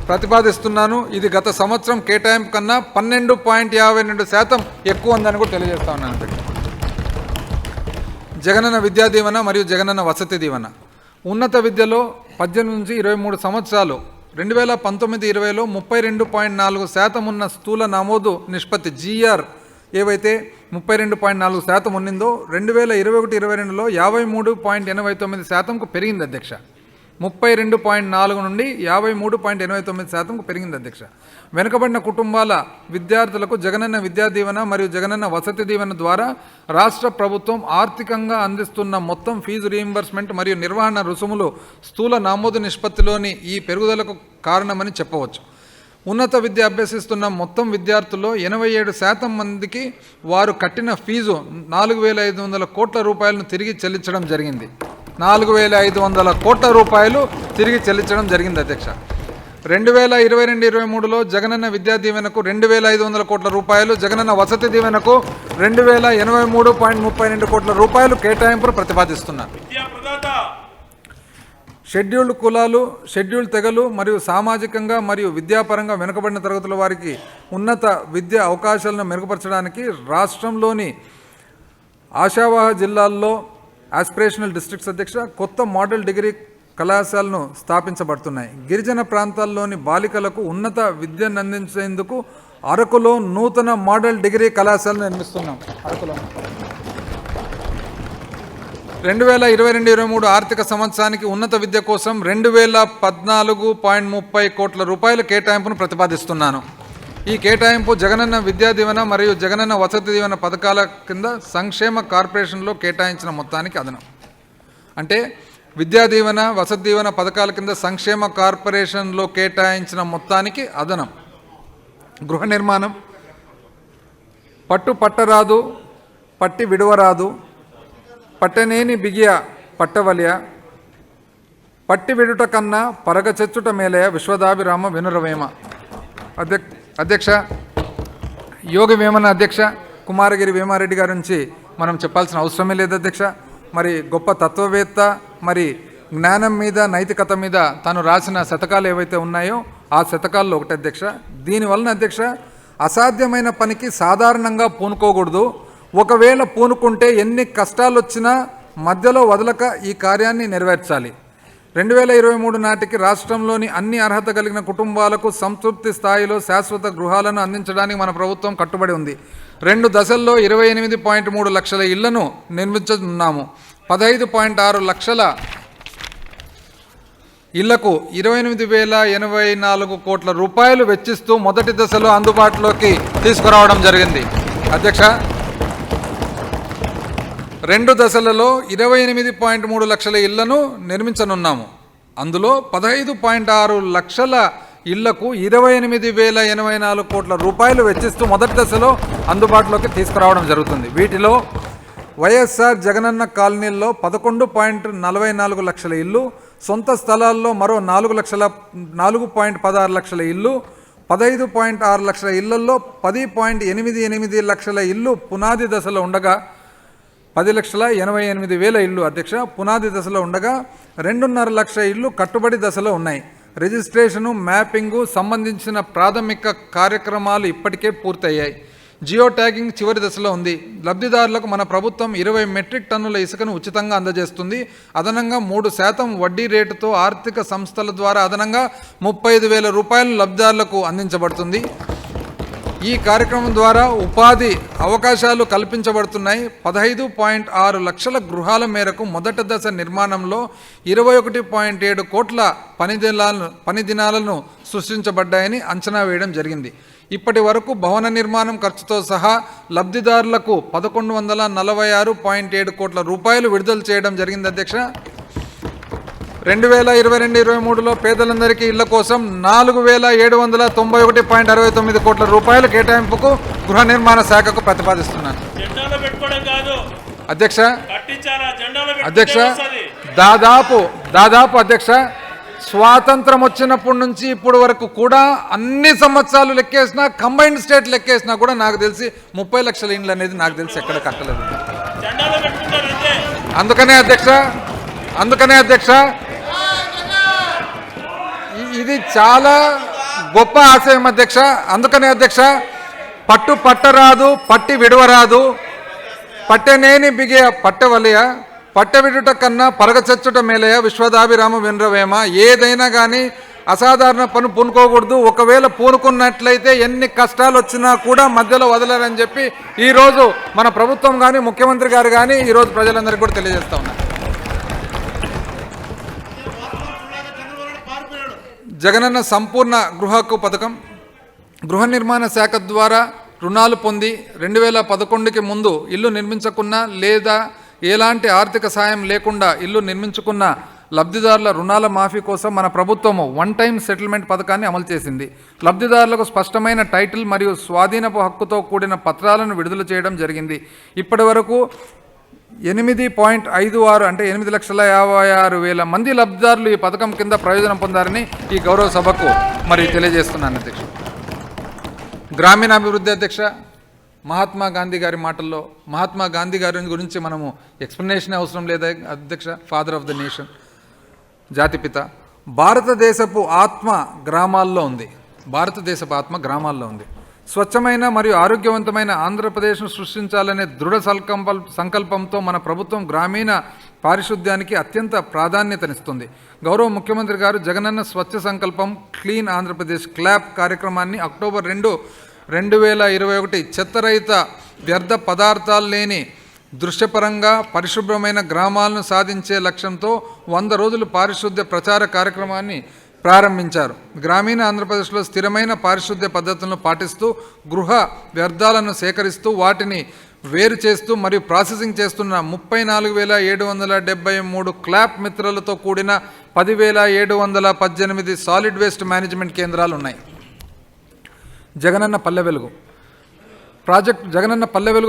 ప్రతిపాదిస్తున్నాను. ఇది గత సంవత్సరం కేటాయింపు కన్నా 12.52% ఎక్కువ ఉందని కూడా తెలియజేస్తా ఉన్నాను అధ్యక్ష. జగనన్న విద్యా దీవెన మరియు జగనన్న వసతి దీవెన ఉన్నత విద్యలో 18 నుంచి 23 సంవత్సరాలు 2019-20లో 32.4% ఉన్న స్థూల నమోదు నిష్పత్తి జీఆర్ ఏవైతే 32.4% ఉన్నిందో 2021-22లో 53.89%కు పెరిగింది అధ్యక్ష. 32.4 నుండి 53.89%కు పెరిగింది అధ్యక్ష. వెనుకబడిన కుటుంబాల విద్యార్థులకు జగనన్న విద్యా దీవెన మరియు జగనన్న వసతి దీవెన ద్వారా రాష్ట్ర ప్రభుత్వం ఆర్థికంగా అందిస్తున్న మొత్తం ఫీజు రీయింబర్స్మెంట్ మరియు నిర్వహణ రుసుములు స్థూల నమోదు నిష్పత్తిలోని ఈ పెరుగుదలకు కారణమని చెప్పవచ్చు. ఉన్నత విద్య అభ్యసిస్తున్న మొత్తం విద్యార్థుల్లో 87% మందికి వారు కట్టిన ఫీజు 4,500 కోట్ల రూపాయలను తిరిగి చెల్లించడం జరిగింది. 4,500 కోట్ల రూపాయలు తిరిగి చెల్లించడం జరిగింది అధ్యక్ష. 2022-23లో జగనన్న విద్యా దీవెనకు 2,500 కోట్ల రూపాయలు, జగనన్న వసతి దీవెనకు 2,083.32 కోట్ల రూపాయలు కేటాయింపును ప్రతిపాదిస్తున్నారు. షెడ్యూల్డ్ కులాలు, షెడ్యూల్డ్ తెగలు మరియు సామాజికంగా మరియు విద్యాపరంగా వెనుకబడిన తరగతుల వారికి ఉన్నత విద్యా అవకాశాలను మెరుగుపరచడానికి రాష్ట్రంలోని ఆశావాహ జిల్లాల్లో ఆస్పిరేషనల్ డిస్ట్రిక్ట్స్ అధ్యక్ష కొత్త మోడల్ డిగ్రీ కళాశాలను స్థాపించబడుతున్నాయి. గిరిజన ప్రాంతాల్లోని బాలికలకు ఉన్నత విద్యను అందించేందుకు అరకులో నూతన మోడల్ డిగ్రీ కళాశాలను నిర్మిస్తున్నాం. అరకులో 2022-23 ఆర్థిక సంవత్సరానికి ఉన్నత విద్య కోసం 2,014.30 కోట్ల రూపాయల కేటాయింపును ప్రతిపాదిస్తున్నాను. ఈ కేటాయింపు జగనన్న విద్యా దీవెన మరియు జగనన్న వసతి దీవెన పథకాల కింద సంక్షేమ కార్పొరేషన్లో కేటాయించిన మొత్తానికి అదనం. అంటే విద్యా దీవెన, వసతి దీవెన పథకాల కింద సంక్షేమ కార్పొరేషన్లో కేటాయించిన మొత్తానికి అదనం. గృహ నిర్మాణం పట్టు పట్టరాదు, పట్టి విడువరాదు, పట్టనేని బిగియ పట్టవలియ, పట్టి విడుట కన్నా పరగ చెచ్చుట మేలయ, విశ్వదాభిరామ వినురవేమ. అధ్యక్ష యోగి వేమన అధ్యక్ష కుమారగిరి వేమారెడ్డి గారి నుంచి మనం చెప్పాల్సిన అవసరమే లేదు అధ్యక్ష. మరి గొప్ప తత్వవేత్త, మరి జ్ఞానం మీద నైతికత మీద తాను రాసిన శతకాలు ఏవైతే ఉన్నాయో ఆ శతకాల్లో ఒకటి అధ్యక్ష. దీనివలన అధ్యక్ష అసాధ్యమైన పనికి సాధారణంగా పూనుకోకూడదు. ఒకవేళ పూనుకుంటే ఎన్ని కష్టాలు వచ్చినా మధ్యలో వదలక ఈ కార్యాన్ని నెరవేర్చాలి. 2023 నాటికి రాష్ట్రంలోని అన్ని అర్హత కలిగిన కుటుంబాలకు సంతృప్తి స్థాయిలో శాశ్వత గృహాలను అందించడానికి మన ప్రభుత్వం కట్టుబడి ఉంది. 2 దశల్లో 28.3 లక్షల ఇళ్లను నిర్మించనున్నాము. 15.6 లక్షల ఇళ్లకు 28,084 కోట్ల రూపాయలు వెచ్చిస్తూ మొదటి దశలో అందుబాటులోకి తీసుకురావడం జరిగింది. అధ్యక్ష 2 దశలలో 28.3 లక్షల ఇళ్లను నిర్మించనున్నాము. అందులో 15.6 లక్షల ఇళ్లకు 28,084 కోట్ల రూపాయలు వెచ్చిస్తూ మొదటి దశలో అందుబాటులోకి తీసుకురావడం జరుగుతుంది. వీటిలో వైఎస్ఆర్ జగనన్న కాలనీల్లో 11.44 లక్షల ఇల్లు, సొంత స్థలాల్లో మరో 4.16 లక్షల ఇల్లు, 15.6 లక్షల ఇళ్లలో 10.88 లక్షల ఇల్లు పునాది దశలో ఉండగా 10,88,000 ఇల్లు అధ్యక్ష పునాది దశలో ఉండగా 2.5 లక్షల ఇల్లు కట్టుబడి దశలో ఉన్నాయి. రిజిస్ట్రేషను, మ్యాపింగు సంబంధించిన ప్రాథమిక కార్యక్రమాలు ఇప్పటికే పూర్తయ్యాయి. జియో ట్యాగింగ్ చివరి దశలో ఉంది. లబ్ధిదారులకు మన ప్రభుత్వం 20 మెట్రిక్ టన్నుల ఇసుకను ఉచితంగా అందజేస్తుంది. అదనంగా 3% వడ్డీ రేటుతో ఆర్థిక సంస్థల ద్వారా అదనంగా 35,000 రూపాయలు లబ్ధిదారులకు అందించబడుతుంది. ఈ కార్యక్రమం ద్వారా ఉపాధి అవకాశాలు కల్పించబడుతున్నాయి. 15.6 లక్షల గృహాల మేరకు మొదటి దశ నిర్మాణంలో 21.7 కోట్ల పని దినాలను సృష్టించబడ్డాయని అంచనా వేయడం జరిగింది. ఇప్పటి వరకు భవన నిర్మాణం ఖర్చుతో సహా లబ్ధిదారులకు 1146.7 కోట్ల రూపాయలు విడుదల చేయడం జరిగింది. అధ్యక్ష, 2022-23లో పేదలందరికీ ఇళ్ల కోసం 4,791.69 కోట్ల రూపాయల కేటాయింపుకు గృహ నిర్మాణ శాఖకు ప్రతిపాదిస్తున్నాను. అధ్యక్ష దాదాపు అధ్యక్ష స్వాతంత్రం వచ్చినప్పటి నుంచి ఇప్పటి వరకు కూడా అన్ని సంవత్సరాలు లెక్కేసినా, కంబైన్డ్ స్టేట్ లెక్కేసినా కూడా నాకు తెలిసి 30 లక్షల ఇండ్లు అనేది నాకు తెలిసి ఎక్కడ కట్టలేదు. అందుకనే అధ్యక్ష ఇది చాలా గొప్ప ఆశయం అధ్యక్ష. అందుకనే అధ్యక్ష, పట్టు పట్టరాదు, పట్టి విడవరాదు, పట్టెనేని బిగే పట్టెవలయ, పట్టె విడుట కన్నా పరగచచ్చుట మేలయ, విశ్వదాభిరామ వినరవేమ. ఏదైనా కానీ అసాధారణ పని పూనుకోకూడదు. ఒకవేళ పూనుకున్నట్లయితే ఎన్ని కష్టాలు వచ్చినా కూడా మధ్యలో వదలరని చెప్పి ఈరోజు మన ప్రభుత్వం కానీ ముఖ్యమంత్రి గారు కానీ ఈరోజు ప్రజలందరికీ కూడా తెలియజేస్తా ఉన్నారు. జగనన్న సంపూర్ణ గృహ హక్కు పథకం గృహ నిర్మాణ శాఖ ద్వారా రుణాలు పొంది 2011కి ముందు ఇల్లు నిర్మించకున్నా లేదా ఎలాంటి ఆర్థిక సాయం లేకుండా ఇల్లు నిర్మించుకున్న లబ్ధిదారుల రుణాల మాఫీ కోసం మన ప్రభుత్వము 1 టైం సెటిల్మెంట్ పథకాన్ని అమలు చేసింది. లబ్ధిదారులకు స్పష్టమైన టైటిల్ మరియు స్వాధీనపు హక్కుతో కూడిన పత్రాలను విడుదల చేయడం జరిగింది. ఇప్పటి వరకు 8.56 అంటే 8,56,000 మంది లబ్ధిదారులు ఈ పథకం కింద ప్రయోజనం పొందారని ఈ గౌరవ సభకు మరి తెలియజేస్తున్నాను. అధ్యక్ష, గ్రామీణాభివృద్ధి అధ్యక్ష, మహాత్మా గాంధీ గారి మాటల్లో మహాత్మా గాంధీ గారి గురించి మనము ఎక్స్ప్లెనేషన్ అవసరం లేదా అధ్యక్ష. ఫాదర్ ఆఫ్ ద నేషన్, జాతిపిత. భారతదేశపు ఆత్మ గ్రామాల్లో ఉంది. స్వచ్ఛమైన మరియు ఆరోగ్యవంతమైన ఆంధ్రప్రదేశ్ను సృష్టించాలనే దృఢ సంకల్పంతో మన ప్రభుత్వం గ్రామీణ పారిశుద్ధ్యానికి అత్యంత ప్రాధాన్యతనిస్తుంది. గౌరవ ముఖ్యమంత్రి గారు జగనన్న స్వచ్ఛ సంకల్పం క్లీన్ ఆంధ్రప్రదేశ్ క్లాప్ కార్యక్రమాన్ని అక్టోబర్ 2, 2021 చెత్తరహిత వ్యర్థ పదార్థాలు లేని దృశ్యపరంగా పరిశుభ్రమైన గ్రామాలను సాధించే లక్ష్యంతో 100 రోజులు పారిశుద్ధ్య ప్రచార కార్యక్రమాన్ని ప్రారంభించారు. గ్రామీణ ఆంధ్రప్రదేశ్లో స్థిరమైన పారిశుద్ధ్య పద్ధతులను పాటిస్తూ గృహ వ్యర్థాలను సేకరిస్తూ వాటిని వేరు చేస్తూ మరియు ప్రాసెసింగ్ చేస్తున్న 34,773 క్లాప్ మిత్రులతో కూడిన 10,718 సాలిడ్ వేస్ట్ మేనేజ్మెంట్ కేంద్రాలు ఉన్నాయి. జగనన్న పల్లె వెలుగు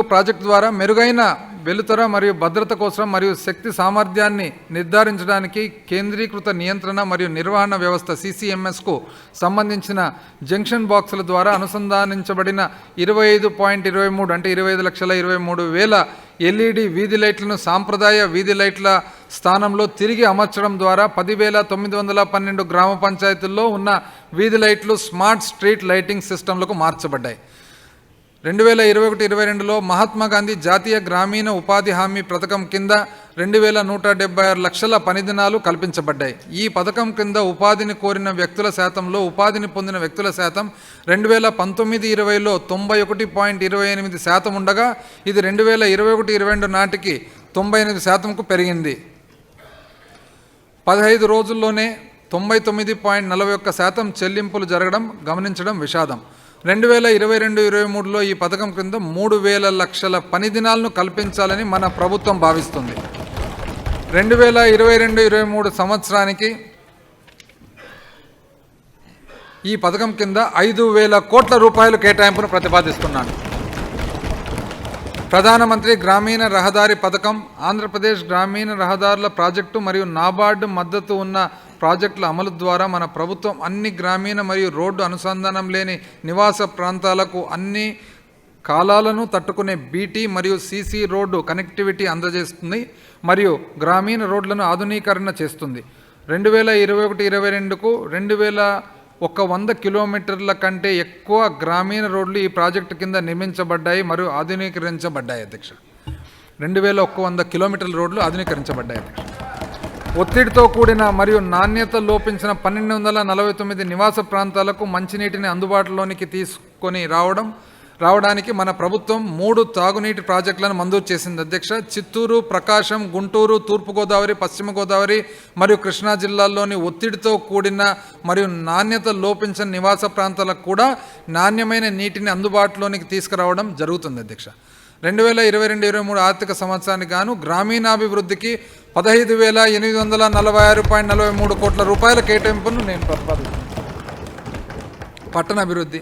ప్రాజెక్టు ద్వారా మెరుగైన వెలుతుర మరియు భద్రత కోసం మరియు శక్తి సామర్థ్యాన్ని నిర్ధారించడానికి కేంద్రీకృత నియంత్రణ మరియు నిర్వహణ వ్యవస్థ CCMSకు సంబంధించిన జంక్షన్ బాక్సుల ద్వారా అనుసంధానించబడిన 25.23 అంటే 25,23,000 LED వీధి లైట్లను సాంప్రదాయ వీధి లైట్ల స్థానంలో తిరిగి అమర్చడం ద్వారా 10,912 గ్రామ పంచాయతీల్లో ఉన్న వీధి లైట్లు స్మార్ట్ స్ట్రీట్ లైటింగ్ సిస్టంలకు మార్చబడ్డాయి. 2021-22లో మహాత్మా గాంధీ జాతీయ గ్రామీణ ఉపాధి హామీ పథకం కింద 2,176 లక్షల పని దినాలు కల్పించబడ్డాయి. ఈ పథకం కింద ఉపాధిని కోరిన వ్యక్తుల శాతంలో ఉపాధిని పొందిన వ్యక్తుల శాతం 2019-20లో 91.28% ఉండగా ఇది 2021-22 నాటికి 98%కు పెరిగింది. 15 రోజుల్లోనే 99.41% చెల్లింపులు జరగడం గమనించడం విషాదం. 2022-23లో ఈ పథకం కింద 3,000 లక్షల పని దినాలను కల్పించాలని మన ప్రభుత్వం భావిస్తుంది. 2022-23 సంవత్సరానికి ఈ పథకం కింద 5,000 కోట్ల రూపాయలు కేటాయింపును ప్రతిపాదిస్తున్నాను. ప్రధానమంత్రి గ్రామీణ రహదారి పథకం, ఆంధ్రప్రదేశ్ గ్రామీణ రహదారుల ప్రాజెక్టు మరియు నాబార్డు మద్దతు ఉన్న ప్రాజెక్టుల అమలు ద్వారా మన ప్రభుత్వం అన్ని గ్రామీణ మరియు రోడ్డు అనుసంధానం లేని నివాస ప్రాంతాలకు అన్ని కాలాలను తట్టుకునే BT మరియు CC రోడ్డు కనెక్టివిటీ అందజేస్తుంది మరియు గ్రామీణ రోడ్లను ఆధునీకరణ చేస్తుంది. 2021-22కు 100 కిలోమీటర్ల కంటే ఎక్కువ గ్రామీణ రోడ్లు ఈ ప్రాజెక్టు కింద నిర్మించబడ్డాయి మరియు ఆధునీకరించబడ్డాయి అధ్యక్ష. 2100 కిలోమీటర్ల రోడ్లు ఆధునీకరించబడ్డాయి అధ్యక్ష. ఒత్తిడితో కూడిన మరియు నాణ్యత లోపించిన 1249 నివాస ప్రాంతాలకు మంచినీటిని అందుబాటులోనికి తీసుకొని రావడానికి మన ప్రభుత్వం 3 తాగునీటి ప్రాజెక్టులను మంజూరు చేసింది అధ్యక్ష. చిత్తూరు, ప్రకాశం, గుంటూరు, తూర్పుగోదావరి, పశ్చిమ గోదావరి మరియు కృష్ణా జిల్లాల్లోని ఒత్తిడితో కూడిన మరియు నాణ్యత లోపించిన నివాస ప్రాంతాలకు కూడా నాణ్యమైన నీటిని అందుబాటులోనికి తీసుకురావడం జరుగుతుంది అధ్యక్ష. 2022-23 ఆర్థిక సంవత్సరానికి గాను గ్రామీణాభివృద్ధికి 15,846.43 కోట్ల రూపాయల కేటాయింపును నేను ప్రతిపాదిస్తున్నాను. పట్టణాభివృద్ధి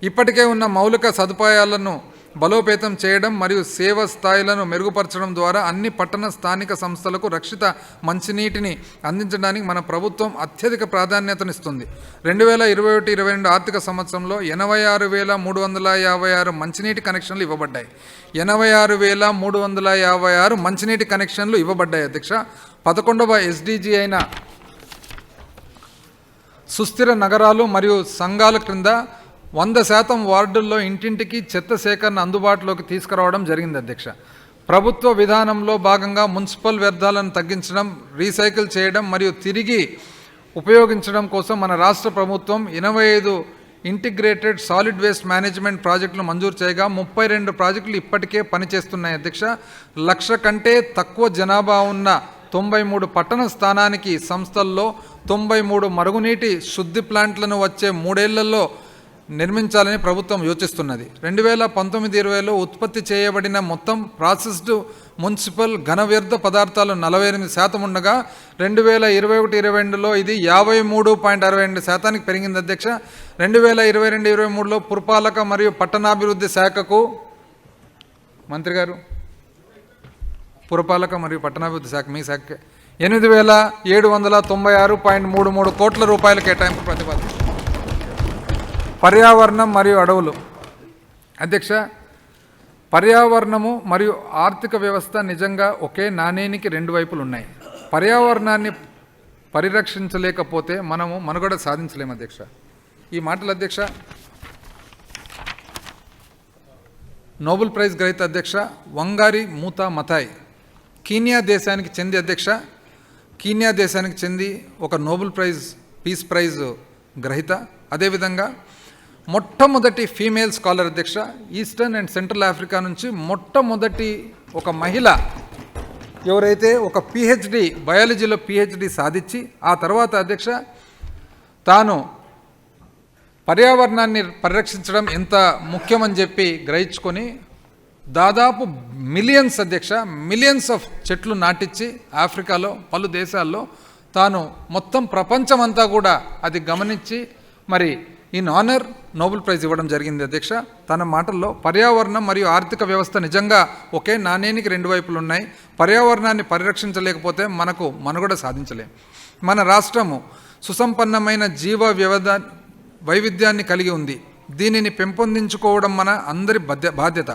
ఇప్పటికే ఉన్న మౌలిక సదుపాయాలను బలోపేతం చేయడం మరియు సేవ స్థాయిలను మెరుగుపరచడం ద్వారా అన్ని పట్టణ స్థానిక సంస్థలకు రక్షిత మంచినీటిని అందించడానికి మన ప్రభుత్వం అత్యధిక ప్రాధాన్యతనిస్తుంది. 2021-22 ఆర్థిక సంవత్సరంలో 86,356 మంచినీటి కనెక్షన్లు ఇవ్వబడ్డాయి. 86,356 మంచినీటి కనెక్షన్లు ఇవ్వబడ్డాయి అధ్యక్ష. 11వ SDG అయిన సుస్థిర నగరాలు మరియు సంఘాల క్రింద 100% వార్డుల్లో ఇంటింటికి చెత్త సేకరణ అందుబాటులోకి తీసుకురావడం జరిగింది అధ్యక్ష. ప్రభుత్వ విధానంలో భాగంగా మున్సిపల్ వ్యర్థాలను తగ్గించడం, రీసైకిల్ చేయడం మరియు తిరిగి ఉపయోగించడం కోసం మన రాష్ట్ర ప్రభుత్వం 85 ఇంటిగ్రేటెడ్ సాలిడ్ వేస్ట్ మేనేజ్మెంట్ ప్రాజెక్టులు మంజూరు చేయగా 32 ప్రాజెక్టులు ఇప్పటికే పనిచేస్తున్నాయి అధ్యక్ష. 1,00,000 కంటే తక్కువ జనాభా ఉన్న 93 పట్టణ స్థానానికి సంస్థల్లో 93 మరుగునీటి శుద్ధి ప్లాంట్లను వచ్చే 3 ఏళ్లలో నిర్మించాలని ప్రభుత్వం యోచిస్తున్నది. 2019-20లో ఉత్పత్తి చేయబడిన మొత్తం ప్రాసెస్డ్ మున్సిపల్ ఘన వ్యర్థ పదార్థాలు 48% ఉండగా 2021-22లో ఇది 53.62% పెరిగింది అధ్యక్ష. 2022-23లో పురపాలక మరియు పట్టణాభివృద్ధి శాఖకు మంత్రి గారు పురపాలక మరియు పట్టణాభివృద్ధి శాఖ మీ శాఖ 8,796.33 కోట్ల రూపాయల కేటాయింపు ప్రతిపాదించారు. పర్యావరణం మరియు అడవులు అధ్యక్ష. పర్యావరణము మరియు ఆర్థిక వ్యవస్థ నిజంగా ఒకే నాణేనికి 2 వైపులు ఉన్నాయి. పర్యావరణాన్ని పరిరక్షించలేకపోతే మనము మనుగడ సాధించలేము అధ్యక్ష. ఈ మాటలు అధ్యక్ష నోబెల్ ప్రైజ్ గ్రహీత అధ్యక్ష వంగారి మూతా మథాయ్ కీనియా దేశానికి చెంది అధ్యక్ష. కీనియా దేశానికి చెంది ఒక నోబెల్ ప్రైజ్ పీస్ ప్రైజ్ గ్రహీత. అదేవిధంగా మొట్టమొదటి ఫీమేల్ స్కాలర్ అధ్యక్ష. ఈస్టర్న్ అండ్ సెంట్రల్ ఆఫ్రికా నుంచి మొట్టమొదటి ఒక మహిళ ఎవరైతే ఒక పిహెచ్డి బయాలజీలో పిహెచ్డి సాధించి ఆ తర్వాత అధ్యక్ష తాను పర్యావరణాన్ని పరిరక్షించడం ఎంత ముఖ్యమని చెప్పి గ్రహించుకొని దాదాపు మిలియన్స్ ఆఫ్ చెట్లు నాటించి ఆఫ్రికాలో పలు దేశాల్లో తాను మొత్తం ప్రపంచమంతా కూడా అది గమనించి మరి ఇన్ ఆనర్ నోబెల్ ప్రైజ్ ఇవ్వడం జరిగింది అధ్యక్ష. తన మాటల్లో పర్యావరణం మరియు ఆర్థిక వ్యవస్థ నిజంగా ఒకే నాణేనికి 2 వైపులు ఉన్నాయి. పర్యావరణాన్ని పరిరక్షించలేకపోతే మనకు మనుగడ సాధించలేం. మన రాష్ట్రము సుసంపన్నమైన జీవ వైవిధ్యాన్ని కలిగి ఉంది. దీనిని పెంపొందించుకోవడం మన అందరి బాధ్యత.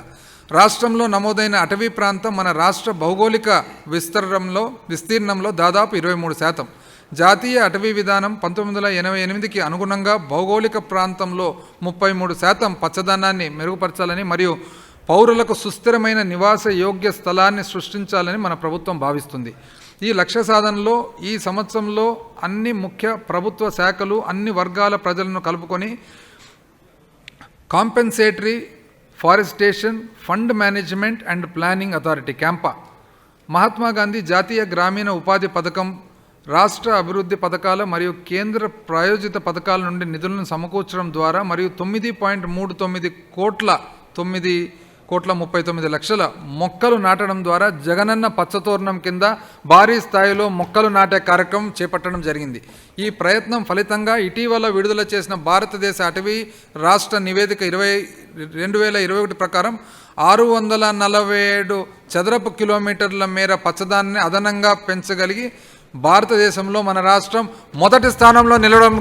రాష్ట్రంలో నమోదైన అటవీ ప్రాంతం మన రాష్ట్ర భౌగోళిక విస్తీర్ణంలో దాదాపు 23%. జాతీయ అటవీ విధానం 1988కి అనుగుణంగా భౌగోళిక ప్రాంతంలో 33% పచ్చదనాన్ని మెరుగుపరచాలని మరియు పౌరులకు సుస్థిరమైన నివాస యోగ్య స్థలాన్ని సృష్టించాలని మన ప్రభుత్వం భావిస్తుంది. ఈ లక్ష్య సాధనలో ఈ సంవత్సరంలో అన్ని ముఖ్య ప్రభుత్వ శాఖలు అన్ని వర్గాల ప్రజలను కలుపుకొని compensatory forestation fund management and planning authority CAMPA, Mahatma Gandhi జాతీయ గ్రామీణ ఉపాధి పథకం, రాష్ట్ర అభివృద్ధి పథకాల మరియు కేంద్ర ప్రాయోజిత పథకాల నుండి నిధులను సమకూర్చడం ద్వారా మరియు 9.39 కోట్ల 39 లక్షల మొక్కలు నాటడం ద్వారా జగనన్న పచ్చతోరణం కింద భారీ స్థాయిలో మొక్కలు నాటే కార్యక్రమం చేపట్టడం జరిగింది. ఈ ప్రయత్నం ఫలితంగా ఇటీవల విడుదల చేసిన భారతదేశ అటవీ రాష్ట్ర నివేదిక 2021 ప్రకారం 647 చదరపు కిలోమీటర్ల మేర పచ్చదాన్ని అదనంగా పెంచగలిగి భారతదేశంలో మన రాష్ట్రం మొదటి స్థానంలో నిలవడం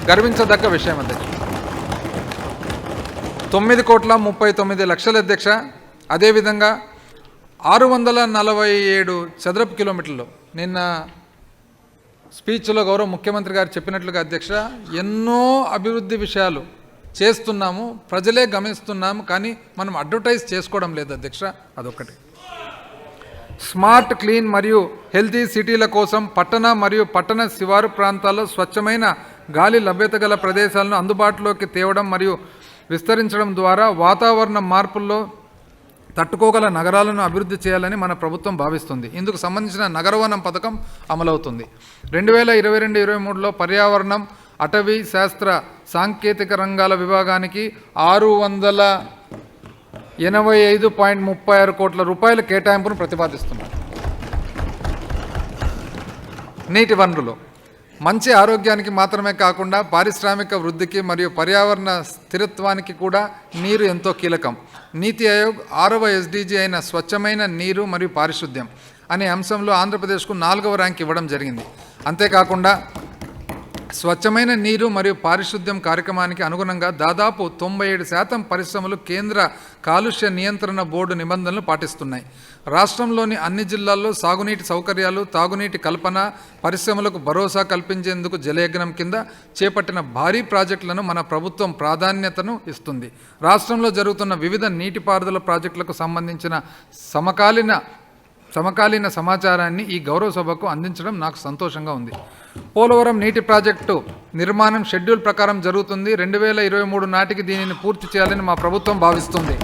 గర్వించదగ్గ విషయం అధ్యక్ష. 9.39 కోట్ల అధ్యక్ష. అదేవిధంగా 647 చదరపు కిలోమీటర్లు నిన్న స్పీచ్లో గౌరవ ముఖ్యమంత్రి గారు చెప్పినట్లుగా అధ్యక్ష, ఎన్నో అభివృద్ధి విషయాలు చేస్తున్నాము, ప్రజలే గమనిస్తున్నాము, కానీ మనం అడ్వర్టైజ్ చేసుకోవడం లేదు అధ్యక్ష. అదొకటి. స్మార్ట్, క్లీన్ మరియు హెల్తీ సిటీల కోసం పట్టణ మరియు పట్టణ శివారు ప్రాంతాల్లో స్వచ్ఛమైన గాలి లభ్యత గల ప్రదేశాలను అందుబాటులోకి తేవడం మరియు విస్తరించడం ద్వారా వాతావరణ మార్పుల్లో తట్టుకోగల నగరాలను అభివృద్ధి చేయాలని మన ప్రభుత్వం భావిస్తుంది. ఇందుకు సంబంధించిన నగరవనం పథకం అమలవుతుంది. 2022-23లో పర్యావరణం, అటవీ శాస్త్ర సాంకేతిక రంగాల విభాగానికి 685.36 కోట్ల రూపాయల కేటాయింపును ప్రతిపాదిస్తున్నారు. నీటి వనరులు మంచి ఆరోగ్యానికి మాత్రమే కాకుండా పారిశ్రామిక వృద్ధికి మరియు పర్యావరణ స్థిరత్వానికి కూడా నీరు ఎంతో కీలకం. నీతి ఆయోగ్ 6వ SDG అయిన స్వచ్ఛమైన నీరు మరియు పారిశుద్ధ్యం అనే అంశంలో ఆంధ్రప్రదేశ్కు 4వ ర్యాంక్ ఇవ్వడం జరిగింది. అంతేకాకుండా స్వచ్ఛమైన నీరు మరియు పారిశుద్ధ్యం కార్యక్రమానికి అనుగుణంగా దాదాపు 97% పరిశ్రమలు కేంద్ర కాలుష్య నియంత్రణ బోర్డు నిబంధనలు పాటిస్తున్నాయి. రాష్ట్రంలోని అన్ని జిల్లాల్లో సాగునీటి సౌకర్యాలు, తాగునీటి కల్పన, పరిశ్రమలకు భరోసా కల్పించేందుకు జలయజ్ఞం కింద చేపట్టిన భారీ ప్రాజెక్టులను మన ప్రభుత్వం ప్రాధాన్యతను ఇస్తుంది. రాష్ట్రంలో జరుగుతున్న వివిధ నీటిపారుదల ప్రాజెక్టులకు సంబంధించిన సమకాలీన సమాచారాన్ని ఈ గౌరవ సభకు అందించడం నాకు సంతోషంగా ఉంది. పోలవరం నీటి ప్రాజెక్టు నిర్మాణం షెడ్యూల్ ప్రకారం జరుగుతుంది. 2023 నాటికి దీనిని పూర్తి చేయాలని మా ప్రభుత్వం భావిస్తుంది.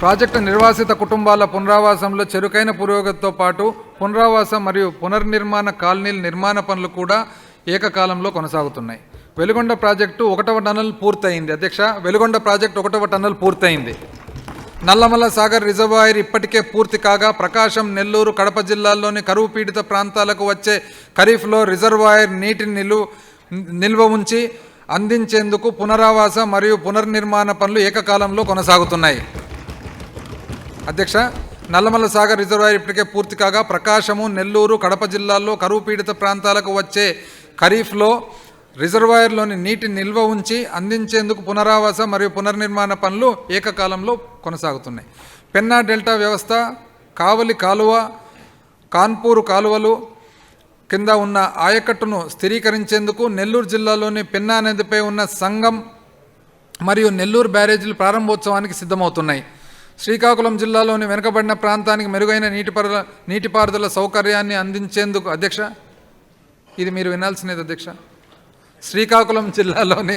ప్రాజెక్టు నిర్వాసిత కుటుంబాల పునరావాసంలో చురుకైన పురోగతితో పాటు పునరావాసం మరియు పునర్నిర్మాణ కాలనీల నిర్మాణ పనులు కూడా ఏకకాలంలో కొనసాగుతున్నాయి. వెలుగొండ ప్రాజెక్టు 1వ టన్నల్ పూర్తయింది అధ్యక్ష. వెలుగొండ ప్రాజెక్టు 1వ టన్నల్ పూర్తయింది. నల్లమల్ల సాగర్ రిజర్వాయర్ ఇప్పటికే పూర్తి కాగా ప్రకాశం, నెల్లూరు, కడప జిల్లాల్లోని కరువు పీడిత ప్రాంతాలకు వచ్చే ఖరీఫ్లో రిజర్వాయర్ నీటిని నిల్వ ఉంచి అందించేందుకు పునరావాస మరియు పునర్నిర్మాణ పనులు ఏకకాలంలో కొనసాగుతున్నాయి. అధ్యక్ష, నల్లమల్ల సాగర్ రిజర్వాయర్ ఇప్పటికే పూర్తి కాగా ప్రకాశము, నెల్లూరు, కడప జిల్లాల్లో కరువు పీడిత ప్రాంతాలకు వచ్చే ఖరీఫ్లో రిజర్వాయర్లోని నీటి నిల్వ ఉంచి అందించేందుకు పునరావాస మరియు పునర్నిర్మాణ పనులు ఏకకాలంలో కొనసాగుతున్నాయి. పెన్నా డెల్టా వ్యవస్థ, కావలి కాలువ, కాన్పూర్ కాలువలు కింద ఉన్న ఆయకట్టును స్థిరీకరించేందుకు నెల్లూరు జిల్లాలోని పెన్నా నదిపై ఉన్న సంగం మరియు నెల్లూరు బ్యారేజీలు ప్రారంభోత్సవానికి సిద్ధమవుతున్నాయి. శ్రీకాకుళం జిల్లాలోని వెనుకబడిన ప్రాంతానికి మెరుగైన నీటిపారుదల సౌకర్యాన్ని అందించేందుకు అధ్యక్ష, ఇది మీరు వినాల్సినది అధ్యక్ష, శ్రీకాకుళం జిల్లాలోని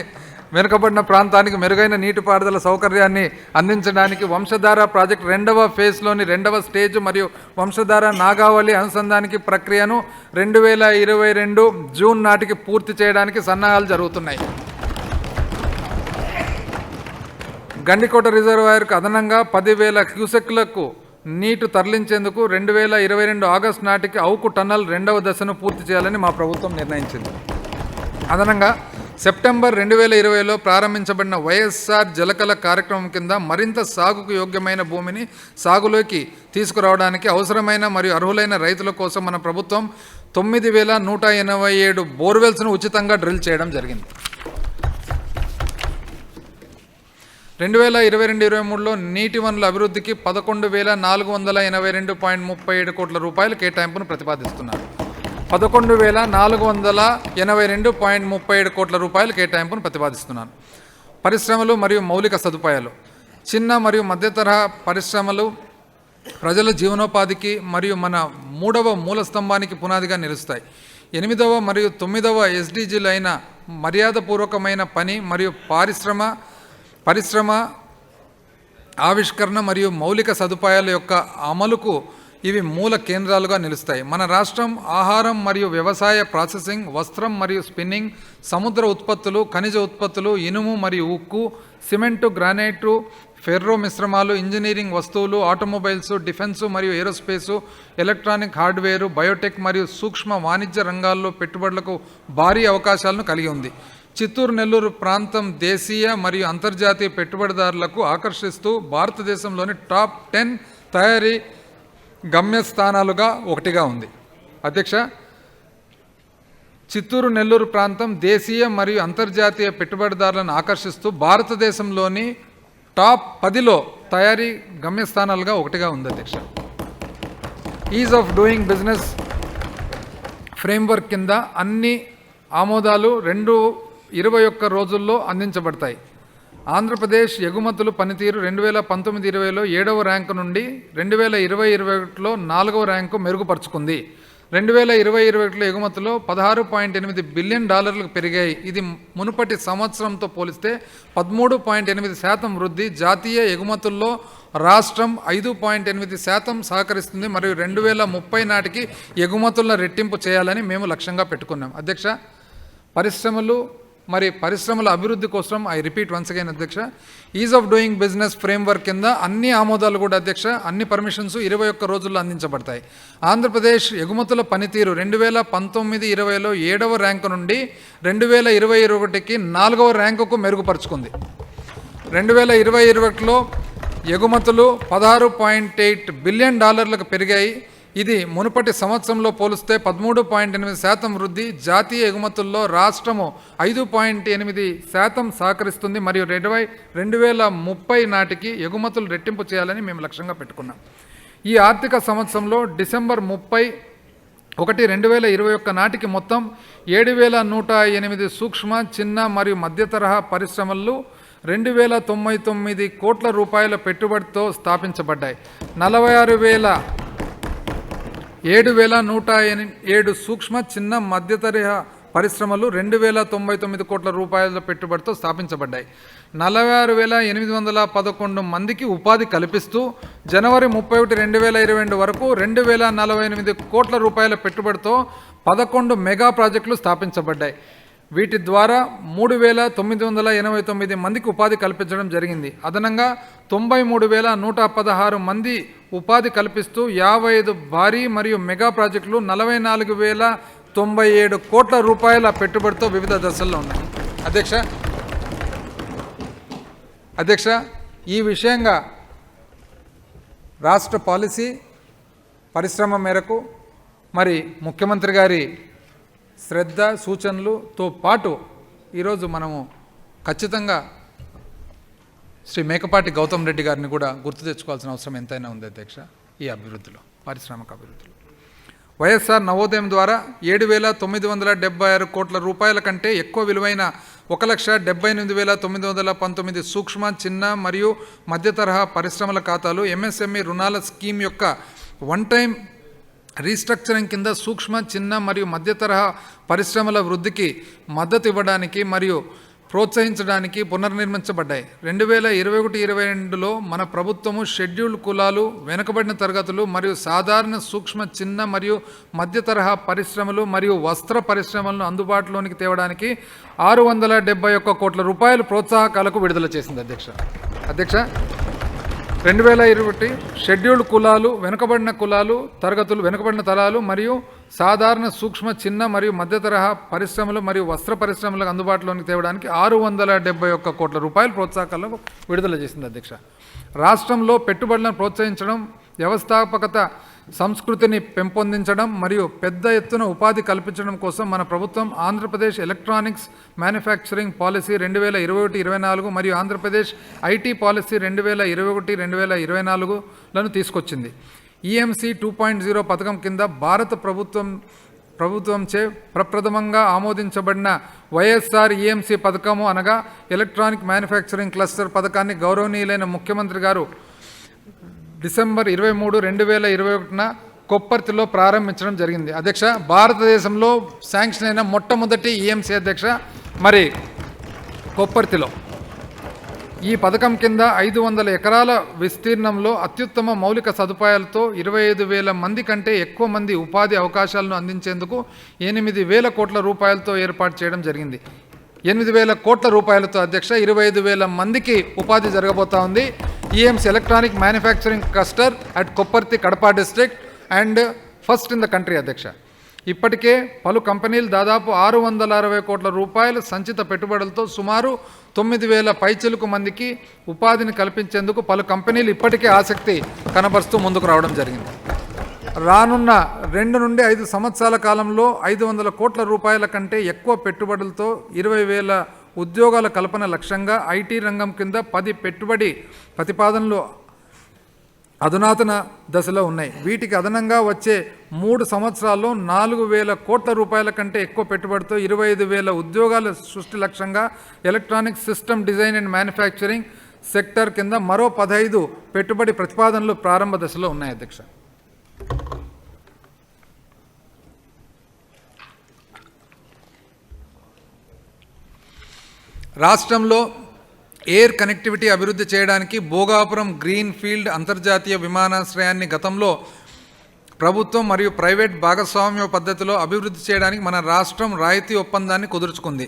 వెనుకబడిన ప్రాంతానికి మెరుగైన నీటిపారుదల సౌకర్యాన్ని అందించడానికి వంశధార ప్రాజెక్టు 2వ ఫేజ్లోని 2వ స్టేజ్ మరియు వంశధార నాగావళి అనుసంధానికి ప్రక్రియను 2022 జూన్ నాటికి పూర్తి చేయడానికి సన్నాహాలు జరుగుతున్నాయి. గండికోట రిజర్వాయర్కు అదనంగా 10,000 క్యూసెక్లకు నీటు తరలించేందుకు 2022 ఆగస్టు నాటికి అవుకు టన్నల్ 2వ దశను పూర్తి చేయాలని మా ప్రభుత్వం నిర్ణయించింది. అదనంగా సెప్టెంబర్ 2020లో ప్రారంభించబడిన వైఎస్ఆర్ జలకళ కార్యక్రమం కింద మరింత సాగుకు యోగ్యమైన భూమిని సాగులోకి తీసుకురావడానికి అవసరమైన మరియు అర్హులైన రైతుల కోసం మన ప్రభుత్వం 9,187 బోర్వెల్స్ను ఉచితంగా డ్రిల్ చేయడం జరిగింది. 2022-23లో నీటి వనరుల అభివృద్ధికి 11,482.37 కోట్ల రూపాయల కేటాయింపును ప్రతిపాదిస్తున్నారు. 11,482.37 కోట్ల రూపాయల కేటాయింపును ప్రతిపాదిస్తున్నాను. పరిశ్రమలు మరియు మౌలిక సదుపాయాలు. చిన్న మరియు మధ్యతరహా పరిశ్రమలు ప్రజల జీవనోపాధికి మరియు మన 3వ మూలస్తంభానికి పునాదిగా నిలుస్తాయి. 8వ మరియు 9వ SDGలు అయిన మర్యాదపూర్వకమైన పని మరియు పరిశ్రమ ఆవిష్కరణ మరియు మౌలిక సదుపాయాల యొక్క అమలుకు ఇవి మూల కేంద్రాలుగా నిలుస్తాయి. మన రాష్ట్రం ఆహారం మరియు వ్యవసాయ ప్రాసెసింగ్, వస్త్రం మరియు స్పిన్నింగ్, సముద్ర ఉత్పత్తులు, ఖనిజ ఉత్పత్తులు, ఇనుము మరియు ఉక్కు, సిమెంటు, గ్రానైటు, ఫెర్రో మిశ్రమాలు, ఇంజనీరింగ్ వస్తువులు, ఆటోమొబైల్స్, డిఫెన్సు మరియు ఏరోస్పేసు, ఎలక్ట్రానిక్ హార్డ్వేరు, బయోటెక్ మరియు సూక్ష్మ వాణిజ్య రంగాల్లో పెట్టుబడులకు భారీ అవకాశాలను కలిగి ఉంది. చిత్తూరు, నెల్లూరు ప్రాంతం దేశీయ మరియు అంతర్జాతీయ పెట్టుబడిదారులకు ఆకర్షిస్తూ భారతదేశంలోని టాప్ 10 తయారీ గమ్యస్థానాలుగా ఒకటిగా ఉంది. అధ్యక్ష, చిత్తూరు, నెల్లూరు ప్రాంతం దేశీయ మరియు అంతర్జాతీయ పెట్టుబడిదారులను ఆకర్షిస్తూ భారతదేశంలోని టాప్ 10లో తయారీ గమ్యస్థానాలుగా ఒకటిగా ఉంది. అధ్యక్ష, is of doing business framework కింద అన్ని ఆమోదాలు 21 రోజుల్లో అందించబడతాయి. ఆంధ్రప్రదేశ్ ఎగుమతులు పనితీరు 2019-20లో 7వ ర్యాంకు నుండి 2020-21లో 4వ ర్యాంకు మెరుగుపరుచుకుంది. 2020-21లో ఎగుమతులు $16.8 బిలియన్ పెరిగాయి. ఇది మునుపటి సంవత్సరంతో పోలిస్తే 13.8% వృద్ధి. జాతీయ ఎగుమతుల్లో రాష్ట్రం 5.8% సహకరిస్తుంది మరియు 2030 నాటికి ఎగుమతులను రెట్టింపు చేయాలని మేము లక్ష్యంగా పెట్టుకున్నాం. అధ్యక్ష, పరిశ్రమల అభివృద్ధి కోసం ఐ రిపీట్ వన్స్ అగైన్ అధ్యక్ష, is of doing business framework కింద అన్ని ఆమోదాలు కూడా అధ్యక్ష, అన్ని పర్మిషన్స్ 21 రోజుల్లో అందించబడతాయి. ఆంధ్రప్రదేశ్ ఎగుమతుల పనితీరు 2019-20లో 7వ ర్యాంకు నుండి 2020-21కి 4వ ర్యాంకుకు మెరుగుపరుచుకుంది. 2020-21లో ఎగుమతులు $16.8 బిలియన్ పెరిగాయి. ఇది మునుపటి సంవత్సరంలో పోలిస్తే 13.8% వృద్ధి. జాతీయ ఎగుమతుల్లో రాష్ట్రము 5.8% సహకరిస్తుంది మరియు 2030 నాటికి ఎగుమతులు రెట్టింపు చేయాలని మేము లక్ష్యంగా పెట్టుకున్నాం. ఈ ఆర్థిక సంవత్సరంలో డిసెంబర్ 31, 2021 నాటికి మొత్తం 7,108 సూక్ష్మ, చిన్న మరియు మధ్య తరహా పరిశ్రమలు 2,099 కోట్ల రూపాయల పెట్టుబడితో స్థాపించబడ్డాయి. 7,107 సూక్ష్మ, చిన్న, మధ్యతరహా పరిశ్రమలు 2,099 కోట్ల రూపాయల పెట్టుబడితో స్థాపించబడ్డాయి. 46,811 మందికి ఉపాధి కల్పిస్తూ జనవరి 31, 2022 వరకు 2,048 కోట్ల రూపాయల పెట్టుబడితో 11 మెగా ప్రాజెక్టులు స్థాపించబడ్డాయి. వీటి ద్వారా 3,989 మందికి ఉపాధి కల్పించడం జరిగింది. అదనంగా 93,116 మంది ఉపాధి కల్పిస్తూ 55 భారీ మరియు మెగా ప్రాజెక్టులు 44,097 కోట్ల రూపాయల పెట్టుబడితో వివిధ దశల్లో ఉన్నాయి. అధ్యక్ష, ఈ విషయంగా రాష్ట్ర పాలసీ పరిశ్రమ మేరకు ముఖ్యమంత్రి గారి శ్రద్ధ సూచనలతో పాటు ఈరోజు మనము ఖచ్చితంగా శ్రీ మేకపాటి గౌతమ్ రెడ్డి గారిని కూడా గుర్తు తెచ్చుకోవాల్సిన అవసరం ఎంతైనా ఉంది అధ్యక్ష. ఈ అభివృద్ధిలో, పారిశ్రామిక అభివృద్ధిలో వైఎస్ఆర్ నవోదయం ద్వారా 7,976 కోట్ల రూపాయల కంటే ఎక్కువ విలువైన 1,78,919 సూక్ష్మ, చిన్న మరియు మధ్య తరహా పరిశ్రమల ఖాతాలు ఎంఎస్ఎంఈ రుణాల స్కీమ్ యొక్క వన్ టైం రీస్ట్రక్చరింగ్ కింద సూక్ష్మ, చిన్న మరియు మధ్య తరహా పరిశ్రమల వృద్ధికి మద్దతు ఇవ్వడానికి మరియు ప్రోత్సహించడానికి పునర్నిర్మించబడ్డాయి. 2021-22లో మన ప్రభుత్వము షెడ్యూల్డ్ కులాలు, వెనుకబడిన తరగతులు మరియు సాధారణ సూక్ష్మ, చిన్న మరియు మధ్య తరహా పరిశ్రమలు మరియు వస్త్ర పరిశ్రమలను అందుబాటులోనికి తేవడానికి 671 కోట్ల రూపాయలు ప్రోత్సాహకాలకు విడుదల చేసింది. అధ్యక్ష 2021 షెడ్యూల్డ్ కులాలు, వెనుకబడిన తరాలు మరియు సాధారణ సూక్ష్మ, చిన్న మరియు మధ్య తరహా పరిశ్రమలు మరియు వస్త్ర పరిశ్రమలకు అందుబాటులోకి తేవడానికి 671 కోట్ల రూపాయల ప్రోత్సాహకాలకు విడుదల చేసింది. అధ్యక్ష, రాష్ట్రంలో పెట్టుబడులను ప్రోత్సహించడం, వ్యవస్థాపకత సంస్కృతిని పెంపొందించడం మరియు పెద్ద ఎత్తున ఉపాధి కల్పించడం కోసం మన ప్రభుత్వం ఆంధ్రప్రదేశ్ ఎలక్ట్రానిక్స్ మ్యానుఫ్యాక్చరింగ్ పాలసీ 2021-24 మరియు ఆంధ్రప్రదేశ్ ఐటీ పాలసీ 2021-24లను తీసుకొచ్చింది. ఈఎంసీ 2.0 పథకం కింద భారత ప్రభుత్వంచే ప్రప్రథమంగా ఆమోదించబడిన వైఎస్ఆర్ ఈఎంసీ పథకము అనగా ఎలక్ట్రానిక్ మ్యానుఫ్యాక్చరింగ్ క్లస్టర్ పథకాన్ని గౌరవనీయులైన ముఖ్యమంత్రి గారు డిసెంబర్ 23, 2021 కొప్పర్తిలో ప్రారంభించడం జరిగింది. అధ్యక్ష, భారతదేశంలో శాంక్షన్ అయిన మొట్టమొదటి ఈఎంసీ అధ్యక్ష కొప్పర్తిలో. ఈ పథకం కింద 500 ఎకరాల విస్తీర్ణంలో అత్యుత్తమ మౌలిక సదుపాయాలతో 25,000 మంది కంటే ఎక్కువ మంది ఉపాధి అవకాశాలను అందించేందుకు 8,000 కోట్ల రూపాయలతో ఏర్పాటు చేయడం జరిగింది. 8,000 కోట్ల రూపాయలతో అధ్యక్ష 25,000 మందికి ఉపాధి జరగబోతా ఉంది. EMC electronic manufacturing cluster at Kopparthi, Kadapa district and first in the country. అధ్యక్ష, ఇప్పటికే పలు కంపెనీలు దాదాపు 660 కోట్ల రూపాయల సంచిత పెట్టుబడులతో సుమారు 9,000 పైచిలుకు మందికి ఉపాధిని కల్పించేందుకు పలు కంపెనీలు ఇప్పటికే ఆసక్తి కనబరుస్తూ ముందుకు రావడం జరిగింది. రానున్న 2 నుండి 5 సంవత్సరాల కాలంలో 500 కోట్ల రూపాయల కంటే ఎక్కువ పెట్టుబడులతో 20,000 ఉద్యోగాల కల్పన లక్ష్యంగా ఐటీ రంగం కింద 10 పెట్టుబడి ప్రతిపాదనలు అధునాతన దశలో ఉన్నాయి. వీటికి అదనంగా వచ్చే 3 సంవత్సరాల్లో 4,000 కోట్ల రూపాయల కంటే ఎక్కువ పెట్టుబడితో 25,000 ఉద్యోగాల సృష్టి లక్ష్యంగా electronic system design and manufacturing sector కింద మరో 15 పెట్టుబడి ప్రతిపాదనలు ప్రారంభ దశలో ఉన్నాయి. అధ్యక్ష, రాష్ట్రంలో ఎయిర్ కనెక్టివిటీ అభివృద్ధి చేయడానికి భోగాపురం గ్రీన్ ఫీల్డ్ అంతర్జాతీయ విమానాశ్రయాన్ని గతంలో ప్రభుత్వం మరియు ప్రైవేట్ భాగస్వామ్య పద్ధతిలో అభివృద్ధి చేయడానికి మన రాష్ట్రం రాయితీ ఒప్పందాన్ని కుదుర్చుకుంది.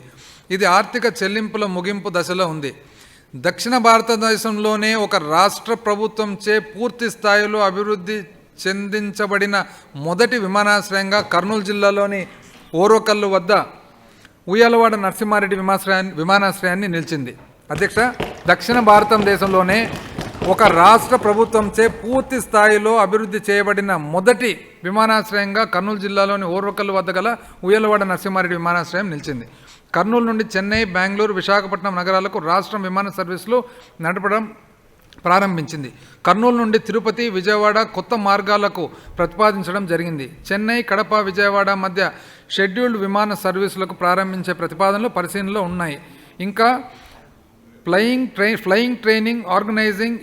ఇది ఆర్థిక చెల్లింపుల ముగింపు దశలో ఉంది. దక్షిణ భారతదేశంలోనే ఒక రాష్ట్ర ప్రభుత్వంచే పూర్తి స్థాయిలో అభివృద్ధి చెందించబడిన మొదటి విమానాశ్రయంగా కర్నూలు జిల్లాలోని ఓరోకల్లు వద్ద ఉయ్యాలవాడ నరసింహారెడ్డి విమానాశ్రయాన్ని నిలిచింది. అధ్యక్ష, దక్షిణ భారతదేశంలోనే ఒక రాష్ట్ర ప్రభుత్వంచే పూర్తి స్థాయిలో అభివృద్ధి చేయబడిన మొదటి విమానాశ్రయంగా కర్నూలు జిల్లాలోని ఓర్వకల్లు వద్ద గల ఉయ్యాలవాడ నరసింహారెడ్డి విమానాశ్రయం నిలిచింది. కర్నూలు నుండి చెన్నై, బెంగళూరు, విశాఖపట్నం నగరాలకు రాష్ట్రం విమాన సర్వీసులు నడపడం ప్రారంభించింది. కర్నూలు నుండి తిరుపతి, విజయవాడ కొత్త మార్గాలకు ప్రతిపాదించడం జరిగింది. చెన్నై, కడప, విజయవాడ మధ్య షెడ్యూల్డ్ విమాన సర్వీసులకు ప్రారంభించే ప్రతిపాదనలు పరిశీలనలో ఉన్నాయి. ఇంకా ఫ్లయింగ్ ట్రైనింగ్, ఆర్గనైజింగ్,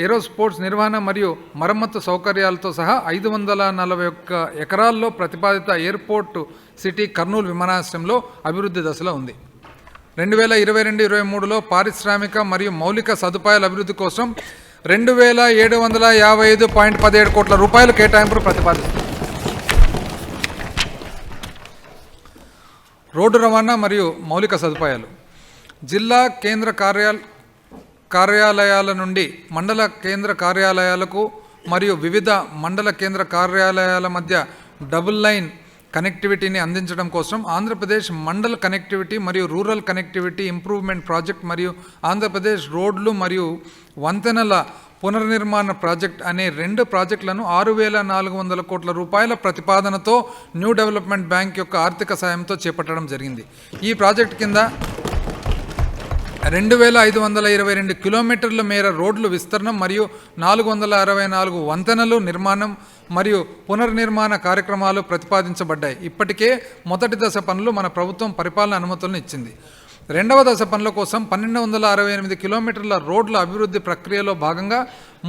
ఏరోస్పోర్ట్స్ నిర్వహణ మరియు మరమ్మతు సౌకర్యాలతో సహా 541 ఎకరాల్లో ప్రతిపాదిత ఎయిర్పోర్ట్ సిటీ కర్నూలు విమానాశ్రయంలో అభివృద్ధి దశలో ఉంది. 2022-23లో పారిశ్రామిక మరియు మౌలిక సదుపాయాల అభివృద్ధి కోసం 2,755.17 కోట్ల రూపాయల కేటాయింపులు ప్రతిపాదిస్తుంది. రోడ్డు రవాణా మరియు మౌలిక సదుపాయాలు జిల్లా కేంద్ర కార్యాలయాల నుండి మండల కేంద్ర కార్యాలయాలకు మరియు వివిధ మండల కేంద్ర కార్యాలయాల మధ్య డబుల్ లైన్ కనెక్టివిటీని అందించడం కోసం ఆంధ్రప్రదేశ్ మండల్ కనెక్టివిటీ మరియు రూరల్ కనెక్టివిటీ ఇంప్రూవ్మెంట్ ప్రాజెక్ట్ మరియు ఆంధ్రప్రదేశ్ రోడ్లు మరియు వంతెనల పునర్నిర్మాణ ప్రాజెక్ట్ అనే 2 ప్రాజెక్టులను 6,400 కోట్ల రూపాయల ప్రతిపాదనతో న్యూ డెవలప్మెంట్ బ్యాంక్ యొక్క ఆర్థిక సాయంతో చేపట్టడం జరిగింది. ఈ ప్రాజెక్ట్ కింద 2,522 కిలోమీటర్ల మేర రోడ్లు విస్తరణం మరియు 464 వంతెనలు నిర్మాణం మరియు పునర్నిర్మాణ కార్యక్రమాలు ప్రతిపాదించబడ్డాయి. ఇప్పటికే మొదటి దశ పనులు మన ప్రభుత్వం పరిపాలన అనుమతులను ఇచ్చింది. రెండవ దశ పనుల కోసం 1,268 కిలోమీటర్ల రోడ్ల అభివృద్ధి ప్రక్రియలో భాగంగా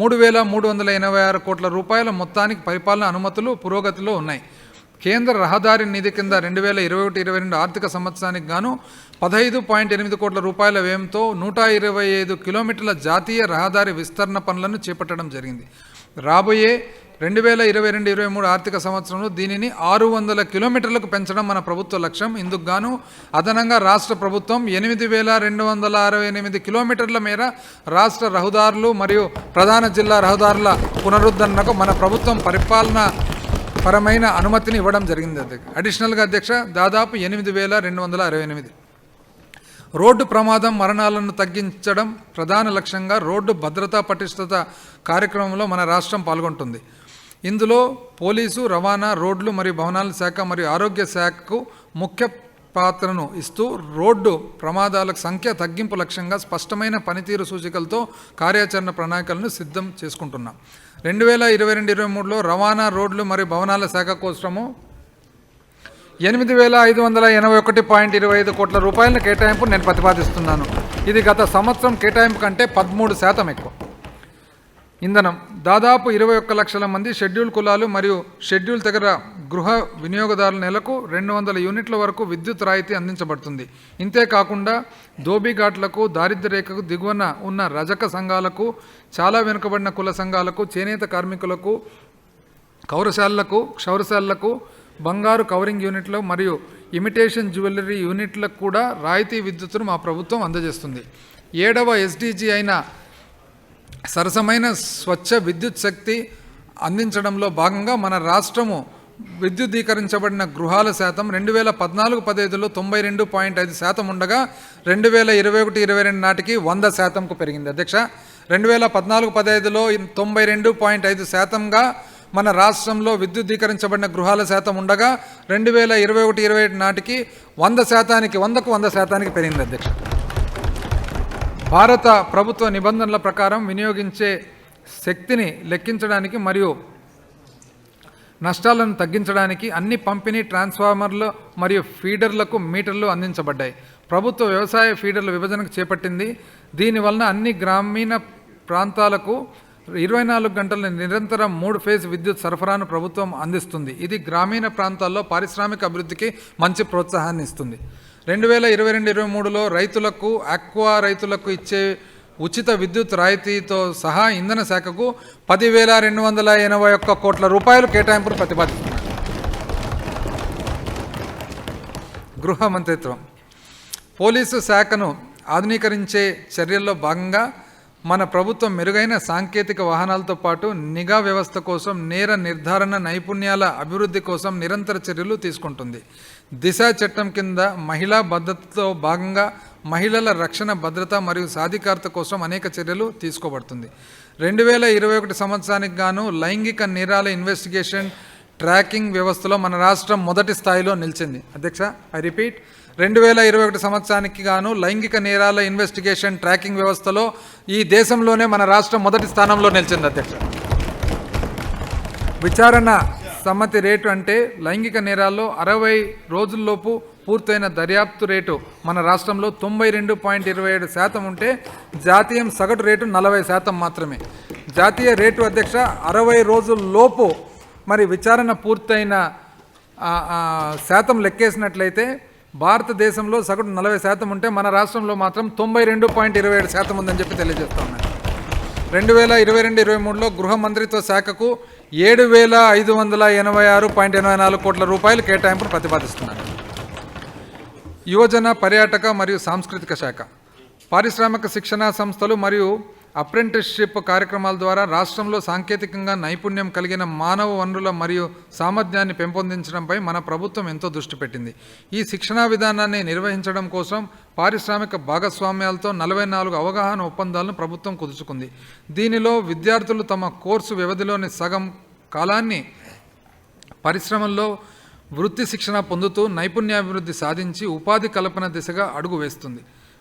3,386 కోట్ల రూపాయల మొత్తానికి పరిపాలన అనుమతులు పురోగతిలో ఉన్నాయి. కేంద్ర రహదారి నిధి కింద 2021-22 ఆర్థిక సంవత్సరానికి గాను 15.8 కోట్ల రూపాయల వ్యయంతో 125 కిలోమీటర్ల జాతీయ రహదారి విస్తరణ పనులను చేపట్టడం జరిగింది. రాబోయే 2022-23 ఆర్థిక సంవత్సరంలో దీనిని 600 కిలోమీటర్లకు పెంచడం మన ప్రభుత్వ లక్ష్యం. ఇందుకు గాను అదనంగా రాష్ట్ర ప్రభుత్వం 8,268 కిలోమీటర్ల మేర రాష్ట్ర రహదారులు మరియు ప్రధాన జిల్లా రహదారుల పునరుద్ధరణకు మన ప్రభుత్వం పరిపాలన పరమైన అనుమతిని ఇవ్వడం జరిగింది. అడిషనల్గా అధ్యక్ష, దాదాపు 8,268 రోడ్డు ప్రమాదం మరణాలను తగ్గించడం ప్రధాన లక్ష్యంగా రోడ్డు భద్రతా పటిష్టత కార్యక్రమంలో మన రాష్ట్రం పాల్గొంటుంది. ఇందులో పోలీసు, రవాణా, రోడ్లు మరియు భవనాల శాఖ మరియు ఆరోగ్య శాఖకు ముఖ్య పాత్రను ఇస్తూ రోడ్డు ప్రమాదాల సంఖ్య తగ్గింపు లక్ష్యంగా స్పష్టమైన పనితీరు సూచికలతో కార్యాచరణ ప్రణాళికలను సిద్ధం చేసుకుంటున్నాం. 2022-23లో రవాణా, రోడ్లు మరియు భవనాల శాఖ కోసము 8,581.25 కోట్ల రూపాయల కేటాయింపు నేను ప్రతిపాదిస్తున్నాను. ఇది గత సంవత్సరం కేటాయింపు కంటే 13% ఎక్కువ. ఇంధనం దాదాపు 21 లక్షల మంది షెడ్యూల్ కులాలు మరియు షెడ్యూల్ తెగర గృహ వినియోగదారుల నెలకు 200 యూనిట్ల వరకు విద్యుత్ రాయితీ అందించబడుతుంది. ఇంతేకాకుండా దోబిఘాట్లకు, దారిద్ర్య రేఖకు దిగువన ఉన్న రజక సంఘాలకు, చాలా వెనుకబడిన కుల సంఘాలకు, చేనేత కార్మికులకు, క్షౌరశాలకు, బంగారు కవరింగ్ యూనిట్లు మరియు ఇమిటేషన్ జ్యువెలరీ యూనిట్లకు కూడా రాయితీ విద్యుత్తును మా ప్రభుత్వం అందజేస్తుంది. 7వ SDG అయిన సరసమైన స్వచ్ఛ విద్యుత్ శక్తి అందించడంలో భాగంగా మన రాష్ట్రము విద్యుద్దీకరించబడిన గృహాల శాతం 2014-15లో 92.5% ఉండగా 2021-22 నాటికి 100%కు పెరిగింది. అధ్యక్ష, 2014-15లో 92.5%గా మన రాష్ట్రంలో విద్యుద్దీకరించబడిన గృహాల శాతం ఉండగా 2021-22 నాటికి 100% పెరిగింది. అధ్యక్ష, భారత ప్రభుత్వ నిబంధనల ప్రకారం వినియోగించే శక్తిని లెక్కించడానికి మరియు నష్టాలను తగ్గించడానికి అన్ని పంపిణీ ట్రాన్స్ఫార్మర్లు మరియు ఫీడర్లకు మీటర్లు అందించబడ్డాయి. ప్రభుత్వ వ్యవసాయ ఫీడర్ల విభజనకు చేపట్టింది. దీనివలన అన్ని గ్రామీణ ప్రాంతాలకు 24 గంటల నిరంతరం 3 ఫేజ్ విద్యుత్ సరఫరాను ప్రభుత్వం అందిస్తుంది. ఇది గ్రామీణ ప్రాంతాల్లో పారిశ్రామిక అభివృద్ధికి మంచి ప్రోత్సాహాన్ని ఇస్తుంది. 2022-23లో రైతులకు ఆక్వా రైతులకు ఇచ్చే ఉచిత విద్యుత్ రాయితీతో సహా ఇంధన శాఖకు 10,281 కోట్ల రూపాయలు కేటాయింపును ప్రతిపాదిస్తున్నారు. గృహ మంత్రిత్వం పోలీసు శాఖను ఆధునీకరించే చర్యల్లో భాగంగా మన ప్రభుత్వం మెరుగైన సాంకేతిక వాహనాలతో పాటు నిఘా వ్యవస్థ కోసం, నేర నిర్ధారణ నైపుణ్యాల అభివృద్ధి కోసం నిరంతర చర్యలు తీసుకుంటుంది. దిశ చట్టం కింద మహిళా భద్రతతో భాగంగా మహిళల రక్షణ, భద్రత మరియు సాధికారత కోసం అనేక చర్యలు తీసుకోబడుతుంది. 2021 సంవత్సరానికి గాను లైంగిక నేరాల ఇన్వెస్టిగేషన్ ట్రాకింగ్ వ్యవస్థలో మన రాష్ట్రం మొదటి స్థాయిలో నిలిచింది. అధ్యక్ష, ఐ రిపీట్, 2021 సంవత్సరానికి గాను లైంగిక నేరాల ఇన్వెస్టిగేషన్ ట్రాకింగ్ వ్యవస్థలో ఈ దేశంలోనే మన రాష్ట్రం మొదటి స్థానంలో నిలిచింది. అధ్యక్ష, విచారణ సమ్మతి రేటు అంటే లైంగిక నేరాల్లో 60 రోజుల్లోపు పూర్తయిన దర్యాప్తు రేటు మన రాష్ట్రంలో 92.27% ఉంటే జాతీయం సగటు రేటు 40% మాత్రమే. జాతీయ రేటు అధ్యక్ష 60 రోజుల్లోపు మరి విచారణ పూర్తయిన శాతం లెక్కేసినట్లయితే భారతదేశంలో సగటు 40% ఉంటే మన రాష్ట్రంలో మాత్రం 92.27% ఉందని చెప్పి తెలియజేస్తా ఉన్నాను. 2022-23లో గృహ మంత్రిత్వ శాఖకు 7,586.84 కోట్ల రూపాయలు కేటాయింపును ప్రతిపాదిస్తున్నారు. యువజన, పర్యాటక మరియు సాంస్కృతిక శాఖ పారిశ్రామిక శిక్షణా సంస్థలు మరియు అప్రెంటిస్షిప్ కార్యక్రమాల ద్వారా రాష్ట్రంలో సాంకేతికంగా నైపుణ్యం కలిగిన మానవ వనరుల మరియు సామర్థ్యాన్ని పెంపొందించడంపై మన ప్రభుత్వం ఎంతో దృష్టి పెట్టింది. ఈ శిక్షణా విధానాన్ని నిర్వహించడం కోసం పారిశ్రామిక భాగస్వామ్యాలతో 44 అవగాహన ఒప్పందాలను ప్రభుత్వం కుదుర్చుకుంది. దీనిలో విద్యార్థులు తమ కోర్సు వ్యవధిలోని సగం కాలాన్ని పరిశ్రమల్లో వృత్తి శిక్షణ పొందుతూ నైపుణ్యాభివృద్ధి సాధించి ఉపాధి కల్పన దిశగా అడుగు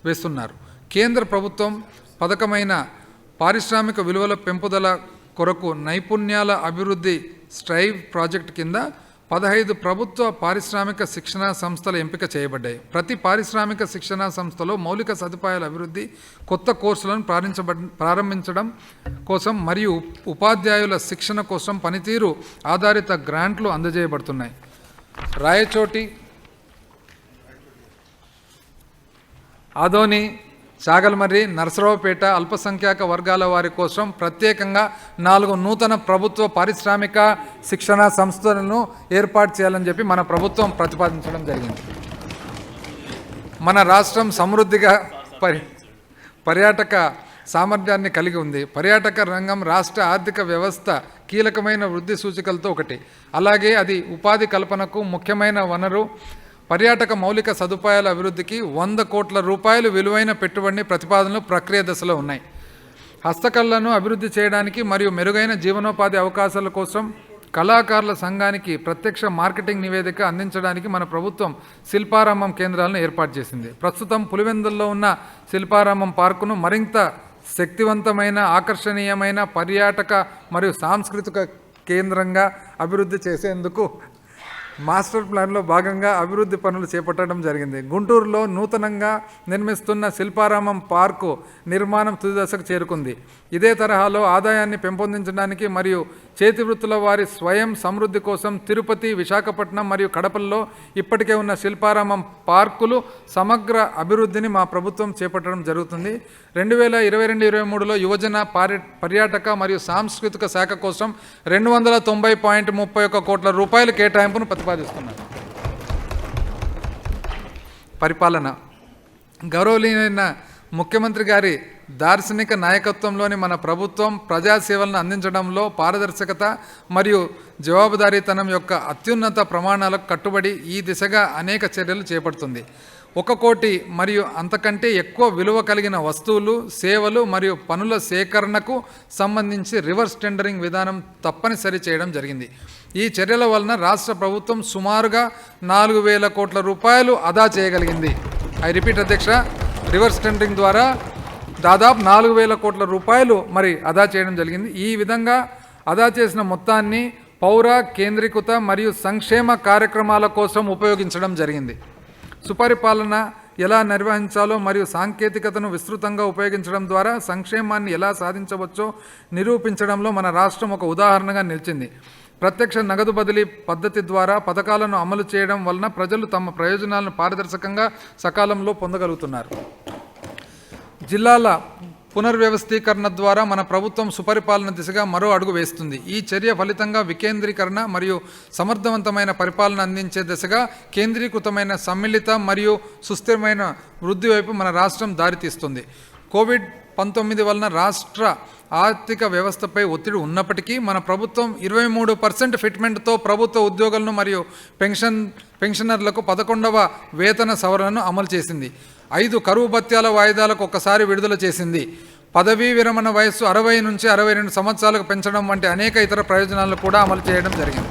వేస్తున్నారు. కేంద్ర ప్రభుత్వం పథకమైన పారిశ్రామిక విలువల పెంపుదల కొరకు నైపుణ్యాల అభివృద్ధి స్ట్రైవ్ ప్రాజెక్టు కింద 15 ప్రభుత్వ పారిశ్రామిక శిక్షణా సంస్థలు ఎంపిక చేయబడ్డాయి. ప్రతి పారిశ్రామిక శిక్షణా సంస్థలో మౌలిక సదుపాయాల అభివృద్ధి, కొత్త కోర్సులను ప్రారంభించడం కోసం మరియు ఉపాధ్యాయుల శిక్షణ కోసం పనితీరు ఆధారిత గ్రాంట్లు అందజేయబడుతున్నాయి. రాయచోటి, ఆదోని, చాగల్మర్రి, నరసరావుపేట అల్పసంఖ్యాక వర్గాల వారి కోసం ప్రత్యేకంగా 4 నూతన ప్రభుత్వ పారిశ్రామిక శిక్షణా సంస్థలను ఏర్పాటు చేయాలని చెప్పి మన ప్రభుత్వం ప్రతిపాదించడం జరిగింది. మన రాష్ట్రం సమృద్ధిగా పర్యాటక సామర్థ్యాన్ని కలిగి ఉంది. పర్యాటక రంగం రాష్ట్ర ఆర్థిక వ్యవస్థ కీలకమైన వృద్ధి సూచికలతో ఒకటి. అలాగే అది ఉపాధి కల్పనకు ముఖ్యమైన వనరు. పర్యాటక మౌలిక సదుపాయాల అభివృద్ధికి 100 కోట్ల రూపాయలు విలువైన పెట్టుబడిని ప్రతిపాదనలు ప్రక్రియ దశలో ఉన్నాయి. హస్తకళలను అభివృద్ధి చేయడానికి మరియు మెరుగైన జీవనోపాధి అవకాశాల కోసం కళాకారుల సంఘానికి ప్రత్యక్ష మార్కెటింగ్ నివేదిక అందించడానికి మన ప్రభుత్వం శిల్పారామం కేంద్రాలను ఏర్పాటు చేసింది. ప్రస్తుతం పులివెందుల్లో ఉన్న శిల్పారామం పార్కును మరింత శక్తివంతమైన, ఆకర్షణీయమైన పర్యాటక మరియు సాంస్కృతిక కేంద్రంగా అభివృద్ధి చేసేందుకు మాస్టర్ ప్లాన్లో భాగంగా అభివృద్ధి పనులు చేపట్టడం జరిగింది. గుంటూరులో నూతనంగా నిర్మిస్తున్న శిల్పారామం పార్కు నిర్మాణం తుది దశకు చేరుకుంది. ఇదే తరహాలో ఆదాయాన్ని పెంపొందించడానికి మరియు చేతి వృత్తుల వారి స్వయం సమృద్ధి కోసం తిరుపతి, విశాఖపట్నం మరియు కడపల్లో ఇప్పటికే ఉన్న శిల్పారామం పార్కులు సమగ్ర అభివృద్ధిని మా ప్రభుత్వం చేపట్టడం జరుగుతుంది. 2022-23లో యువజన, పర్యాటక మరియు సాంస్కృతిక శాఖ కోసం 290.31 కోట్ల రూపాయల కేటాయింపును ప్రతిపాదిస్తున్నారు. పరిపాలన గౌరవనీయమైన ముఖ్యమంత్రి గారి దార్శనిక నాయకత్వంలోని మన ప్రభుత్వం ప్రజాసేవలను అందించడంలో పారదర్శకత మరియు జవాబుదారీతనం యొక్క అత్యున్నత ప్రమాణాలకు కట్టుబడి ఈ దిశగా అనేక చర్యలు చేపడుతుంది. 1 కోటి మరియు అంతకంటే ఎక్కువ విలువ కలిగిన వస్తువులు, సేవలు మరియు పనుల సేకరణకు సంబంధించి రివర్స్ టెండరింగ్ విధానం తప్పనిసరి చేయడం జరిగింది. ఈ చర్యల వలన రాష్ట్ర ప్రభుత్వం సుమారుగా 4,000 కోట్ల రూపాయలు ఆదా చేయగలిగింది. ఐ రిపీట్ అధ్యక్ష, రివర్స్ టెండరింగ్ ద్వారా దాదాపు 4,000 కోట్ల రూపాయలు మరి అదా చేయడం జరిగింది. ఈ విధంగా అదా చేసిన మొత్తాన్ని పౌర కేంద్రీకృత మరియు సంక్షేమ కార్యక్రమాల కోసం ఉపయోగించడం జరిగింది. సుపరిపాలన ఎలా నిర్వహించాలో మరియు సాంకేతికతను విస్తృతంగా ఉపయోగించడం ద్వారా సంక్షేమాన్ని ఎలా సాధించవచ్చో నిరూపించడంలో మన రాష్ట్రం ఒక ఉదాహరణగా నిలిచింది. ప్రత్యక్ష నగదు బదిలీ పద్ధతి ద్వారా పథకాలను అమలు చేయడం వలన ప్రజలు తమ ప్రయోజనాలను పారదర్శకంగా సకాలంలో పొందగలుగుతున్నారు. జిల్లాల పునర్వ్యవస్థీకరణ ద్వారా మన ప్రభుత్వం సుపరిపాలన దిశగా మరో అడుగు వేస్తుంది. ఈ చర్య ఫలితంగా వికేంద్రీకరణ మరియు సమర్థవంతమైన పరిపాలన అందించే దిశగా కేంద్రీకృతమైన సమ్మిళిత మరియు సుస్థిరమైన వృద్ధి వైపు మన రాష్ట్రం దారితీస్తుంది. కోవిడ్-19 వలన రాష్ట్ర ఆర్థిక వ్యవస్థపై ఒత్తిడి ఉన్నప్పటికీ మన ప్రభుత్వం 23% ఫిట్మెంట్తో ప్రభుత్వ ఉద్యోగులను మరియు పెన్షనర్లకు 11వ వేతన సవరణను అమలు చేసింది. 5 కరువు భత్యాల వాయిదాలకు ఒక్కసారి విడుదల చేసింది. పదవీ విరమణ వయస్సు 60 నుంచి 62 సంవత్సరాలకు పెంచడం వంటి అనేక ఇతర ప్రయోజనాలను కూడా అమలు చేయడం జరిగింది.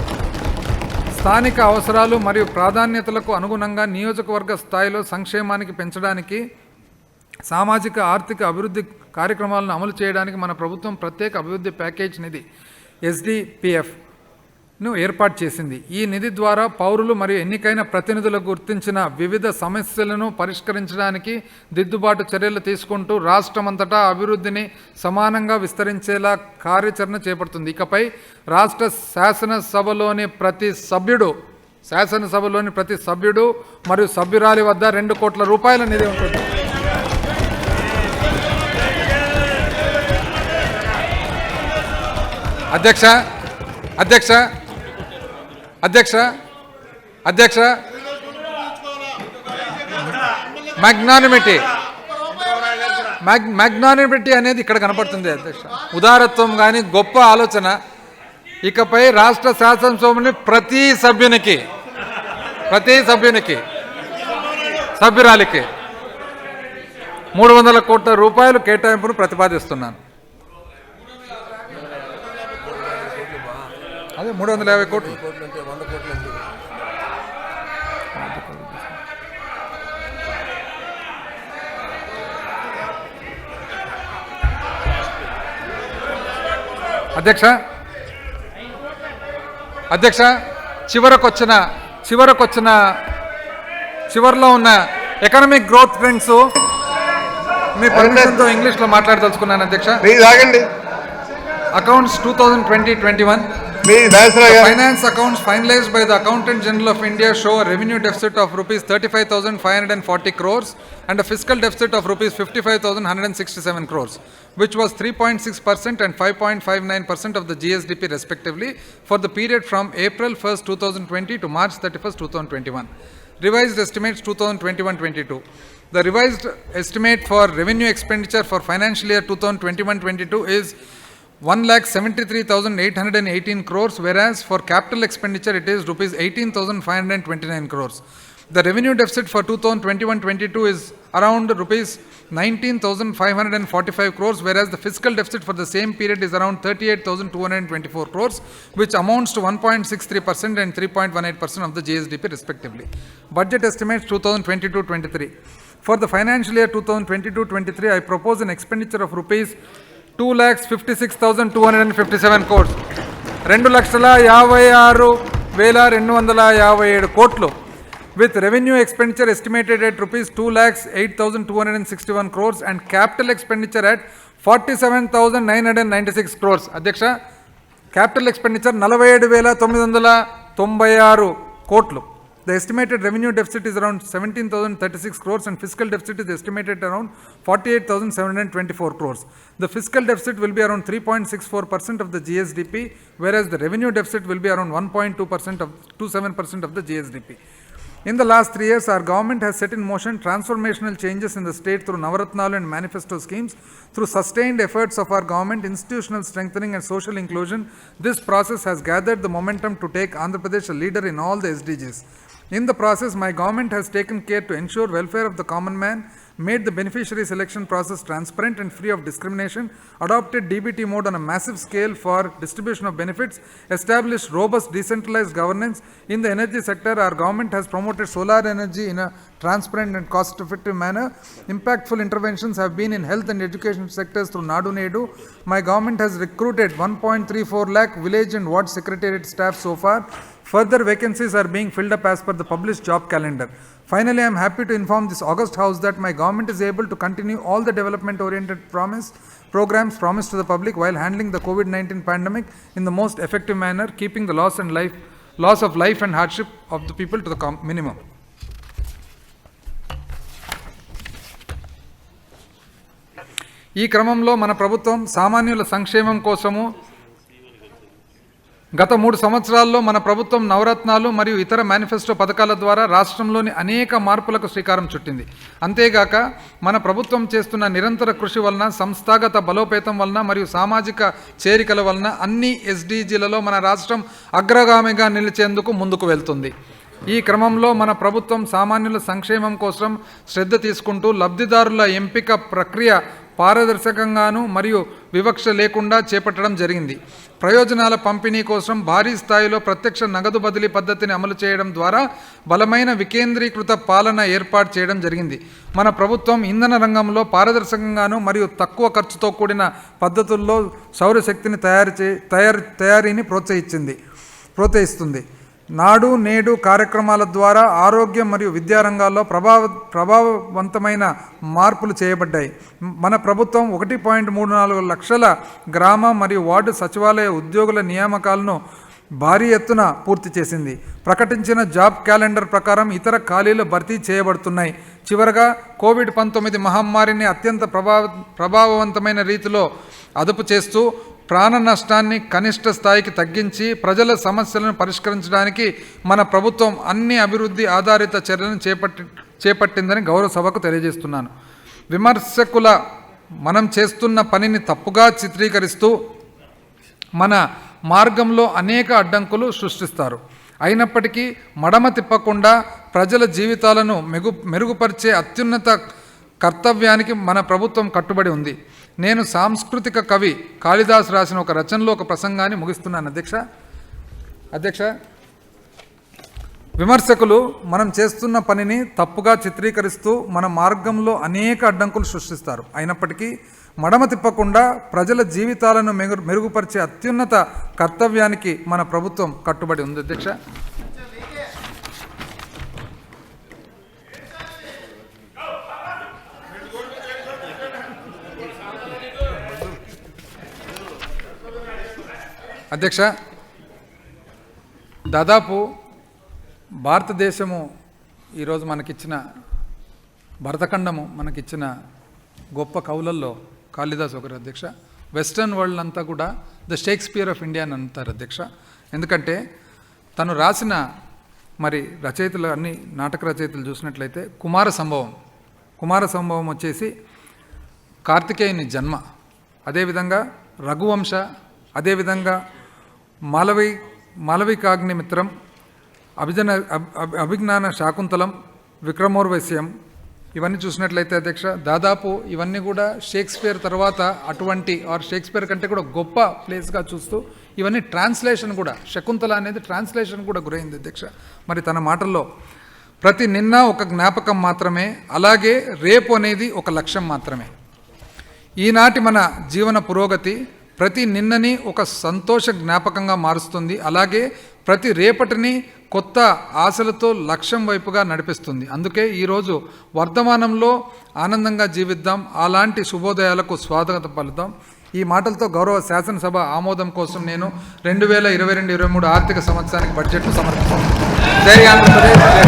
స్థానిక అవసరాలు మరియు ప్రాధాన్యతలకు అనుగుణంగా నియోజకవర్గ స్థాయిలో సంక్షేమానికి పెంచడానికి సామాజిక ఆర్థిక అభివృద్ధి కార్యక్రమాలను అమలు చేయడానికి మన ప్రభుత్వం ప్రత్యేక అభివృద్ధి ప్యాకేజ్ నిధి SDPFను ఏర్పాటు చేసింది. ఈ నిధి ద్వారా పౌరులు మరియు ఎన్నికైన ప్రతినిధులకు గుర్తించిన వివిధ సమస్యలను పరిష్కరించడానికి దిద్దుబాటు చర్యలు తీసుకుంటూ రాష్ట్రమంతటా అభివృద్ధిని సమానంగా విస్తరించేలా కార్యాచరణ చేపడుతుంది. ఇకపై రాష్ట్ర శాసనసభలోని ప్రతి సభ్యుడు మరియు సభ్యురాలి వద్ద 2 కోట్ల రూపాయల నిధి ఉంటుంది. అధ్యక్ష మ్యాగ్నానిమిటీ అనేది ఇక్కడ కనపడుతుంది. అధ్యక్ష, ఉదారత్వం కానీ గొప్ప ఆలోచన. ఇకపై రాష్ట్ర శాసనసభని ప్రతి సభ్యురాలికి 300 కోట్ల రూపాయలు కేటాయింపును ప్రతిపాదిస్తున్నాను. అదే 350 కోట్లు. అధ్యక్ష చివరిలో ఉన్న ఎకనామిక్ గ్రోత్ ట్రెండ్స్ మీ పర్మిషన్తో ఇంగ్లీష్లో మాట్లాడదలుచుకున్నాను. అధ్యక్ష, accounts 2020-21 finance accounts finalized by the Accountant General of India show a revenue deficit of rupees 35,540 crores and a fiscal deficit of rupees 55,167 crores, which was 3.6% and 5.59% of the GSDP respectively for the period from April 1st, 2020 to March 31st, 2021. Revised estimates 2021-22. The revised estimate for revenue expenditure for financial year 2021-22 is 1,73,818 crores, whereas for capital expenditure it is rupees 18,529 crores. The revenue deficit for 2021-22 is around rupees 19,545 crores, whereas the fiscal deficit for the same period is around 38,224 crores, which amounts to 1.63% and 3.18% of the GSDP respectively. Budget estimates 2022-23. For the financial year 2022-23, I propose an expenditure of rupees 2,56,257 crores, 2,56,257 కోట్లు, with revenue expenditure estimated at rupees 2,08,261 crores and capital expenditure at 47,996 crores. అధ్యక్ష, capital expenditure 47,996 కోట్లు. The estimated revenue deficit is around 17,036 crores and fiscal deficit is estimated around 48,724 crores. The fiscal deficit will be around 3.64% of the GSDP, whereas the revenue deficit will be around 1.27% of the GSDP. In the last 3 years, our government has set in motion transformational changes in the state through Navaratnalu and manifesto schemes. Through sustained efforts of our government, institutional strengthening and social inclusion, this process has gathered the momentum to take Andhra Pradesh a leader in all the SDGs. In the process, my government has taken care to ensure welfare of the common man, made the beneficiary selection process transparent and free of discrimination, adopted DBT mode on a massive scale for distribution of benefits, established robust decentralized governance. In the energy sector, our government has promoted solar energy in a transparent and cost-effective manner. Impactful interventions have been in health and education sectors through Nadu Nedu. My government has recruited 1.34 lakh village and ward secretariat staff so far. Further vacancies are being filled up as per the published job calendar. Finally, I am happy to inform this august house that my government is able to continue all the development-oriented programs promised to the public while handling the COVID-19 pandemic in the most effective manner, keeping the loss of life and hardship of the people to the minimum. ఈ క్రమంలో మన ప్రభుత్వం సామాన్యుల సంక్షేమం కోసము గత 3 సంవత్సరాల్లో మన ప్రభుత్వం నవరత్నాలు మరియు ఇతర మేనిఫెస్టో పథకాల ద్వారా రాష్ట్రంలోని అనేక మార్పులకు శ్రీకారం చుట్టింది. అంతేగాక మన ప్రభుత్వం చేస్తున్న నిరంతర కృషి వలన, సంస్థాగత బలోపేతం వలన మరియు సామాజిక చేరికల వలన అన్ని SDGలలో మన రాష్ట్రం అగ్రగామిగా నిలిచేందుకు ముందుకు వెళ్తుంది. ఈ క్రమంలో మన ప్రభుత్వం సామాన్యుల సంక్షేమం కోసం శ్రద్ధ తీసుకుంటూ లబ్ధిదారుల ఎంపిక ప్రక్రియ పారదర్శకంగాను మరియు వివక్ష లేకుండా చేపట్టడం జరిగింది. ప్రయోజనాల పంపిణీ కోసం భారీ స్థాయిలో ప్రత్యక్ష నగదు బదిలీ పద్ధతిని అమలు చేయడం ద్వారా బలమైన వికేంద్రీకృత పాలన ఏర్పాటు చేయడం జరిగింది. మన ప్రభుత్వం ఇంధన రంగంలో పారదర్శకంగాను మరియు తక్కువ ఖర్చుతో కూడిన పద్ధతుల్లో సౌరశక్తిని తయారీని ప్రోత్సహిస్తుంది. నాడు నేడు కార్యక్రమాల ద్వారా ఆరోగ్యం మరియు విద్యా రంగాల్లో ప్రభావవంతమైన మార్పులు చేయబడ్డాయి. మన ప్రభుత్వం 1.34 లక్షల గ్రామ మరియు వార్డు సచివాలయ ఉద్యోగుల నియామకాలను భారీ ఎత్తున పూర్తి చేసింది. ప్రకటించిన జాబ్ క్యాలెండర్ ప్రకారం ఇతర ఖాళీలు భర్తీ చేయబడుతున్నాయి. చివరగా COVID-19 మహమ్మారిని అత్యంత ప్రభావవంతమైన రీతిలో అదుపు చేస్తూ ప్రాణ నష్టాన్ని కనిష్ట స్థాయికి తగ్గించి ప్రజల సమస్యలను పరిష్కరించడానికి మన ప్రభుత్వం అన్ని అభివృద్ధి ఆధారిత చర్యలను చేపట్టిందని గౌరవ సభకు తెలియజేస్తున్నాను. విమర్శకుల మనం చేస్తున్న పనిని తప్పుగా చిత్రీకరిస్తూ మన మార్గంలో అనేక అడ్డంకులు సృష్టిస్తారు. అయినప్పటికీ మడమ తిప్పకుండా ప్రజల జీవితాలను మెరుగుపరిచే అత్యున్నత కర్తవ్యానికి మన ప్రభుత్వం కట్టుబడి ఉంది. నేను సాంస్కృతిక కవి కాళిదాస్ రాసిన ఒక రచనలో ఒక ప్రసంగాన్ని ముగిస్తున్నాను. అధ్యక్ష, విమర్శకులు మనం చేస్తున్న పనిని తప్పుగా చిత్రీకరిస్తూ మన మార్గంలో అనేక అడ్డంకులు సృష్టిస్తారు. అయినప్పటికీ మడమ తిప్పకుండా ప్రజల జీవితాలను మెరుగుపరిచే అత్యున్నత కర్తవ్యానికి మన ప్రభుత్వం కట్టుబడి ఉంది. అధ్యక్ష, దాదాపు భారతదేశము ఈరోజు మనకిచ్చిన భరతఖండము మనకిచ్చిన గొప్ప కవులల్లో కాళిదాస్ ఒకరు. అధ్యక్ష, వెస్టర్న్ వరల్డ్ అంతా కూడా ద షేక్స్పియర్ ఆఫ్ ఇండియా అని అంటారు. అధ్యక్ష, ఎందుకంటే తను రాసిన రచయితలు అన్ని నాటక రచయితలు చూసినట్లయితే కుమార సంభవం వచ్చేసి కార్తికేయుని జన్మ, అదేవిధంగా రఘువంశ, అదేవిధంగా మాలవికాగ్నిమిత్రం, అభిజ్ఞాన శాకుంతలం, విక్రమోర్వశ్యం, ఇవన్నీ చూసినట్లయితే అధ్యక్ష దాదాపు ఇవన్నీ కూడా షేక్స్పియర్ తర్వాత అటువంటి షేక్స్పియర్ కంటే కూడా గొప్ప ప్లేస్గా చూస్తూ ఇవన్నీ ట్రాన్స్లేషన్ కూడా, శకుంతల అనేది ట్రాన్స్లేషన్ కూడా గురైంది. అధ్యక్ష, తన మాటల్లో ప్రతి నిన్న ఒక జ్ఞాపకం మాత్రమే, అలాగే రేపు అనేది ఒక లక్ష్యం మాత్రమే. ఈనాటి మన జీవన పురోగతి ప్రతి నిన్నని ఒక సంతోష జ్ఞాపకంగా మారుస్తుంది, అలాగే ప్రతి రేపటిని కొత్త ఆశలతో లక్ష్యం వైపుగా నడిపిస్తుంది. అందుకే ఈరోజు వర్ధమానంలో ఆనందంగా జీవిద్దాం, అలాంటి శుభోదయాలకు స్వాగతం పలుకుదాం. ఈ మాటలతో గౌరవ శాసనసభ ఆమోదం కోసం నేను 2022-23 ఆర్థిక సంవత్సరానికి బడ్జెట్ను సమర్పిస్తాను. జై ఆంధ్రప్రదేశ్.